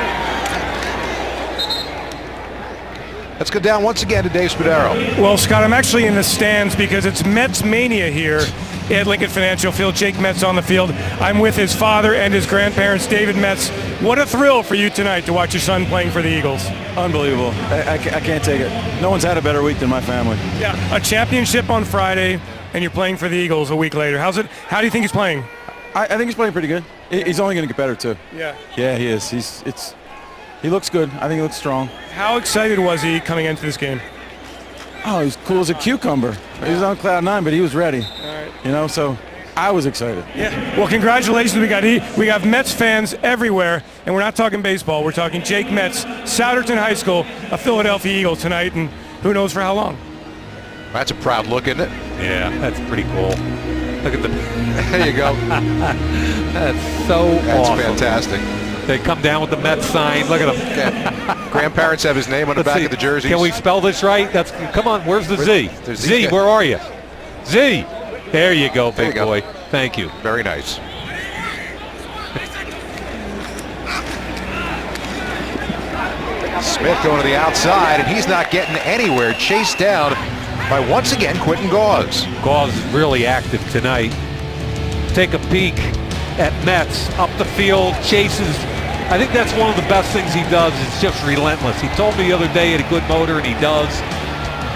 Let's go down once again to Dave Spadaro. Well, Scott, I'm actually in the stands because it's Mets mania here at Lincoln Financial Field. Jake Metz on the field. I'm with his father and his grandparents, David Metz. What a thrill for you tonight to watch your son playing for the Eagles. Unbelievable. I can't take it. No one's had a better week than my family. Yeah, a championship on Friday, and you're playing for the Eagles a week later. How do you think he's playing? I think he's playing pretty good. He's only going to get better, too. Yeah. Yeah, he is. He looks good. I think he looks strong. How excited was he coming into this game? Oh, he was cool as a cucumber. He was on cloud 9, but he was ready. All right. You know, so I was excited. Yeah. Well, congratulations. We got Mets fans everywhere, and we're not talking baseball. We're talking Jake Metz, Souderton High School, a Philadelphia Eagle tonight, and who knows for how long. That's a proud look, isn't it? Yeah, that's pretty cool. Look at the. There you go. That's so awesome. Fantastic. They come down with the Mets sign. Look at them. Yeah. Grandparents have his name on the back of the jerseys. Can we spell this right? Come on. Where's the Z? Z, where are you? Z. There you go, big boy. Thank you. Very nice. Smith going to the outside, and he's not getting anywhere. Chased down by, once again, Quentin Gauze. Gauze is really active tonight. Take a peek at Metz, up the field, chases. I think that's one of the best things he does. It's just relentless. He told me the other day he had a good motor, and he does.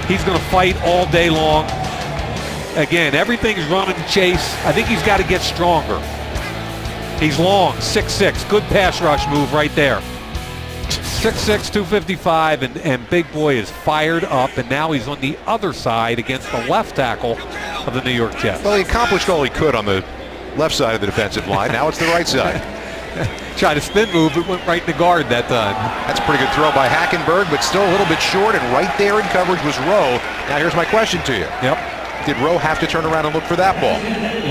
He's going to fight all day long. Again, everything's run and chase. I think he's got to get stronger. He's long, 6'6", good pass rush move right there. 6'6", 255, and Big Boy is fired up, and now he's on the other side against the left tackle of the New York Jets. Well, he accomplished all he could on the left side of the defensive line. Now it's the right side. Tried a spin move, it went right in the guard that time. That's a pretty good throw by Hackenberg, but still a little bit short, and right there in coverage was Rowe. Now here's my question to you. Yep. Did Rowe have to turn around and look for that ball?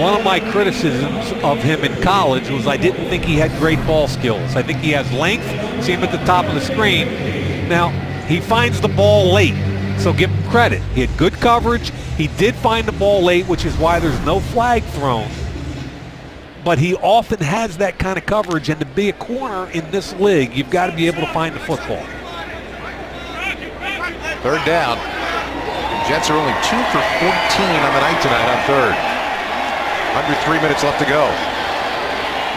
One of my criticisms of him in college was I didn't think he had great ball skills. I think he has length. See him at the top of the screen. Now, he finds the ball late, so give him credit. He had good coverage. He did find the ball late, which is why there's no flag thrown. But he often has that kind of coverage, and to be a corner in this league, you've got to be able to find the football. Third down. Jets are only 2 for 14 on the night tonight on third. Under 3 minutes left to go.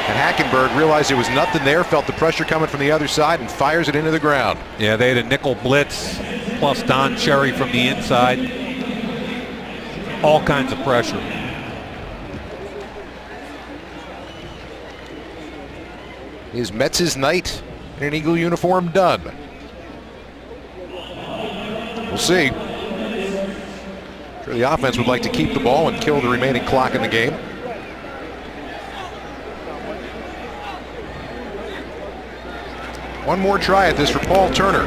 And Hackenberg realized there was nothing there, felt the pressure coming from the other side, and fires it into the ground. Yeah, they had a nickel blitz, plus Don Cherry from the inside. All kinds of pressure. Is Metz's night in an Eagle uniform done? We'll see. Sure, the offense would like to keep the ball and kill the remaining clock in the game. One more try at this for Paul Turner,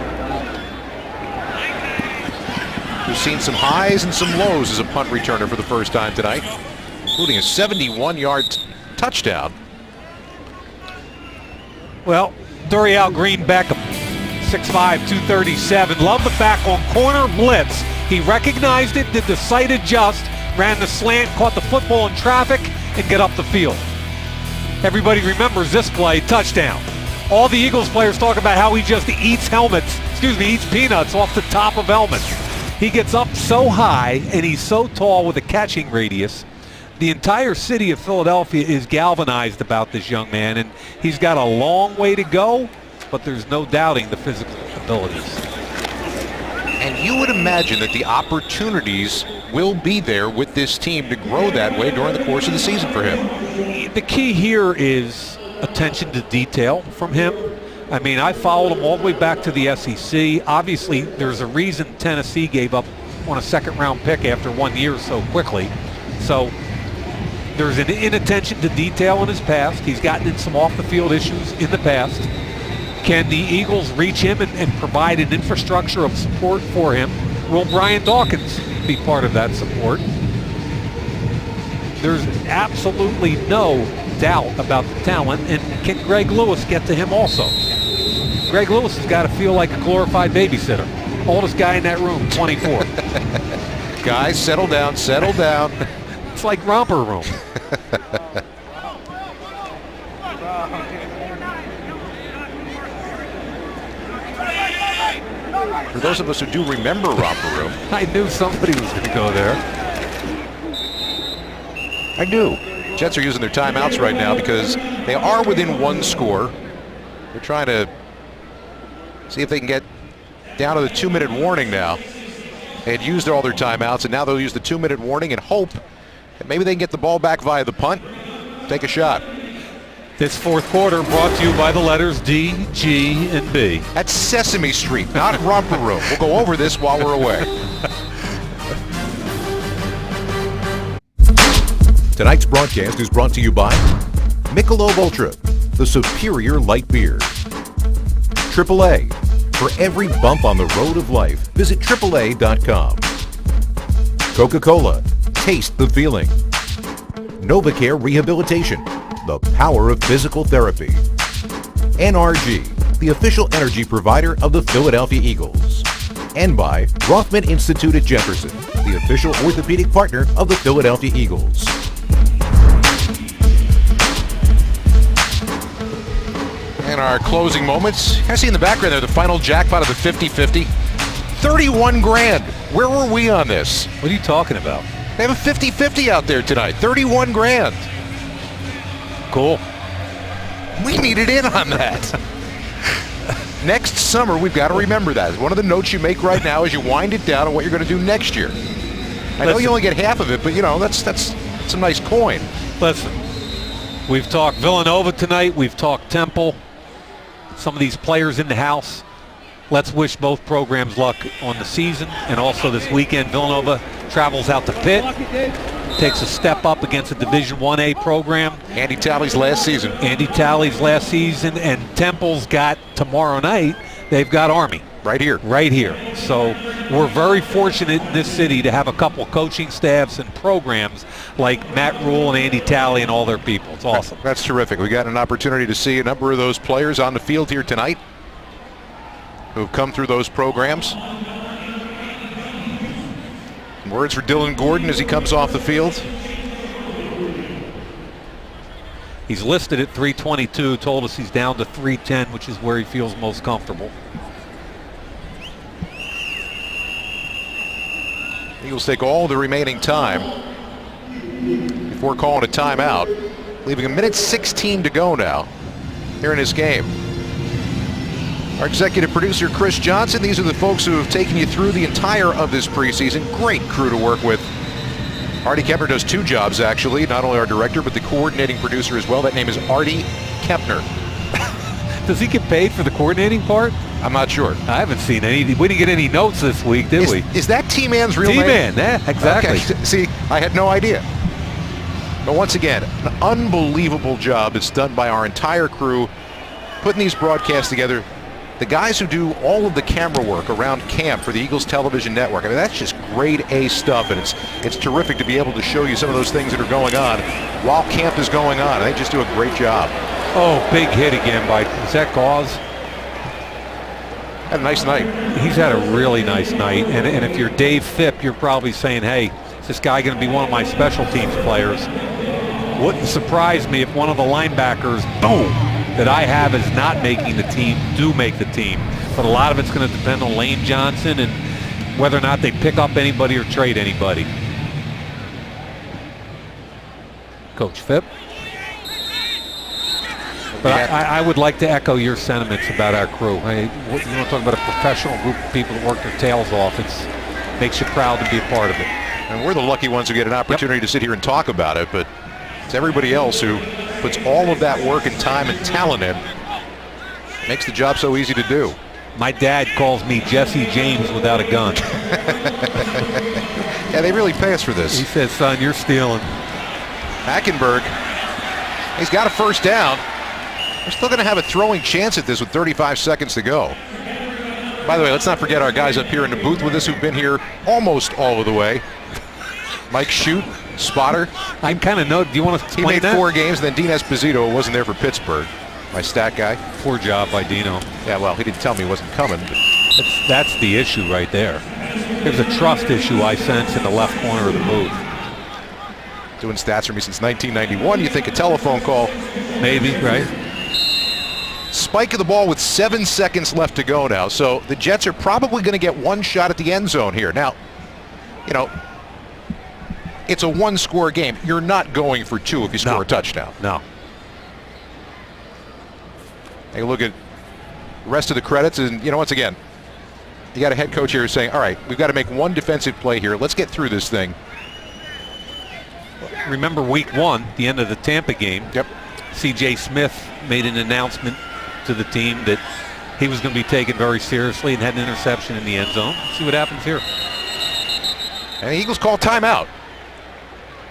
who's seen some highs and some lows as a punt returner for the first time tonight, including a 71-yard touchdown. Well, Duriel Green Beckham, 6'5", 237. Love the back on corner blitz. He recognized it, did the sight adjust, ran the slant, caught the football in traffic, and get up the field. Everybody remembers this play, touchdown. All the Eagles players talk about how he just eats peanuts off the top of helmets. He gets up so high and he's so tall with a catching radius. The entire city of Philadelphia is galvanized about this young man, and he's got a long way to go, but there's no doubting the physical abilities. And you would imagine that the opportunities will be there with this team to grow that way during the course of the season for him. The key here is attention to detail from him. I mean, I followed him all the way back to the SEC. Obviously, there's a reason Tennessee gave up on a second-round pick after 1 year so quickly. So there's an inattention to detail in his past. He's gotten in some off-the-field issues in the past. Can the Eagles reach him and provide an infrastructure of support for him? Will Brian Dawkins be part of that support? There's absolutely no doubt about the talent, and can Greg Lewis get to him also? Greg Lewis has got to feel like a glorified babysitter. Oldest guy in that room, 24. Guys, settle down, settle down. It's like romper room. For those of us who do remember romper room. I knew somebody was going to go there. I knew. Jets are using their timeouts right now because they are within one score. They're trying to see if they can get down to the 2-minute warning now. They had used all their timeouts, and now they'll use the 2-minute warning and hope that maybe they can get the ball back via the punt. Take a shot. This fourth quarter brought to you by the letters D, G, and B. That's Sesame Street, not romper room. We'll go over this while we're away. Tonight's broadcast is brought to you by Michelob Ultra, the superior light beer. AAA. For every bump on the road of life, visit AAA.com. Coca-Cola. Taste the feeling. NovaCare Rehabilitation. The power of physical therapy. NRG, the official energy provider of the Philadelphia Eagles. And by Rothman Institute at Jefferson, the official orthopedic partner of the Philadelphia Eagles. And our closing moments. I see in the background there the final jackpot of the 50-50. 31 grand. Where were we on this? What are you talking about? They have a 50-50 out there tonight. 31 grand. Cool. We needed in on that. Next summer, we've got to remember that. One of the notes you make right now is you wind it down on what you're going to do next year. I know you only get half of it, but you know, that's some nice coin. Listen, we've talked Villanova tonight. We've talked Temple. Some of these players in the house. Let's wish both programs luck on the season, and also this weekend Villanova travels out to Pitt, takes a step up against a Division 1A program. Andy Talley's last season. And Temple's got tomorrow night, they've got Army. Right here. Right here. So we're very fortunate in this city to have a couple coaching staffs and programs like Matt Rule and Andy Talley and all their people. It's awesome. That's terrific. We got an opportunity to see a number of those players on the field here tonight who've come through those programs. Words for Dylan Gordon as he comes off the field. He's listed at 322, told us he's down to 310, which is where he feels most comfortable. Eagles take all the remaining time before calling a timeout, leaving 1:16 to go now here in this game. Our executive producer, Chris Johnson. These are the folks who have taken you through the entire of this preseason. Great crew to work with. Artie Kempner does two jobs, actually. Not only our director, but the coordinating producer as well. That name is Artie Kempner. Does he get paid for the coordinating part? I'm not sure. I haven't seen any. We didn't get any notes this week, did we? Is that T-Man's real name? T-Man, yeah, exactly. Okay. See, I had no idea. But once again, an unbelievable job that's done by our entire crew, putting these broadcasts together. The guys who do all of the camera work around camp for the Eagles Television Network, I mean, that's just grade A stuff, and it's terrific to be able to show you some of those things that are going on while camp is going on. They just do a great job. Oh, big hit again by, is that Gauze? Had a nice night. He's had a really nice night, and if you're Dave Phipp, you're probably saying, hey, is this guy going to be one of my special teams players? Wouldn't surprise me if one of the linebackers, boom, that I have as not making the team do make the team. But a lot of it's going to depend on Lane Johnson and whether or not they pick up anybody or trade anybody. Coach Phipp. But I would like to echo your sentiments about our crew. You want to talk about a professional group of people that work their tails off. It makes you proud to be a part of it. And we're the lucky ones who get an opportunity to sit here and talk about it, but it's everybody else who puts all of that work and time and talent in. Makes the job so easy to do. My dad calls me Jesse James without a gun. Yeah, they really pay us for this. He says, son, you're stealing. Hackenberg, he's got a first down. We're still going to have a throwing chance at this with 35 seconds to go. By the way, let's not forget our guys up here in the booth with us who've been here almost all of the way. Mike Shute, spotter. I'm kind of do you want to explain that? He made 4 games, and then Dean Esposito wasn't there for Pittsburgh. My stat guy. Poor job by Dino. Yeah, well, he didn't tell me he wasn't coming. But that's the issue right there. There's a trust issue I sense in the left corner of the booth. Doing stats for me since 1991. You think a telephone call. Maybe, right? Spike of the ball with 7 seconds left to go now. So the Jets are probably going to get one shot at the end zone here. Now, you know, it's a one-score game. You're not going for 2 if you score a touchdown. No. Take a look at the rest of the credits. And, you know, once again, you got a head coach here who's saying, all right, we've got to make one defensive play here. Let's get through this thing. Remember week 1, the end of the Tampa game. Yep. C.J. Smith made an announcement to the team that he was going to be taken very seriously and had an interception in the end zone. Let's see what happens here. And the Eagles call timeout.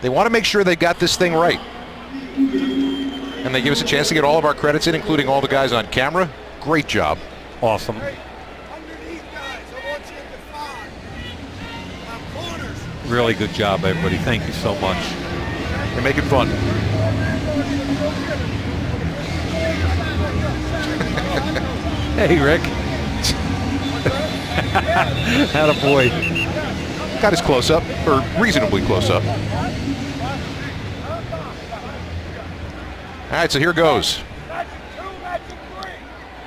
They want to make sure they got this thing right. And they give us a chance to get all of our credits in, including all the guys on camera. Great job. Awesome. Really good job, everybody. Thank you so much. You're making fun. Hey, Rick. Attaboy. Got his close up, or reasonably close up. All right, so here goes.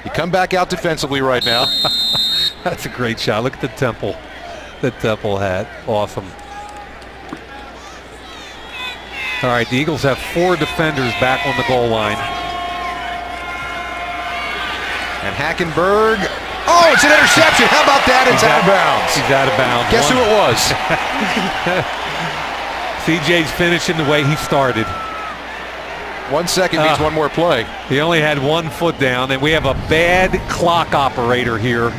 You come back out defensively right now. That's a great shot. Look at the Temple hat. Awesome. All right, the Eagles have 4 defenders back on the goal line. And Hackenberg. Oh, it's an interception. How about that? It's out of bounds. He's out of bounds. Guess who it was? CJ's finishing the way he started. 1 second means one more play. He only had 1 foot down, and we have a bad clock operator here.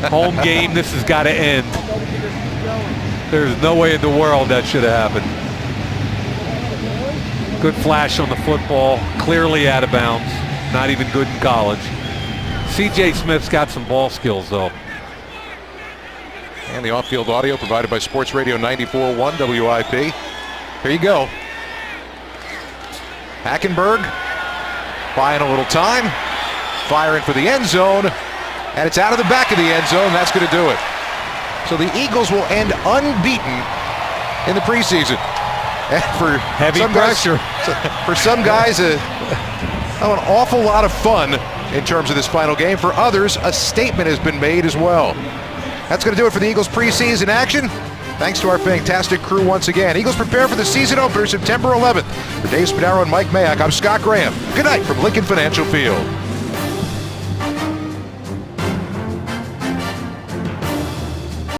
Home game, this has got to end. There's no way in the world that should have happened. Good flash on the football, clearly out of bounds. Not even good in college. C.J. Smith's got some ball skills, though. And the off-field audio provided by Sports Radio 94.1 WIP. Here you go. Hackenberg buying a little time, firing for the end zone, and it's out of the back of the end zone. That's going to do it. So the Eagles will end unbeaten in the preseason. And for heavy pressure. For some guys, an awful lot of fun in terms of this final game. For others, a statement has been made as well. That's going to do it for the Eagles preseason action. Thanks to our fantastic crew once again. Eagles prepare for the season opener September 11th. For Dave Spadaro and Mike Mayak, I'm Scott Graham. Good night from Lincoln Financial Field.